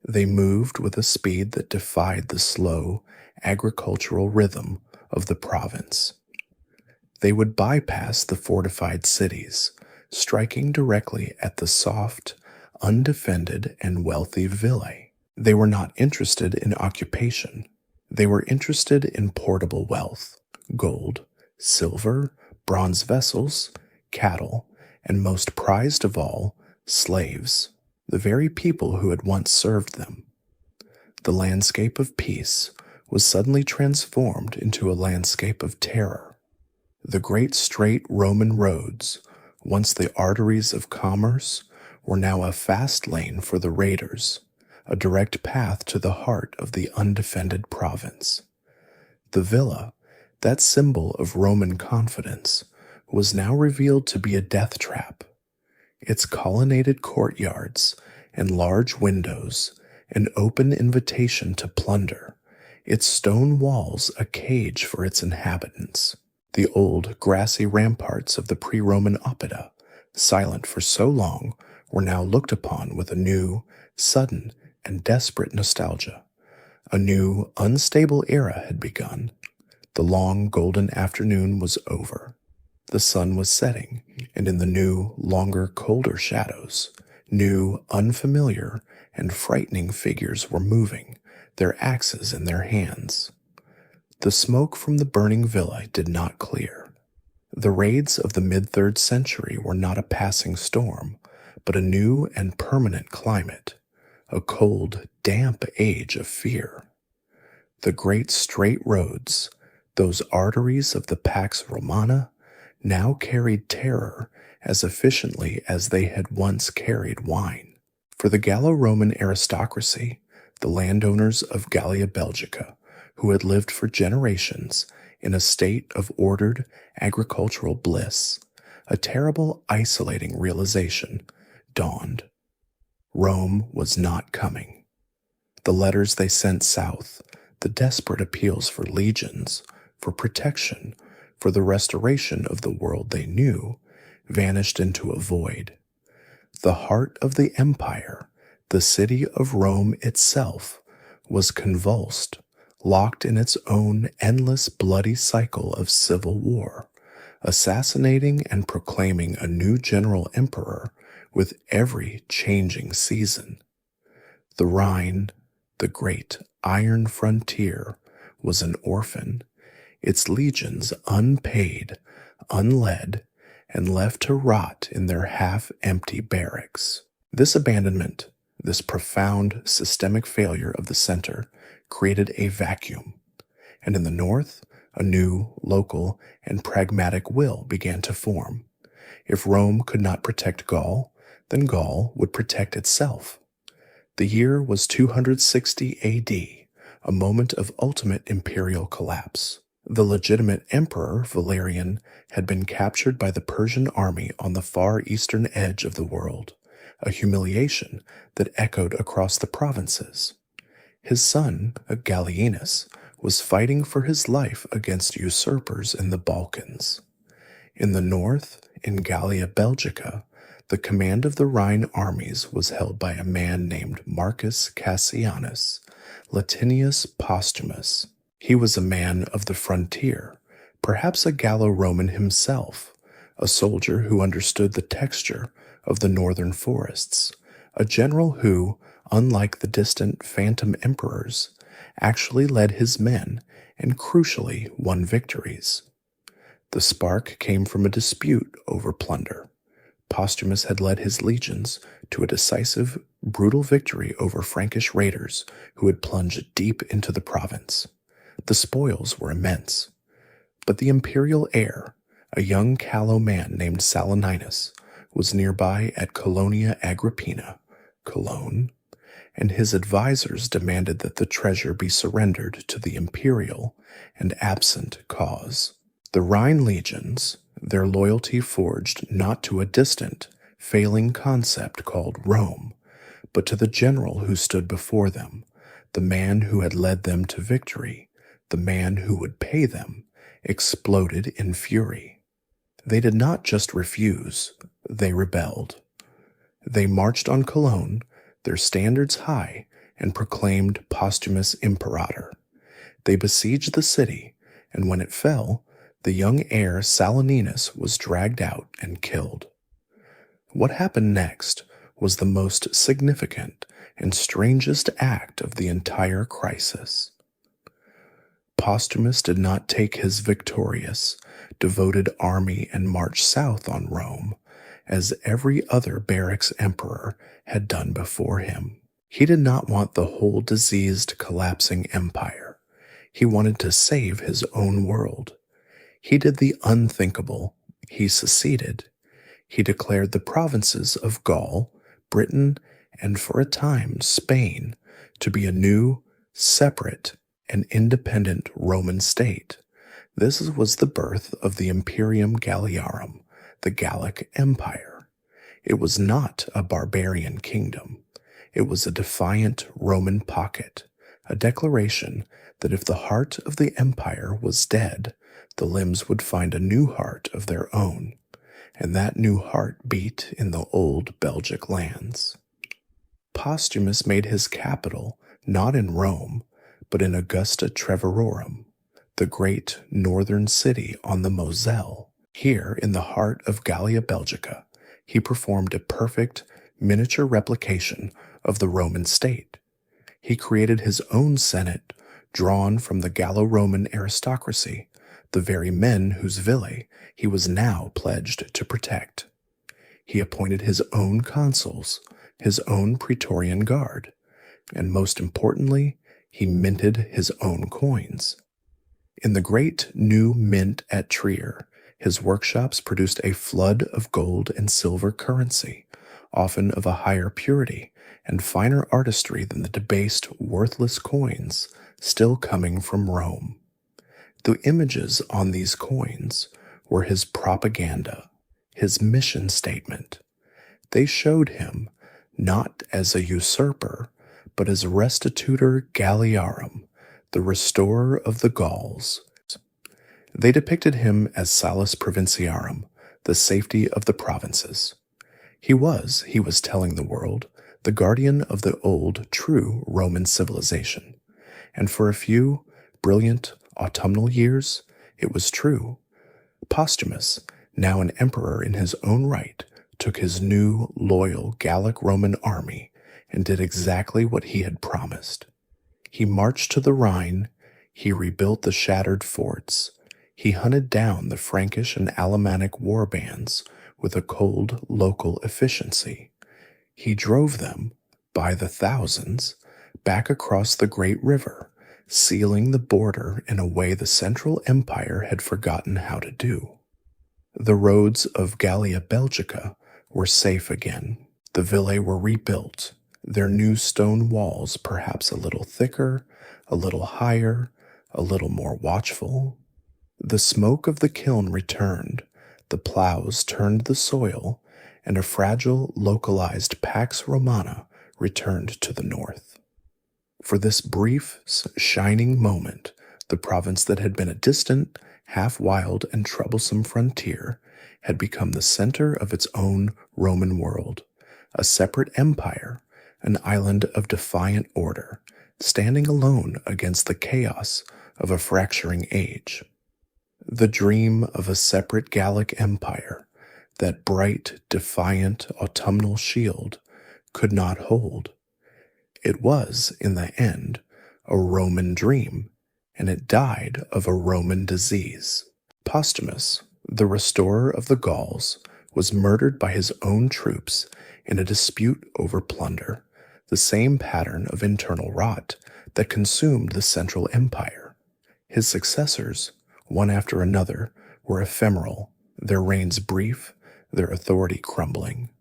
They moved with a speed that defied the slow, agricultural rhythm of the province. They would bypass the fortified cities, striking directly at the soft, undefended, and wealthy villae. They were not interested in occupation. They were interested in portable wealth, gold, silver, bronze vessels, cattle, and most prized of all, slaves, the very people who had once served them. The landscape of peace was suddenly transformed into a landscape of terror. The great straight Roman roads, once the arteries of commerce, were now a fast lane for the raiders, a direct path to the heart of the undefended province. The villa, that symbol of Roman confidence, was now revealed to be a death trap. Its colonnaded courtyards and large windows an open invitation to plunder, its stone walls a cage for its inhabitants. The old grassy ramparts of the pre-Roman oppida, silent for so long, were now looked upon with a new, sudden, and desperate nostalgia. A new, unstable era had begun. The long golden afternoon was over. The sun was setting, and in the new, longer, colder shadows, new, unfamiliar, and frightening figures were moving, their axes in their hands. The smoke from the burning villa did not clear. The raids of the mid-3rd century were not a passing storm, but a new and permanent climate, a cold, damp age of fear. The great straight roads, those arteries of the Pax Romana, now carried terror as efficiently as they had once carried wine. For the Gallo-Roman aristocracy, the landowners of Gallia Belgica, who had lived for generations in a state of ordered agricultural bliss, a terrible isolating realization dawned. Rome was not coming. The letters they sent south, the desperate appeals for legions, for protection, for the restoration of the world they knew, vanished into a void. The heart of the empire, the city of Rome itself, was convulsed, locked in its own endless bloody cycle of civil war, assassinating and proclaiming a new general emperor with every changing season. The Rhine, the great iron frontier, was an orphan, its legions unpaid, unled, and left to rot in their half-empty barracks. This abandonment, this profound systemic failure of the center, created a vacuum, and in the north, a new, local, and pragmatic will began to form. If Rome could not protect Gaul, then Gaul would protect itself. The year was 260 AD, a moment of ultimate imperial collapse. The legitimate emperor, Valerian, had been captured by the Persian army on the far eastern edge of the world, a humiliation that echoed across the provinces. His son, Gallienus, was fighting for his life against usurpers in the Balkans. In the north, in Gallia Belgica, the command of the Rhine armies was held by a man named Marcus Cassianus, Latinius Postumus. He was a man of the frontier, perhaps a Gallo-Roman himself, a soldier who understood the texture of the northern forests, a general who, unlike the distant phantom emperors, actually led his men and crucially won victories. The spark came from a dispute over plunder. Postumus had led his legions to a decisive, brutal victory over Frankish raiders who had plunged deep into the province. The spoils were immense, but the imperial heir, a young callow man named Saturninus, was nearby at Colonia Agrippina, Cologne, and his advisors demanded that the treasure be surrendered to the imperial and absent cause. The Rhine legions, their loyalty forged not to a distant, failing concept called Rome, but to the general who stood before them, the man who had led them to victory, the man who would pay them, exploded in fury. They did not just refuse, they rebelled. They marched on Cologne, their standards high, and proclaimed Postumus imperator. They besieged the city, and when it fell, the young heir Saturninus was dragged out and killed. What happened next was the most significant and strangest act of the entire crisis. Postumus did not take his victorious, devoted army and march south on Rome, as every other barracks emperor had done before him. He did not want the whole diseased, collapsing empire. He wanted to save his own world. He did the unthinkable. He seceded. He declared the provinces of Gaul, Britain, and for a time Spain to be a new, separate, and independent Roman state. This was the birth of the Imperium Galliarum, the Gallic Empire. It was not a barbarian kingdom. It was a defiant Roman pocket, a declaration that if the heart of the empire was dead, the limbs would find a new heart of their own, and that new heart beat in the old Belgic lands. Postumus made his capital not in Rome, but in Augusta Treverorum, the great northern city on the Moselle. Here, in the heart of Gallia Belgica, he performed a perfect miniature replication of the Roman state. He created his own senate, drawn from the Gallo-Roman aristocracy, the very men whose villae he was now pledged to protect. He appointed his own consuls, his own praetorian guard, and most importantly, he minted his own coins. In the great new mint at Trier, his workshops produced a flood of gold and silver currency, often of a higher purity and finer artistry than the debased, worthless coins still coming from Rome. The images on these coins were his propaganda, his mission statement. They showed him not as a usurper, but as Restitutor Galliarum, the restorer of the Gauls. They depicted him as Salus Provinciarum, the safety of the provinces. He was telling the world, the guardian of the old, true Roman civilization. And for a few brilliant autumnal years, it was true. Postumus, now an emperor in his own right, took his new, loyal Gallic-Roman army and did exactly what he had promised. He marched to the Rhine, he rebuilt the shattered forts, he hunted down the Frankish and Alemannic war bands with a cold local efficiency. He drove them, by the thousands, back across the great river, sealing the border in a way the Central Empire had forgotten how to do. The roads of Gallia Belgica were safe again. The villae were rebuilt, their new stone walls perhaps a little thicker, a little higher, a little more watchful. The smoke of the kiln returned, the plows turned the soil, and a fragile, localized Pax Romana returned to the north. For this brief, shining moment, the province that had been a distant, half-wild, and troublesome frontier had become the center of its own Roman world, a separate empire, an island of defiant order, standing alone against the chaos of a fracturing age. The dream of a separate Gallic empire, that bright, defiant autumnal shield, could not hold. It was, in the end, a Roman dream, and it died of a Roman disease. Postumus, the restorer of the Gauls, was murdered by his own troops in a dispute over plunder, the same pattern of internal rot that consumed the Central Empire. His successors, one after another, were ephemeral, their reigns brief, their authority crumbling.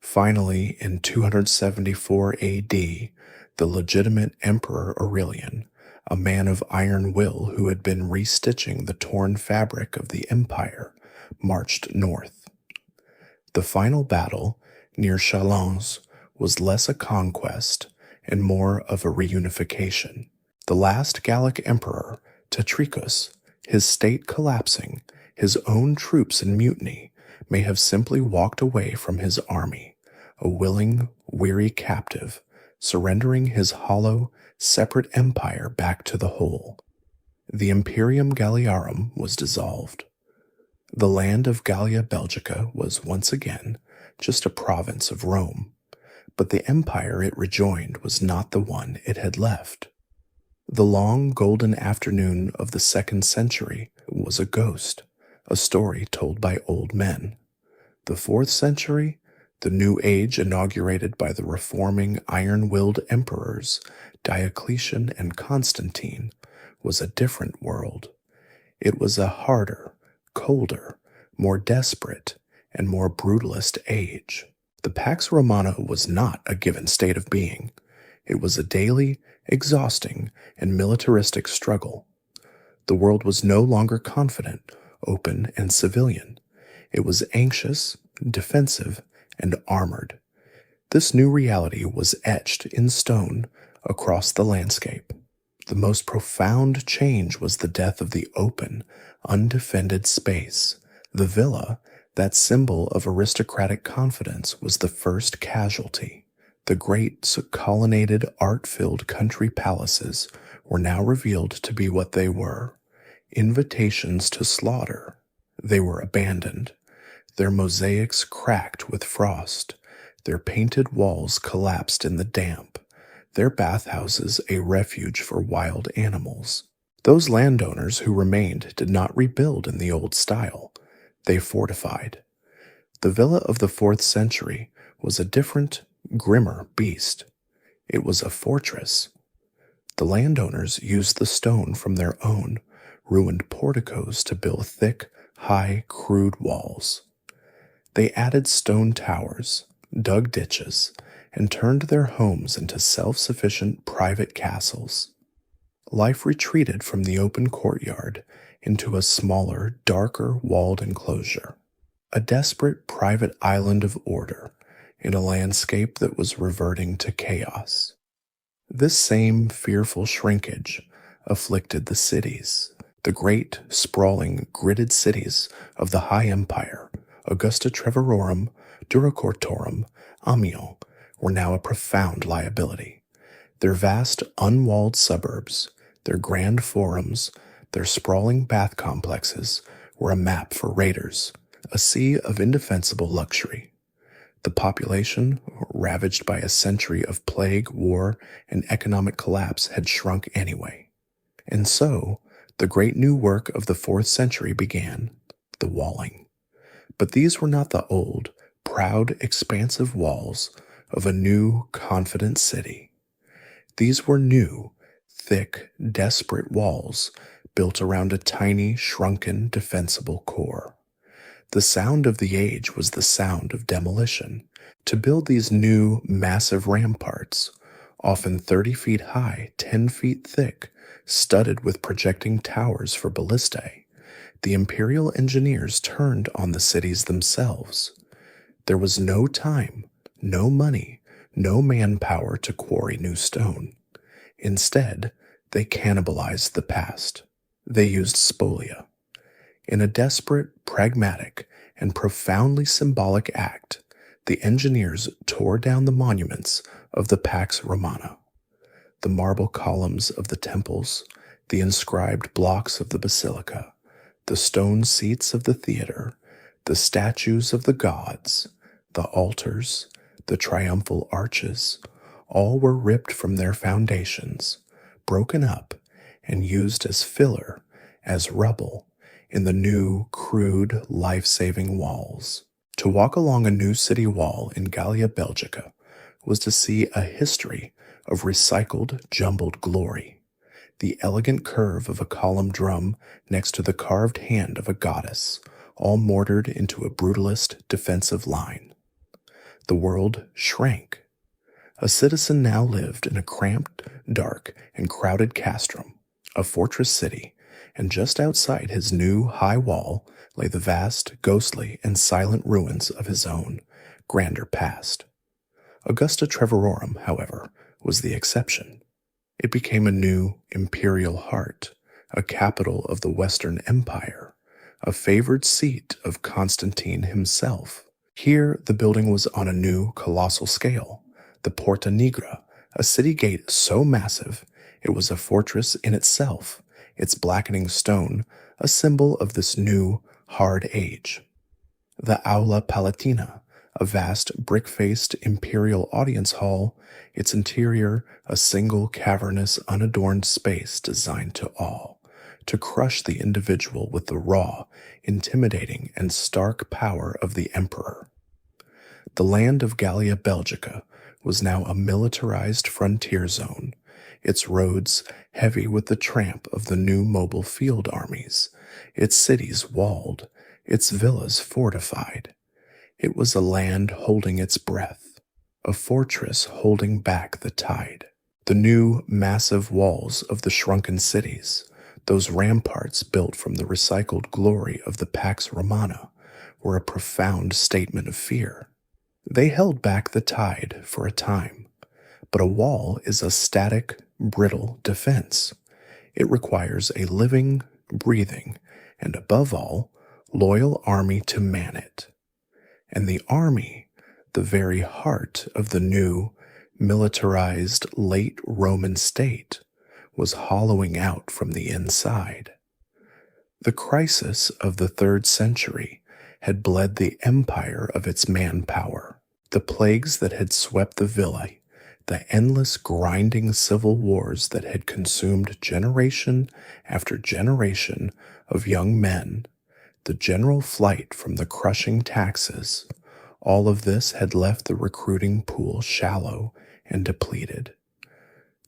Finally, in 274 AD, the legitimate Emperor Aurelian, a man of iron will who had been restitching the torn fabric of the empire, marched north. The final battle, near Chalons, was less a conquest and more of a reunification. The last Gallic emperor, Tetricus, his state collapsing, his own troops in mutiny, may have simply walked away from his army, a willing, weary captive, surrendering his hollow, separate empire back to the whole. The Imperium Galliarum was dissolved. The land of Gallia Belgica was once again just a province of Rome, but the empire it rejoined was not the one it had left. The long golden afternoon of the 2nd century was a ghost, a story told by old men. The 4th century, the new age inaugurated by the reforming iron-willed emperors Diocletian and Constantine, was a different world. It was a harder, colder, more desperate, and more brutalist age. The Pax Romana was not a given state of being. It was a daily, exhausting, and militaristic struggle. The world was no longer confident, open, and civilian. It was anxious, defensive, and armored. This new reality was etched in stone across the landscape. The most profound change was the death of the open, undefended space. The villa, that symbol of aristocratic confidence, was the first casualty. The great colonnaded, art-filled country palaces were now revealed to be what they were: invitations to slaughter. They were abandoned, their mosaics cracked with frost, their painted walls collapsed in the damp, their bathhouses a refuge for wild animals. Those landowners who remained did not rebuild in the old style. They fortified. The villa of the 4th century was a different, grimmer beast. It was a fortress. The landowners used the stone from their own ruined porticos to build thick, high, crude walls. They added stone towers, dug ditches, and turned their homes into self-sufficient private castles. Life retreated from the open courtyard into a smaller, darker walled enclosure, a desperate private island of order in a landscape that was reverting to chaos. This same fearful shrinkage afflicted the cities. The great, sprawling, gridded cities of the High Empire, Augusta Treverorum, Duracortorum, Amiens, were now a profound liability. Their vast, unwalled suburbs, their grand forums, their sprawling bath complexes were a map for raiders, a sea of indefensible luxury. The population, ravaged by a century of plague, war, and economic collapse, had shrunk anyway. And so, the great new work of the 4th century began: the walling. But these were not the old, proud, expansive walls of a new, confident city. These were new, thick, desperate walls built around a tiny, shrunken, defensible core. The sound of the age was the sound of demolition. To build these new, massive ramparts, often 30 feet high, 10 feet thick, studded with projecting towers for ballistae, the imperial engineers turned on the cities themselves. There was no time, no money, no manpower to quarry new stone. Instead, they cannibalized the past. They used spolia. In a desperate, pragmatic, and profoundly symbolic act, the engineers tore down the monuments of the Pax Romana, the marble columns of the temples, the inscribed blocks of the basilica, the stone seats of the theater, the statues of the gods, the altars, the triumphal arches. All were ripped from their foundations, broken up, and used as filler, as rubble, in the new, crude, life-saving walls. To walk along a new city wall in Gallia Belgica was to see a history of recycled, jumbled glory, the elegant curve of a column drum next to the carved hand of a goddess, all mortared into a brutalist, defensive line. The world shrank. A citizen now lived in a cramped, dark, and crowded castrum, a fortress city, and just outside his new high wall lay the vast, ghostly, and silent ruins of his own grander past. Augusta Treverorum, however, was the exception. It became a new imperial heart, a capital of the Western Empire, a favored seat of Constantine himself. Here, the building was on a new, colossal scale, the Porta Nigra, a city gate so massive it was a fortress in itself, its blackening stone a symbol of this new, hard age. The Aula Palatina, a vast brick-faced imperial audience hall, its interior a single cavernous, unadorned space designed to awe, to crush the individual with the raw, intimidating, and stark power of the emperor. The land of Gallia Belgica was now a militarized frontier zone, its roads heavy with the tramp of the new mobile field armies, its cities walled, its villas fortified. It was a land holding its breath, a fortress holding back the tide. The new, massive walls of the shrunken cities, those ramparts built from the recycled glory of the Pax Romana, were a profound statement of fear. They held back the tide for a time, but a wall is a static, brittle defense. It requires a living, breathing, and above all, loyal army to man it. And the army, the very heart of the new, militarized late Roman state, was hollowing out from the inside. The crisis of the 3rd century had bled the empire of its manpower. The plagues that had swept the villae, the endless grinding civil wars that had consumed generation after generation of young men, the general flight from the crushing taxes, all of this had left the recruiting pool shallow and depleted.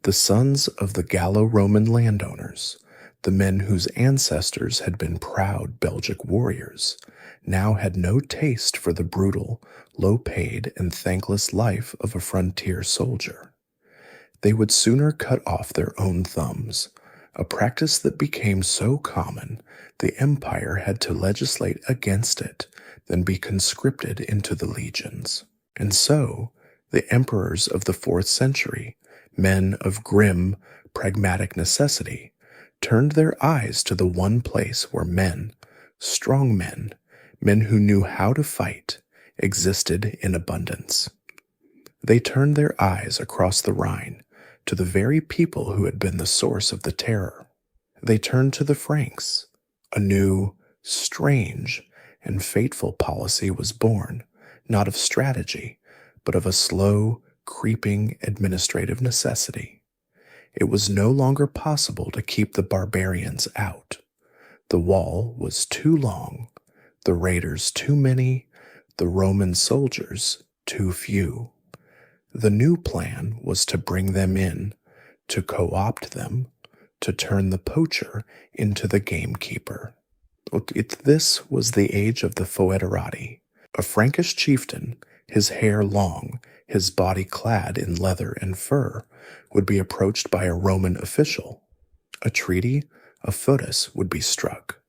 The sons of the Gallo-Roman landowners, the men whose ancestors had been proud Belgic warriors, now had no taste for the brutal, low-paid, and thankless life of a frontier soldier. They would sooner cut off their own thumbs, a practice that became so common the empire had to legislate against it than be conscripted into the legions. And so, the emperors of the 4th century, men of grim, pragmatic necessity, turned their eyes to the one place where men, strong men, men who knew how to fight, existed in abundance. They turned their eyes across the Rhine to the very people who had been the source of the terror. They turned to the Franks. A new, strange, and fateful policy was born, not of strategy, but of a slow, creeping administrative necessity. It was no longer possible to keep the barbarians out. The wall was too long, the raiders too many, the Roman soldiers too few. The new plan was to bring them in, to co-opt them, to turn the poacher into the gamekeeper. This was the age of the foederati. A Frankish chieftain, his hair long, his body clad in leather and fur, would be approached by a Roman official. A treaty, a foedus, would be struck.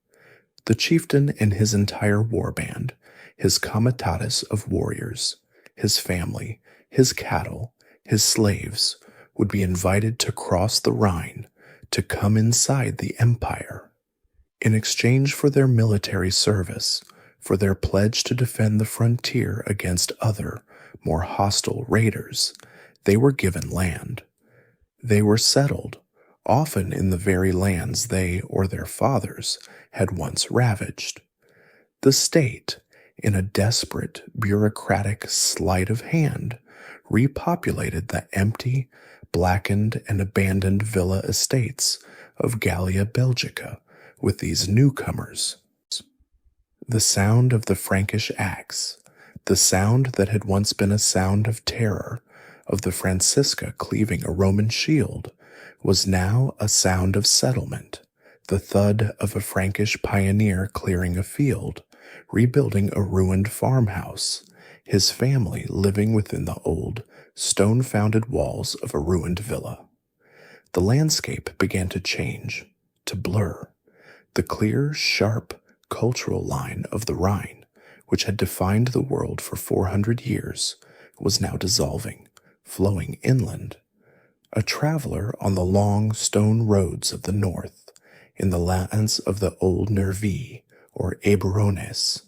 The chieftain and his entire warband, his comitatus of warriors, his family, his cattle, his slaves, would be invited to cross the Rhine, to come inside the empire. In exchange for their military service, for their pledge to defend the frontier against other, more hostile raiders, they were given land. They were settled, often in the very lands they or their fathers had once ravaged. The state, in a desperate, bureaucratic sleight of hand, repopulated the empty, blackened, and abandoned villa estates of Gallia Belgica with these newcomers. The sound of the Frankish axe, the sound that had once been a sound of terror, of the Francisca cleaving a Roman shield, was now a sound of settlement, the thud of a Frankish pioneer clearing a field, rebuilding a ruined farmhouse, his family living within the old, stone-founded walls of a ruined villa. The landscape began to change, to blur. The clear, sharp, cultural line of the Rhine, which had defined the world for 400 years, was now dissolving, flowing inland. A traveler on the long stone roads of the north, in the lands of the old Nervi or Eburones,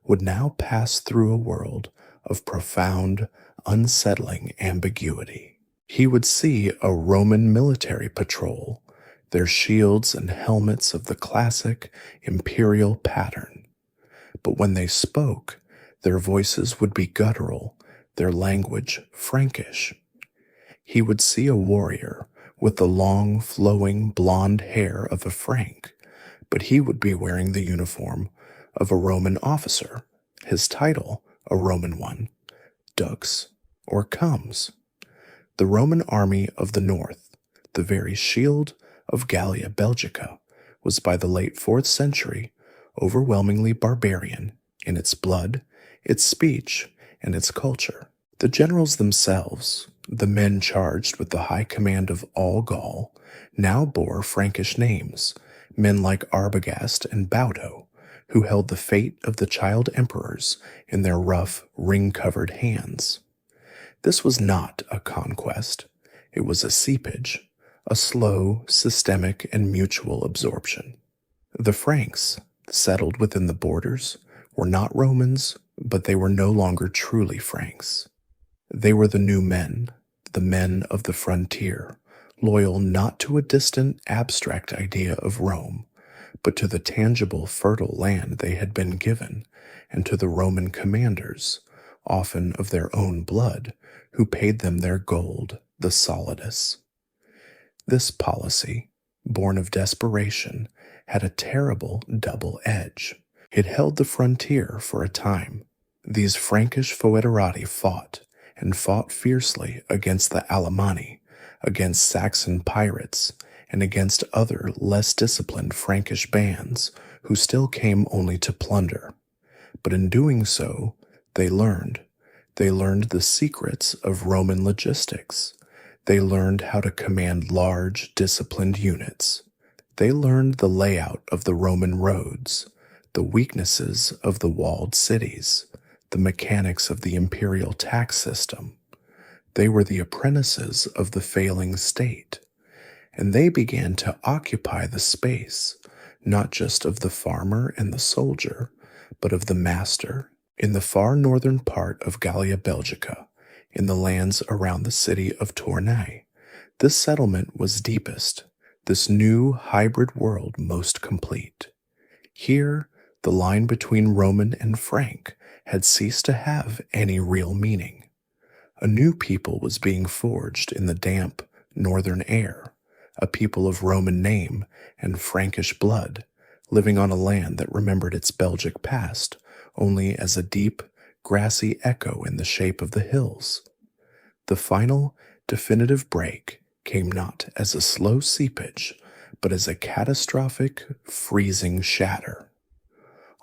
would now pass through a world of profound, unsettling ambiguity. He would see a Roman military patrol, their shields and helmets of the classic imperial pattern. But when they spoke, their voices would be guttural, their language Frankish. He would see a warrior with the long, flowing blonde hair of a Frank, but he would be wearing the uniform of a Roman officer, his title a Roman one, dux or comes. The Roman army of the north, the very shield of Gallia Belgica, was by the late 4th century overwhelmingly barbarian in its blood, its speech, and its culture. The generals themselves, the men charged with the high command of all Gaul, now bore Frankish names, men like Arbogast and Baudo, who held the fate of the child emperors in their rough, ring-covered hands. This was not a conquest. It was a seepage, a slow, systemic, and mutual absorption. The Franks, settled within the borders, were not Romans, but they were no longer truly Franks. They were the new men, the men of the frontier, loyal not to a distant, abstract idea of Rome, but to the tangible, fertile land they had been given, and to the Roman commanders, often of their own blood, who paid them their gold, the solidus. This policy, born of desperation, had a terrible double edge. It held the frontier for a time. These Frankish foederati fought, and fought fiercely against the Alemanni, against Saxon pirates, and against other less disciplined Frankish bands who still came only to plunder. But in doing so, they learned. They learned the secrets of Roman logistics. They learned how to command large, disciplined units. They learned the layout of the Roman roads, the weaknesses of the walled cities, the mechanics of the imperial tax system. They were the apprentices of the failing state, and they began to occupy the space, not just of the farmer and the soldier, but of the master. In the far northern part of Gallia Belgica, in the lands around the city of Tournai, this settlement was deepest, this new hybrid world most complete. Here, the line between Roman and Frank had ceased to have any real meaning. A new people was being forged in the damp northern air, a people of Roman name and Frankish blood, living on a land that remembered its Belgic past only as a deep, grassy echo in the shape of the hills. The final, definitive break came not as a slow seepage, but as a catastrophic, freezing shatter.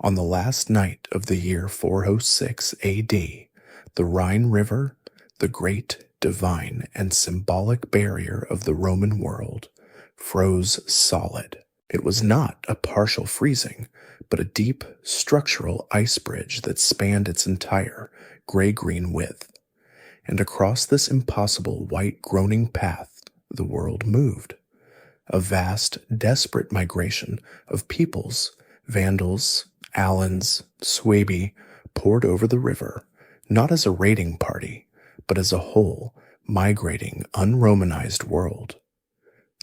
On the last night of the year 406 AD, the Rhine River, the great, divine, and symbolic barrier of the Roman world, froze solid. It was not a partial freezing, but a deep, structural ice bridge that spanned its entire gray-green width. And across this impossible white groaning path, the world moved. A vast, desperate migration of peoples, Vandals, Alans, Suebi, poured over the river, not as a raiding party, but as a whole, migrating, un-Romanized world.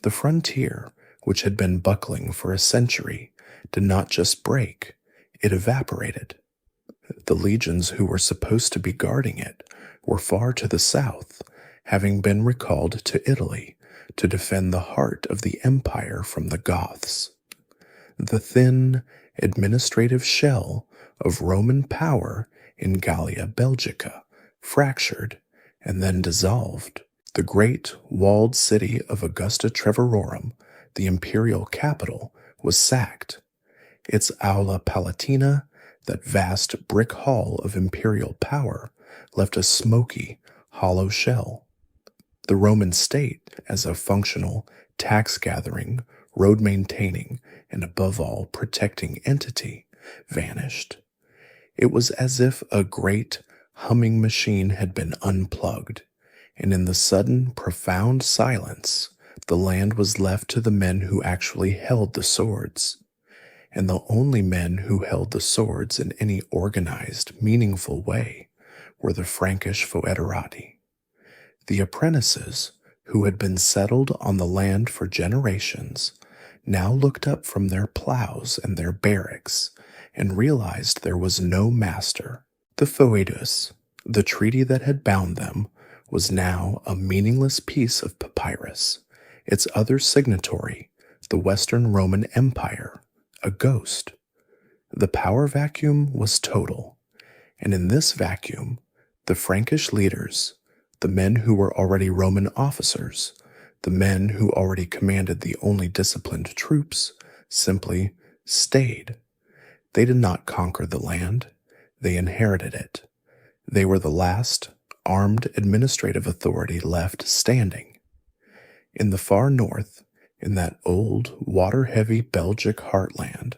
The frontier, which had been buckling for a century, did not just break, it evaporated. The legions who were supposed to be guarding it were far to the south, having been recalled to Italy to defend the heart of the empire from the Goths. The thin, administrative shell of Roman power in Gallia Belgica fractured and then dissolved. The great walled city of Augusta Treverorum, the imperial capital, was sacked. Its Aula Palatina, that vast brick hall of imperial power, left a smoky, hollow shell. The Roman state, as a functional, tax-gathering, road-maintaining, and above all, protecting entity, vanished. It was as if a great, humming machine had been unplugged, and in the sudden, profound silence, the land was left to the men who actually held the swords. And the only men who held the swords in any organized, meaningful way were the Frankish foederati. The apprentices, who had been settled on the land for generations, now looked up from their plows and their barracks and realized there was no master. The foedus, the treaty that had bound them, was now a meaningless piece of papyrus, its other signatory, the Western Roman Empire, a ghost. The power vacuum was total, and in this vacuum, the Frankish leaders, the men who were already Roman officers, the men who already commanded the only disciplined troops, simply stayed. They did not conquer the land, they inherited it. They were the last armed administrative authority left standing. In the far north, in that old, water-heavy Belgic heartland,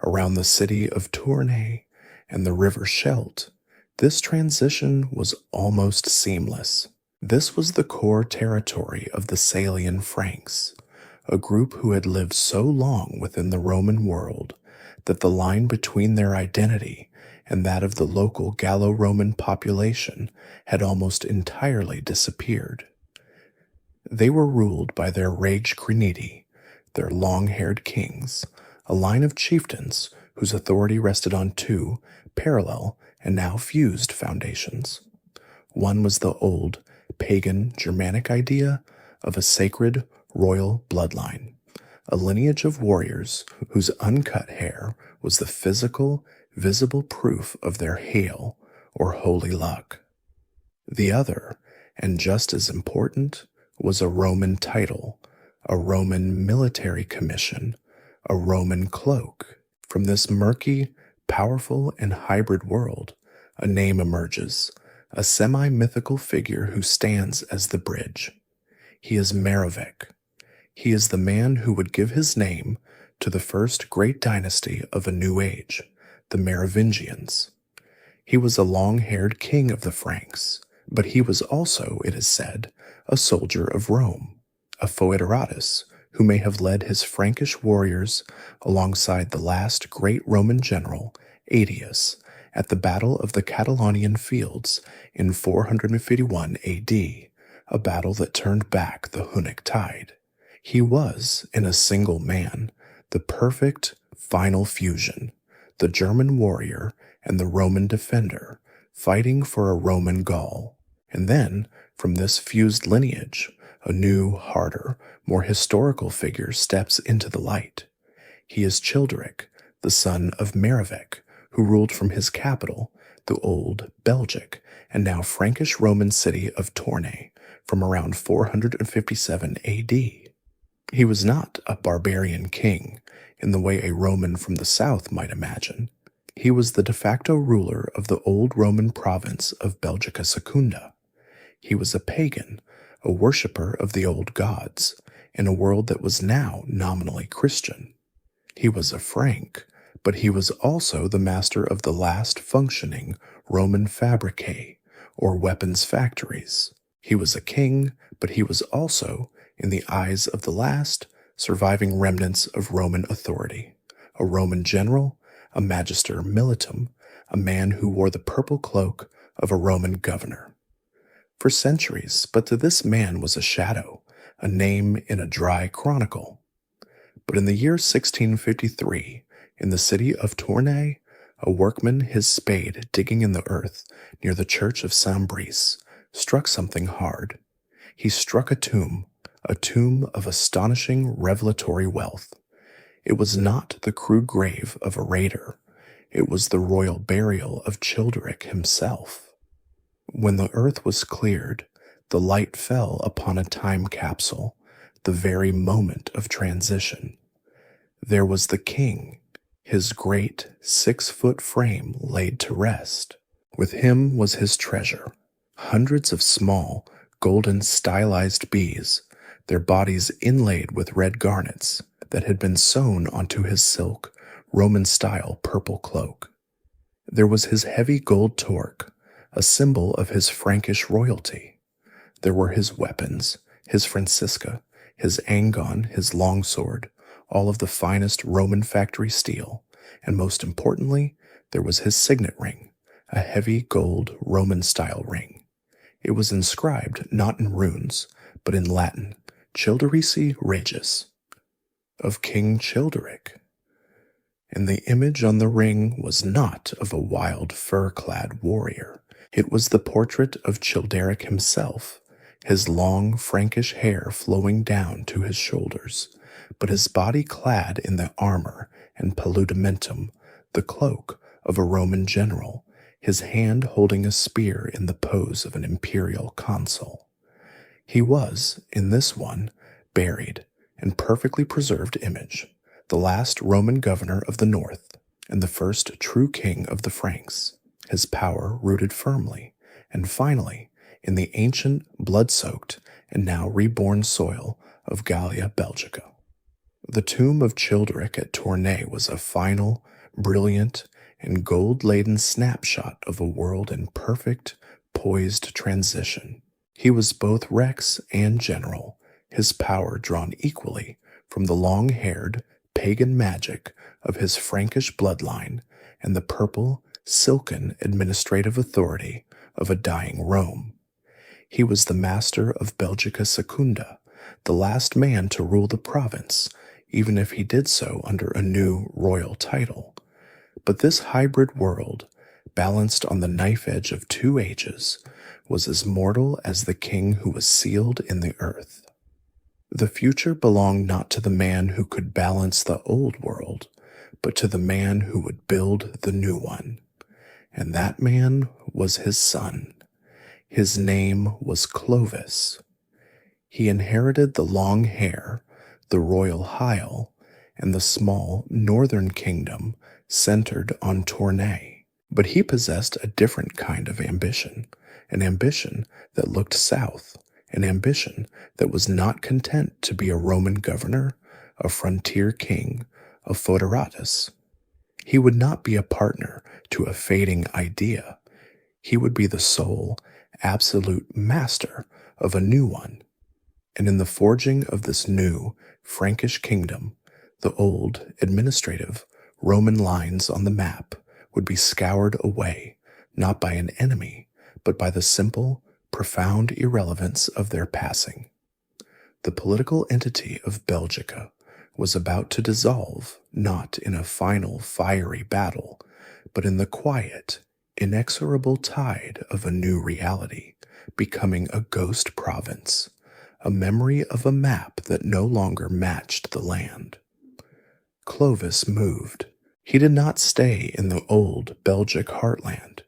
Around the city of Tournai and the river Scheldt, this transition was almost seamless. This was the core territory of the Salian Franks, a group who had lived so long within the Roman world that the line between their identity and that of the local Gallo-Roman population had almost entirely disappeared. They were ruled by their Rege Criniti, their long-haired kings, a line of chieftains whose authority rested on two parallel and now fused foundations. One was the old, pagan Germanic idea of a sacred royal bloodline, a lineage of warriors whose uncut hair was the physical, visible proof of their hail or holy luck. The other, and just as important, was a Roman title, a Roman military commission, a Roman cloak. From this murky, powerful, and hybrid world, a name emerges, a semi-mythical figure who stands as the bridge. He is Merovec. He is the man who would give his name to the first great dynasty of a new age, the Merovingians. He was a long-haired king of the Franks, but he was also, it is said, a soldier of Rome, a foederatus who may have led his Frankish warriors alongside the last great Roman general, Aetius, at the Battle of the Catalonian Fields in 451 AD, a battle that turned back the Hunnic tide. He was, in a single man, the perfect final fusion, the German warrior and the Roman defender, fighting for a Roman Gaul. And then, from this fused lineage, a new, harder, more historical figure steps into the light. He is Childeric, the son of Merovec, who ruled from his capital, the old Belgic and now Frankish Roman city of Tournai, from around 457 AD. He was not a barbarian king, in the way a Roman from the south might imagine. He was the de facto ruler of the old Roman province of Belgica Secunda. He was a pagan, a worshipper of the old gods, in a world that was now nominally Christian. He was a Frank, but he was also the master of the last functioning Roman fabricae, or weapons factories. He was a king, but he was also, in the eyes of the last, surviving remnants of Roman authority, a Roman general, a magister militum, a man who wore the purple cloak of a Roman governor. For centuries, but to this man was a shadow, a name in a dry chronicle. But in the year 1653, in the city of Tournai, a workman, his spade digging in the earth near the church of Saint-Brice, struck something hard. He struck a tomb of astonishing revelatory wealth. It was not the crude grave of a raider. It was the royal burial of Childeric himself. When the earth was cleared, the light fell upon a time capsule, the very moment of transition. There was the king, his great 6-foot frame laid to rest. With him was his treasure, hundreds of small, golden stylized bees, their bodies inlaid with red garnets that had been sewn onto his silk, Roman-style purple cloak. There was his heavy gold torque, a symbol of his Frankish royalty. There were his weapons, his Francisca, his angon, his longsword, all of the finest Roman factory steel, and most importantly, there was his signet ring, a heavy gold Roman-style ring. It was inscribed not in runes, but in Latin, Childerici Regis, of King Childeric. And the image on the ring was not of a wild fur-clad warrior. It was the portrait of Childeric himself, his long Frankish hair flowing down to his shoulders, but his body clad in the armor and paludamentum, the cloak of a Roman general, his hand holding a spear in the pose of an imperial consul. He was, in this one, buried, in perfectly preserved image, the last Roman governor of the north, and the first true king of the Franks, his power rooted firmly, and finally, in the ancient, blood-soaked, and now reborn soil of Gallia Belgica. The tomb of Childeric at Tournai was a final, brilliant, and gold-laden snapshot of a world in perfect, poised transition. He was both Rex and general, his power drawn equally from the long-haired, pagan magic of his Frankish bloodline and the purple, silken administrative authority of a dying Rome. He was the master of Belgica Secunda, the last man to rule the province, even if he did so under a new royal title. But this hybrid world, balanced on the knife edge of two ages, was as mortal as the king who was sealed in the earth. The future belonged not to the man who could balance the old world, but to the man who would build the new one. And that man was his son. His name was Clovis. He inherited the long hair, the royal Hyle, and the small northern kingdom centered on Tournai. But he possessed a different kind of ambition, an ambition that looked south, an ambition that was not content to be a Roman governor, a frontier king, a foederatus. He would not be a partner to a fading idea. He would be the sole, absolute master of a new one. And in the forging of this new Frankish kingdom, the old, administrative, Roman lines on the map would be scoured away, not by an enemy, but by the simple, profound irrelevance of their passing. The political entity of Belgica was about to dissolve, not in a final fiery battle, but in the quiet, inexorable tide of a new reality, becoming a ghost province, a memory of a map that no longer matched the land. Clovis moved. He did not stay in the old Belgic heartland.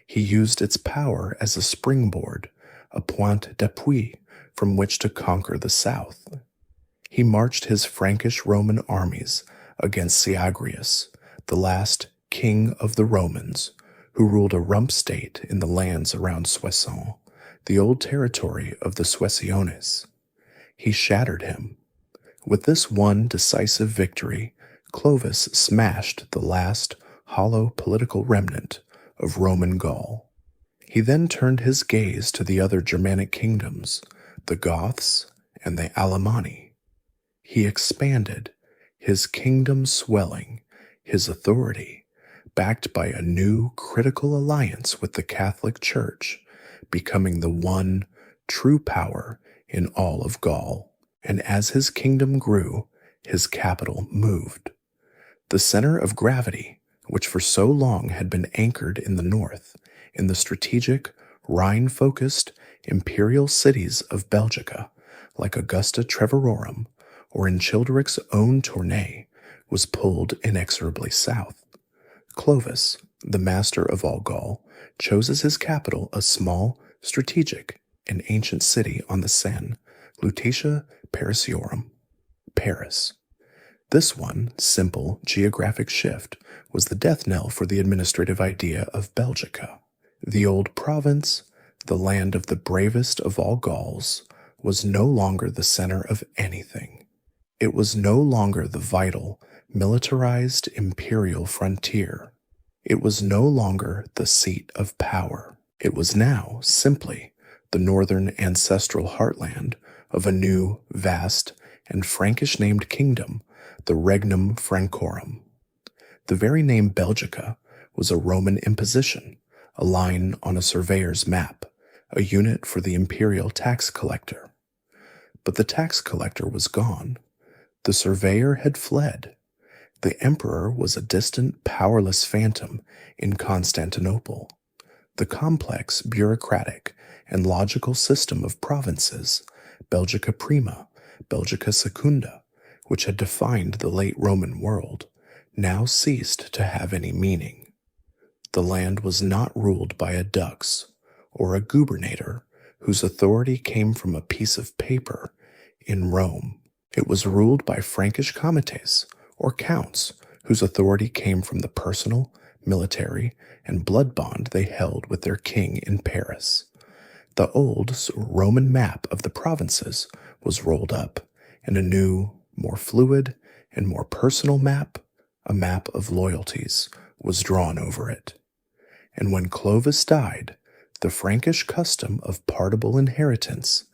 He used its power as a springboard, a point d'appui from which to conquer the south. He marched his Frankish Roman armies against Syagrius, the last king of the Romans, who ruled a rump state in the lands around Soissons, the old territory of the Suessiones. He shattered him. With this one decisive victory, Clovis smashed the last hollow political remnant of Roman Gaul. He then turned his gaze to the other Germanic kingdoms, the Goths and the Alemanni. He expanded, his kingdom swelling, his authority, backed by a new critical alliance with the Catholic Church, becoming the one true power in all of Gaul. And as his kingdom grew, his capital moved. The center of gravity, which for so long had been anchored in the north, in the strategic, Rhine-focused imperial cities of Belgica, like Augusta Treverorum, or in Childeric's own Tournai, was pulled inexorably south. Clovis, the master of all Gaul, chose as his capital a small, strategic, and ancient city on the Seine, Lutetia Parisiorum, Paris. This one simple geographic shift was the death knell for the administrative idea of Belgica. The old province, the land of the bravest of all Gauls, was no longer the center of anything. It was no longer the vital, militarized imperial frontier. It was no longer the seat of power. It was now simply the northern ancestral heartland of a new, vast, and Frankish-named kingdom, the Regnum Francorum. The very name Belgica was a Roman imposition, a line on a surveyor's map, a unit for the imperial tax collector. But the tax collector was gone. The surveyor had fled. The emperor was a distant, powerless phantom in Constantinople. The complex, bureaucratic, and logical system of provinces, Belgica Prima, Belgica Secunda, which had defined the late Roman world, now ceased to have any meaning. The land was not ruled by a dux or a gubernator whose authority came from a piece of paper in Rome. It was ruled by Frankish comites or counts whose authority came from the personal, military, and blood bond they held with their king in Paris. The old Roman map of the provinces was rolled up, and a new, more fluid, and more personal map, a map of loyalties, was drawn over it. And when Clovis died, the Frankish custom of partible inheritance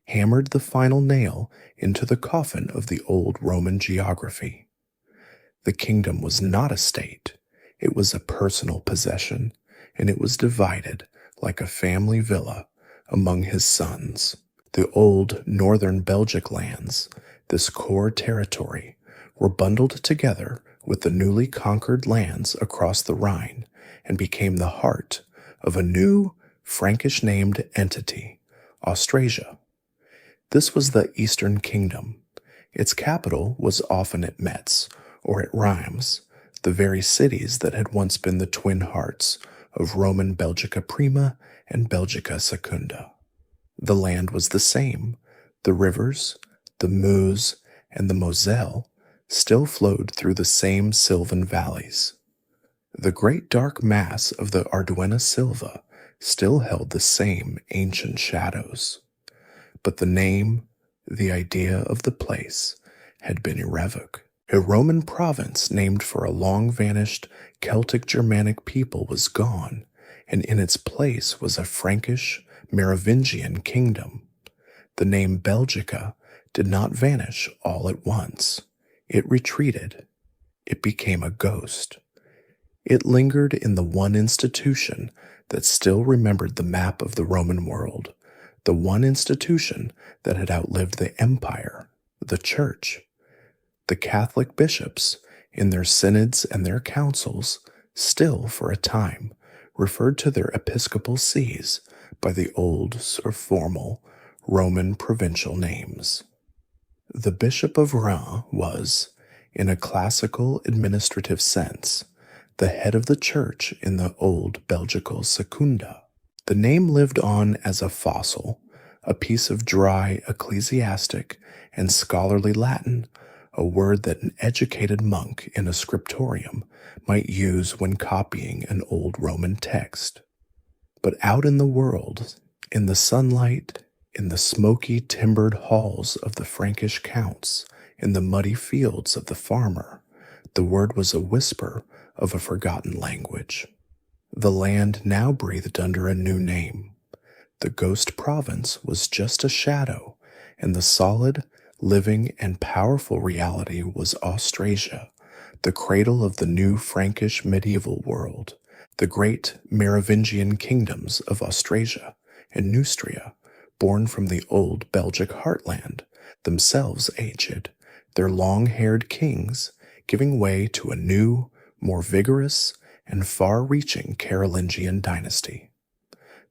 hammered the final nail into the coffin of the old Roman geography. The kingdom was not a state, it was a personal possession, and it was divided, like a family villa, among his sons. The old northern Belgic lands, this core territory, were bundled together with the newly conquered lands across the Rhine and became the heart of a new Frankish-named entity, Austrasia. This was the Eastern Kingdom. Its capital was often at Metz or at Reims, the very cities that had once been the twin hearts of Roman Belgica Prima and Belgica Secunda. The land was the same. The rivers, the Meuse, and the Moselle still flowed through the same sylvan valleys. The great dark mass of the Arduena Silva still held the same ancient shadows. But the name, the idea of the place, had been irrevocable. A Roman province named for a long-vanished Celtic Germanic people was gone, and in its place was a Frankish Merovingian kingdom. The name Belgica did not vanish all at once. It retreated. It became a ghost. It lingered in the one institution that still remembered the map of the Roman world, the one institution that had outlived the empire, the church. The Catholic bishops, in their synods and their councils, still, for a time, referred to their episcopal sees by the old or formal Roman provincial names. The Bishop of Rome was, in a classical administrative sense, the head of the church in the old Belgical Secunda. The name lived on as a fossil, a piece of dry ecclesiastic and scholarly Latin, a word that an educated monk in a scriptorium might use when copying an old Roman text. But out in the world, in the sunlight, in the smoky timbered halls of the Frankish counts, in the muddy fields of the farmer, the word was a whisper of a forgotten language. The land now breathed under a new name. The ghost province was just a shadow, and the solid, living, and powerful reality was Austrasia, the cradle of the new Frankish medieval world. The great Merovingian kingdoms of Austrasia and Neustria, born from the old Belgic heartland, themselves aged, their long-haired kings giving way to a new, more vigorous, and far-reaching Carolingian dynasty.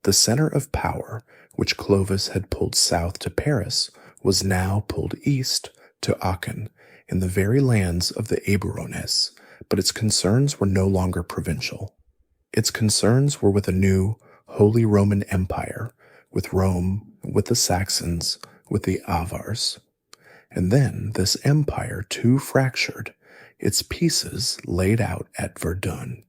The center of power, which Clovis had pulled south to Paris, was now pulled east to Aachen in the very lands of the Eburones, but its concerns were no longer provincial. Its concerns were with a new Holy Roman Empire, with Rome, with the Saxons, with the Avars. And then this empire too fractured, its pieces laid out at Verdun,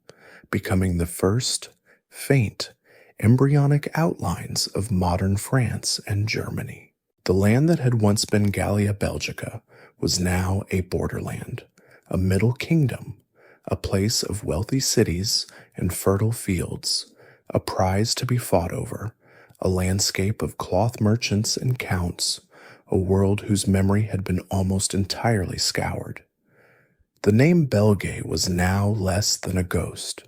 becoming the first, faint, embryonic outlines of modern France and Germany. The land that had once been Gallia Belgica was now a borderland, a middle kingdom, a place of wealthy cities and fertile fields, a prize to be fought over, a landscape of cloth merchants and counts, a world whose memory had been almost entirely scoured. The name Belgae was now less than a ghost.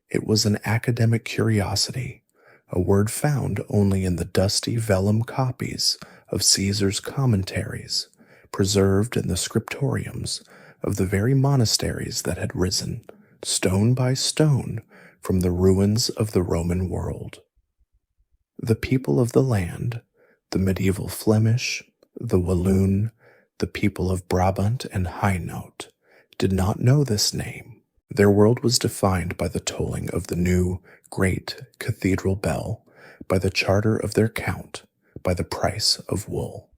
It was an academic curiosity, a word found only in the dusty vellum copies of Caesar's commentaries, preserved in the scriptoriums of the very monasteries that had risen, stone by stone, from the ruins of the Roman world. The people of the land, the medieval Flemish, the Walloon, the people of Brabant and Hainaut, did not know this name. Their world was defined by the tolling of the new, great cathedral bell, by the charter of their count, by the price of wool.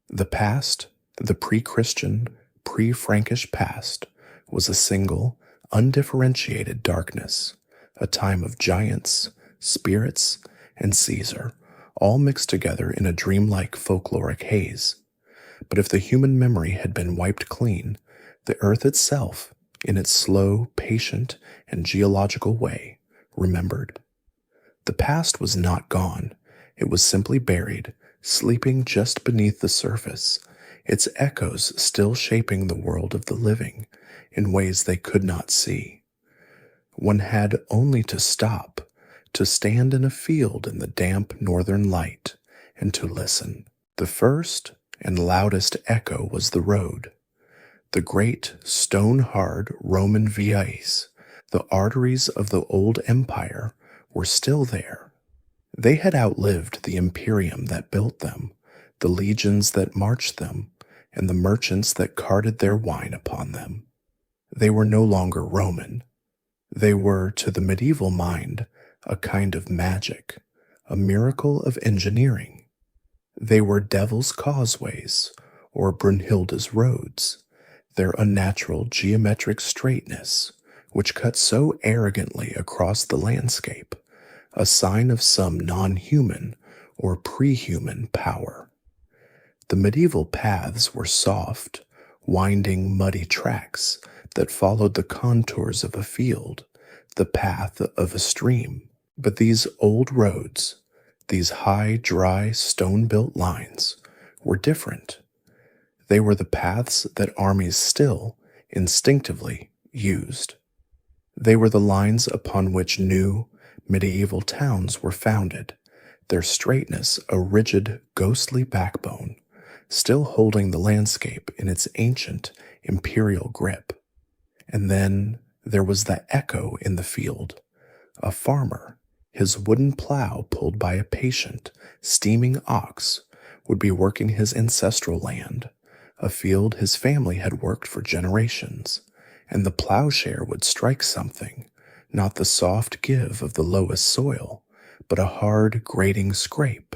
The past, the pre-Christian, pre-Frankish past, was a single, undifferentiated darkness, a time of giants, spirits, and Caesar, all mixed together in a dreamlike folkloric haze. But if the human memory had been wiped clean, the earth itself, in its slow, patient, and geological way, remembered. The past was not gone. It was simply buried, sleeping just beneath the surface, its echoes still shaping the world of the living in ways they could not see. One had only to stop, to stand in a field in the damp northern light, and to listen. The first and loudest echo was the road. The great, stone-hard Roman viais, the arteries of the old empire, were still there. They had outlived the imperium that built them, the legions that marched them, and the merchants that carted their wine upon them. They were no longer Roman. They were, to the medieval mind, a kind of magic, a miracle of engineering. They were Devil's Causeways, or Brunhilde's roads, their unnatural geometric straightness, which cut so arrogantly across the landscape, a sign of some non-human or pre-human power. The medieval paths were soft, winding, muddy tracks that followed the contours of a field, the path of a stream. But these old roads, these high, dry, stone-built lines, were different. They were the paths that armies still, instinctively, used. They were the lines upon which new, medieval towns were founded, their straightness a rigid, ghostly backbone, still holding the landscape in its ancient, imperial grip. And then there was the echo in the field, a farmer, his wooden plow pulled by a patient, steaming ox, would be working his ancestral land, a field his family had worked for generations, and the plowshare would strike something, not the soft give of the lowest soil, but a hard, grating scrape.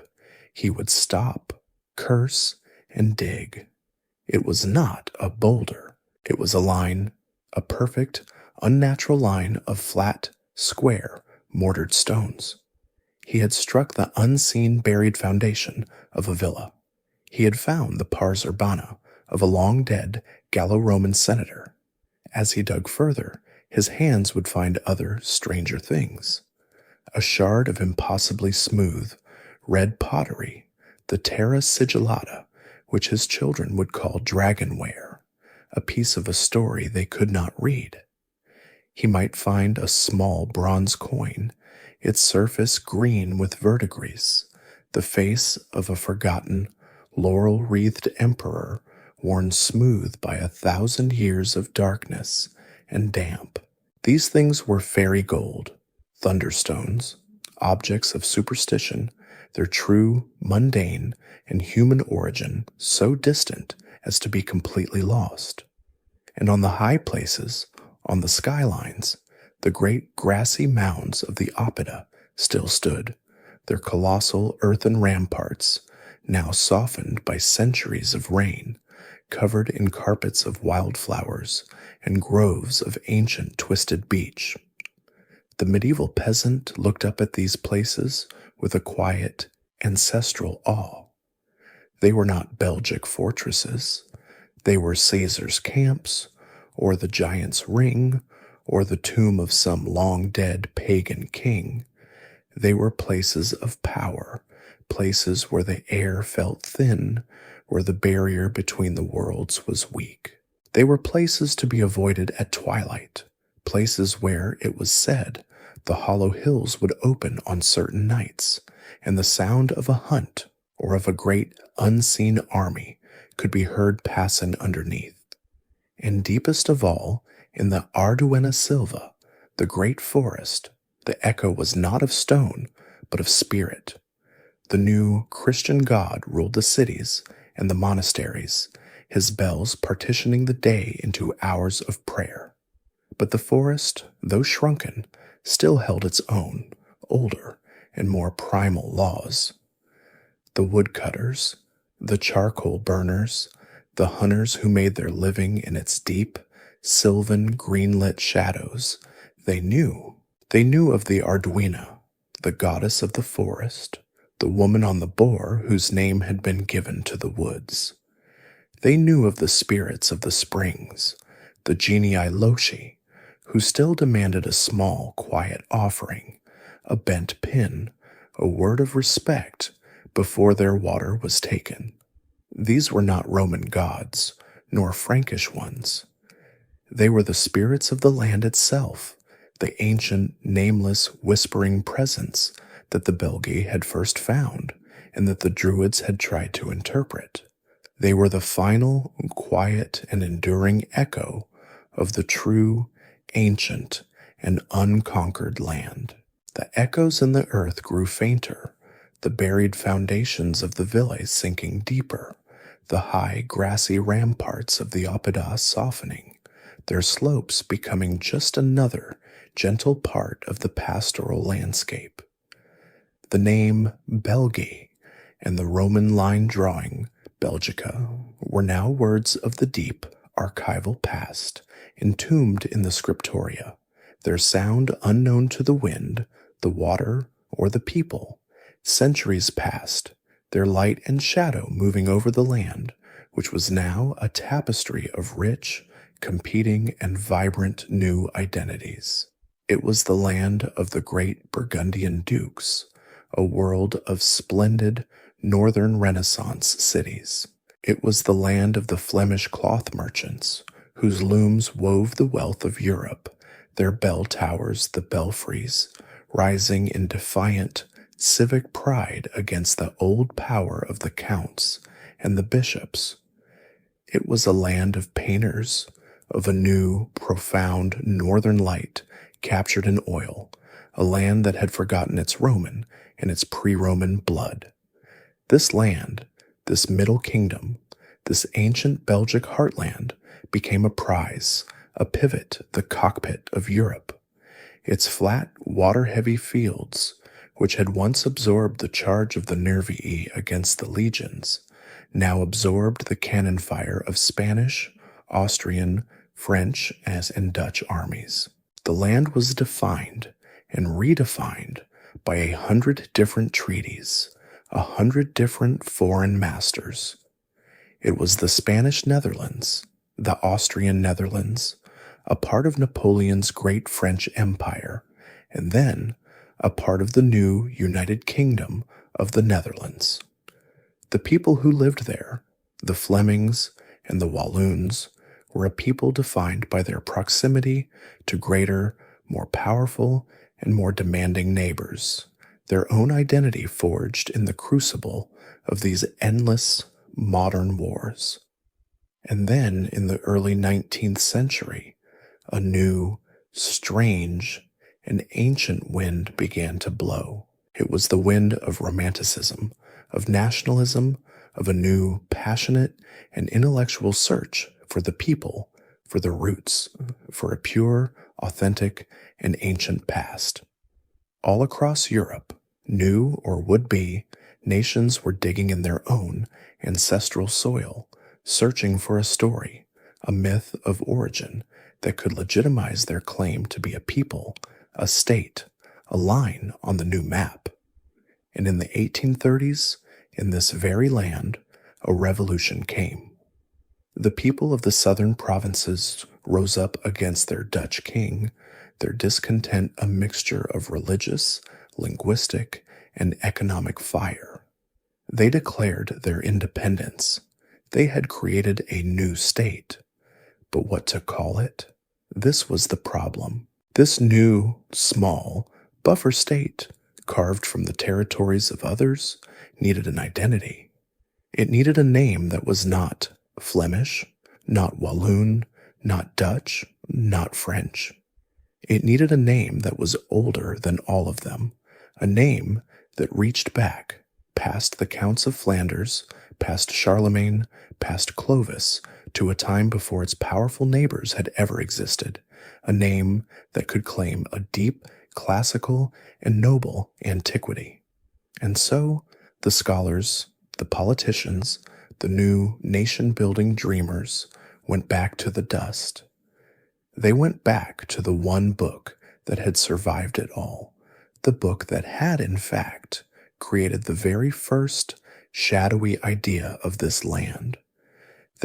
He would stop, curse, and dig. It was not a boulder. It was a line, a perfect, unnatural line of flat, square, mortared stones. He had struck the unseen buried foundation of a villa. He had found the pars urbana of a long-dead Gallo-Roman senator. As he dug further, his hands would find other, stranger things. A shard of impossibly smooth, red pottery, the terra sigillata, which his children would call dragonware, a piece of a story they could not read. He might find a small bronze coin, its surface green with verdigris, the face of a forgotten, laurel-wreathed emperor worn smooth by 1,000 years of darkness and damp. These things were fairy gold, thunderstones, objects of superstition, their true, mundane, and human origin so distant as to be completely lost. And on the high places, on the skylines, the great grassy mounds of the Oppida still stood, their colossal earthen ramparts, now softened by centuries of rain, covered in carpets of wildflowers and groves of ancient twisted beech. The medieval peasant looked up at these places with a quiet, ancestral awe. They were not Belgic fortresses. They were Caesar's camps, or the Giant's Ring, or the tomb of some long-dead pagan king. They were places of power, places where the air felt thin, where the barrier between the worlds was weak. They were places to be avoided at twilight, places where, it was said, the hollow hills would open on certain nights, and the sound of a hunt or of a great unseen army could be heard passing underneath. And deepest of all, in the Arduena Silva, the great forest, the echo was not of stone, but of spirit. The new Christian God ruled the cities and the monasteries, his bells partitioning the day into hours of prayer. But the forest, though shrunken, still held its own, older and more primal laws. The woodcutters, the charcoal burners, the hunters who made their living in its deep, sylvan, green-lit shadows, they knew. They knew of the Arduina, the goddess of the forest, the woman on the boar whose name had been given to the woods. They knew of the spirits of the springs, the genii loci, who still demanded a small, quiet offering, a bent pin, a word of respect before their water was taken. These were not Roman gods, nor Frankish ones. They were the spirits of the land itself, the ancient, nameless, whispering presence that the Belgae had first found and that the Druids had tried to interpret. They were the final, quiet, and enduring echo of the true, ancient, and unconquered land. The echoes in the earth grew fainter, the buried foundations of the villae sinking deeper, the high, grassy ramparts of the Oppida softening, their slopes becoming just another gentle part of the pastoral landscape. The name Belgae and the Roman line drawing Belgica were now words of the deep, archival past, entombed in the scriptoria, their sound unknown to the wind, the water, or the people, centuries past, their light and shadow moving over the land, which was now a tapestry of rich, competing, and vibrant new identities. It was the land of the great Burgundian dukes, a world of splendid northern Renaissance cities. It was the land of the Flemish cloth merchants, whose looms wove the wealth of Europe, their bell towers the belfries, rising in defiant, civic pride against the old power of the counts and the bishops. It was a land of painters, of a new, profound northern light captured in oil, a land that had forgotten its Roman and its pre-Roman blood. This land, this Middle Kingdom, this ancient Belgic heartland became a prize, a pivot, the cockpit of Europe. Its flat, water-heavy fields, which had once absorbed the charge of the Nervii against the legions, now absorbed the cannon fire of Spanish, Austrian, French, and Dutch armies. The land was defined and redefined by 100 different treaties, 100 different foreign masters. It was the Spanish Netherlands, the Austrian Netherlands, a part of Napoleon's great French Empire, and then a part of the new United Kingdom of the Netherlands. The people who lived there, the Flemings and the Walloons, were a people defined by their proximity to greater, more powerful, and more demanding neighbors, their own identity forged in the crucible of these endless modern wars. And then, in the early 19th century, a new, strange, and ancient wind began to blow. It was the wind of romanticism, of nationalism, of a new, passionate, and intellectual search for the people, for the roots, for a pure, authentic, and ancient past. All across Europe, new or would-be, nations were digging in their own ancestral soil, searching for a story, a myth of origin that could legitimize their claim to be a people, a state, a line on the new map. And in the 1830s, in this very land, a revolution came. The people of the southern provinces rose up against their Dutch king, their discontent a mixture of religious, linguistic, and economic fire. They declared their independence. They had created a new state. But what to call it? This was the problem. This new, small, buffer state, carved from the territories of others, needed an identity. It needed a name that was not Flemish, not Walloon, not Dutch, not French. It needed a name that was older than all of them, a name that reached back, past the Counts of Flanders, past Charlemagne, past Clovis, to a time before its powerful neighbors had ever existed, a name that could claim a deep, classical, and noble antiquity. And so, the scholars, the politicians, the new nation-building dreamers went back to the dust. They went back to the one book that had survived it all, the book that had, in fact, created the very first shadowy idea of this land.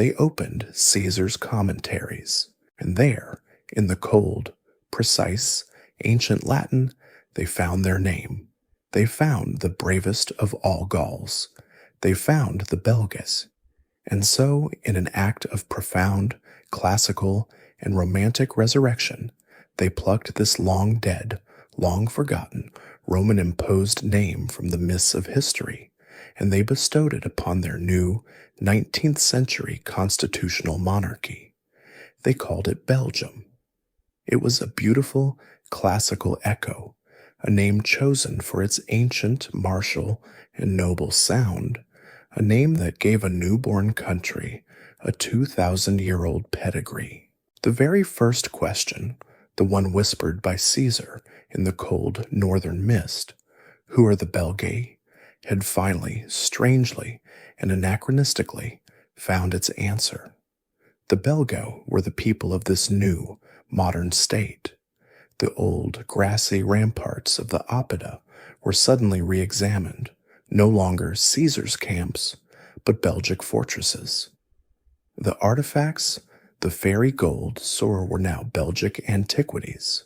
They opened Caesar's commentaries, and there, in the cold, precise, ancient Latin, they found their name. They found the bravest of all Gauls. They found the Belgae. And so, in an act of profound, classical, and romantic resurrection, they plucked this long dead, long forgotten, Roman imposed name from the mists of history, and they bestowed it upon their new 19th century constitutional monarchy. They called it Belgium. It was a beautiful, classical echo, a name chosen for its ancient, martial, and noble sound, a name that gave a newborn country a 2,000-year-old pedigree. The very first question, the one whispered by Caesar in the cold northern mist, "Who are the Belgae?" had finally, strangely, and anachronistically found its answer. The Belgae were the people of this new, modern state. The old, grassy ramparts of the Oppida were suddenly re-examined, no longer Caesar's camps, but Belgic fortresses. The artifacts, the fairy gold, were now Belgic antiquities.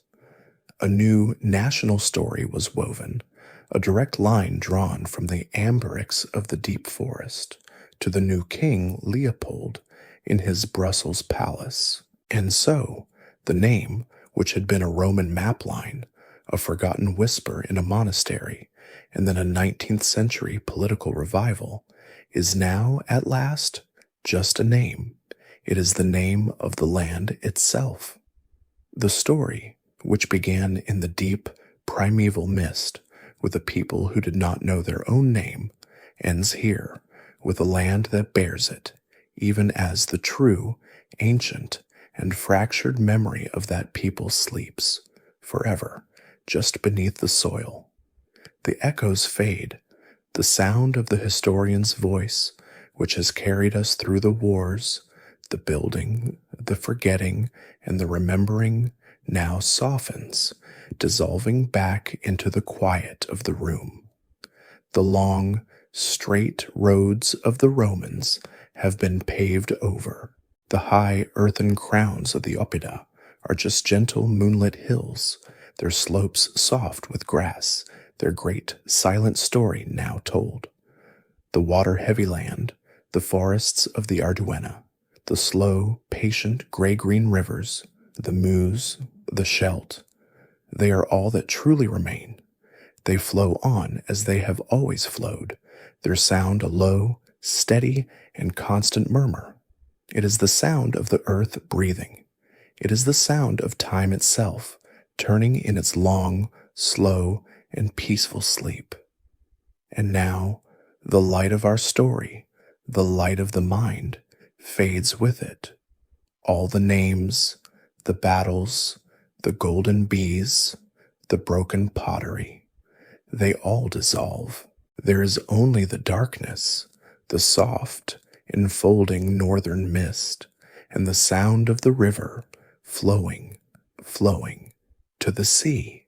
A new national story was woven, a direct line drawn from the amberix of the deep forest to the new king Leopold in his Brussels palace. And so, the name, which had been a Roman map line, a forgotten whisper in a monastery, and then a 19th century political revival, is now, at last, just a name. It is the name of the land itself. The story, which began in the deep, primeval mist with a people who did not know their own name, ends here with a land that bears it, even as the true, ancient, and fractured memory of that people sleeps, forever, just beneath the soil. The echoes fade. The sound of the historian's voice, which has carried us through the wars, the building, the forgetting, and the remembering, now softens, dissolving back into the quiet of the room. The long, straight roads of the Romans have been paved over. The high earthen crowns of the Oppida are just gentle moonlit hills, their slopes soft with grass, their great silent story now told. The water-heavy land, the forests of the Arduena, the slow, patient gray-green rivers, the Meuse, the Scheldt, they are all that truly remain. They flow on as they have always flowed, their sound a low, steady, and constant murmur. It is the sound of the earth breathing. It is the sound of time itself, turning in its long, slow, and peaceful sleep. And now, the light of our story, the light of the mind, fades with it. All the names, the battles, the golden bees, the broken pottery, they all dissolve. There is only the darkness, the soft, enfolding northern mist, and the sound of the river flowing, flowing to the sea.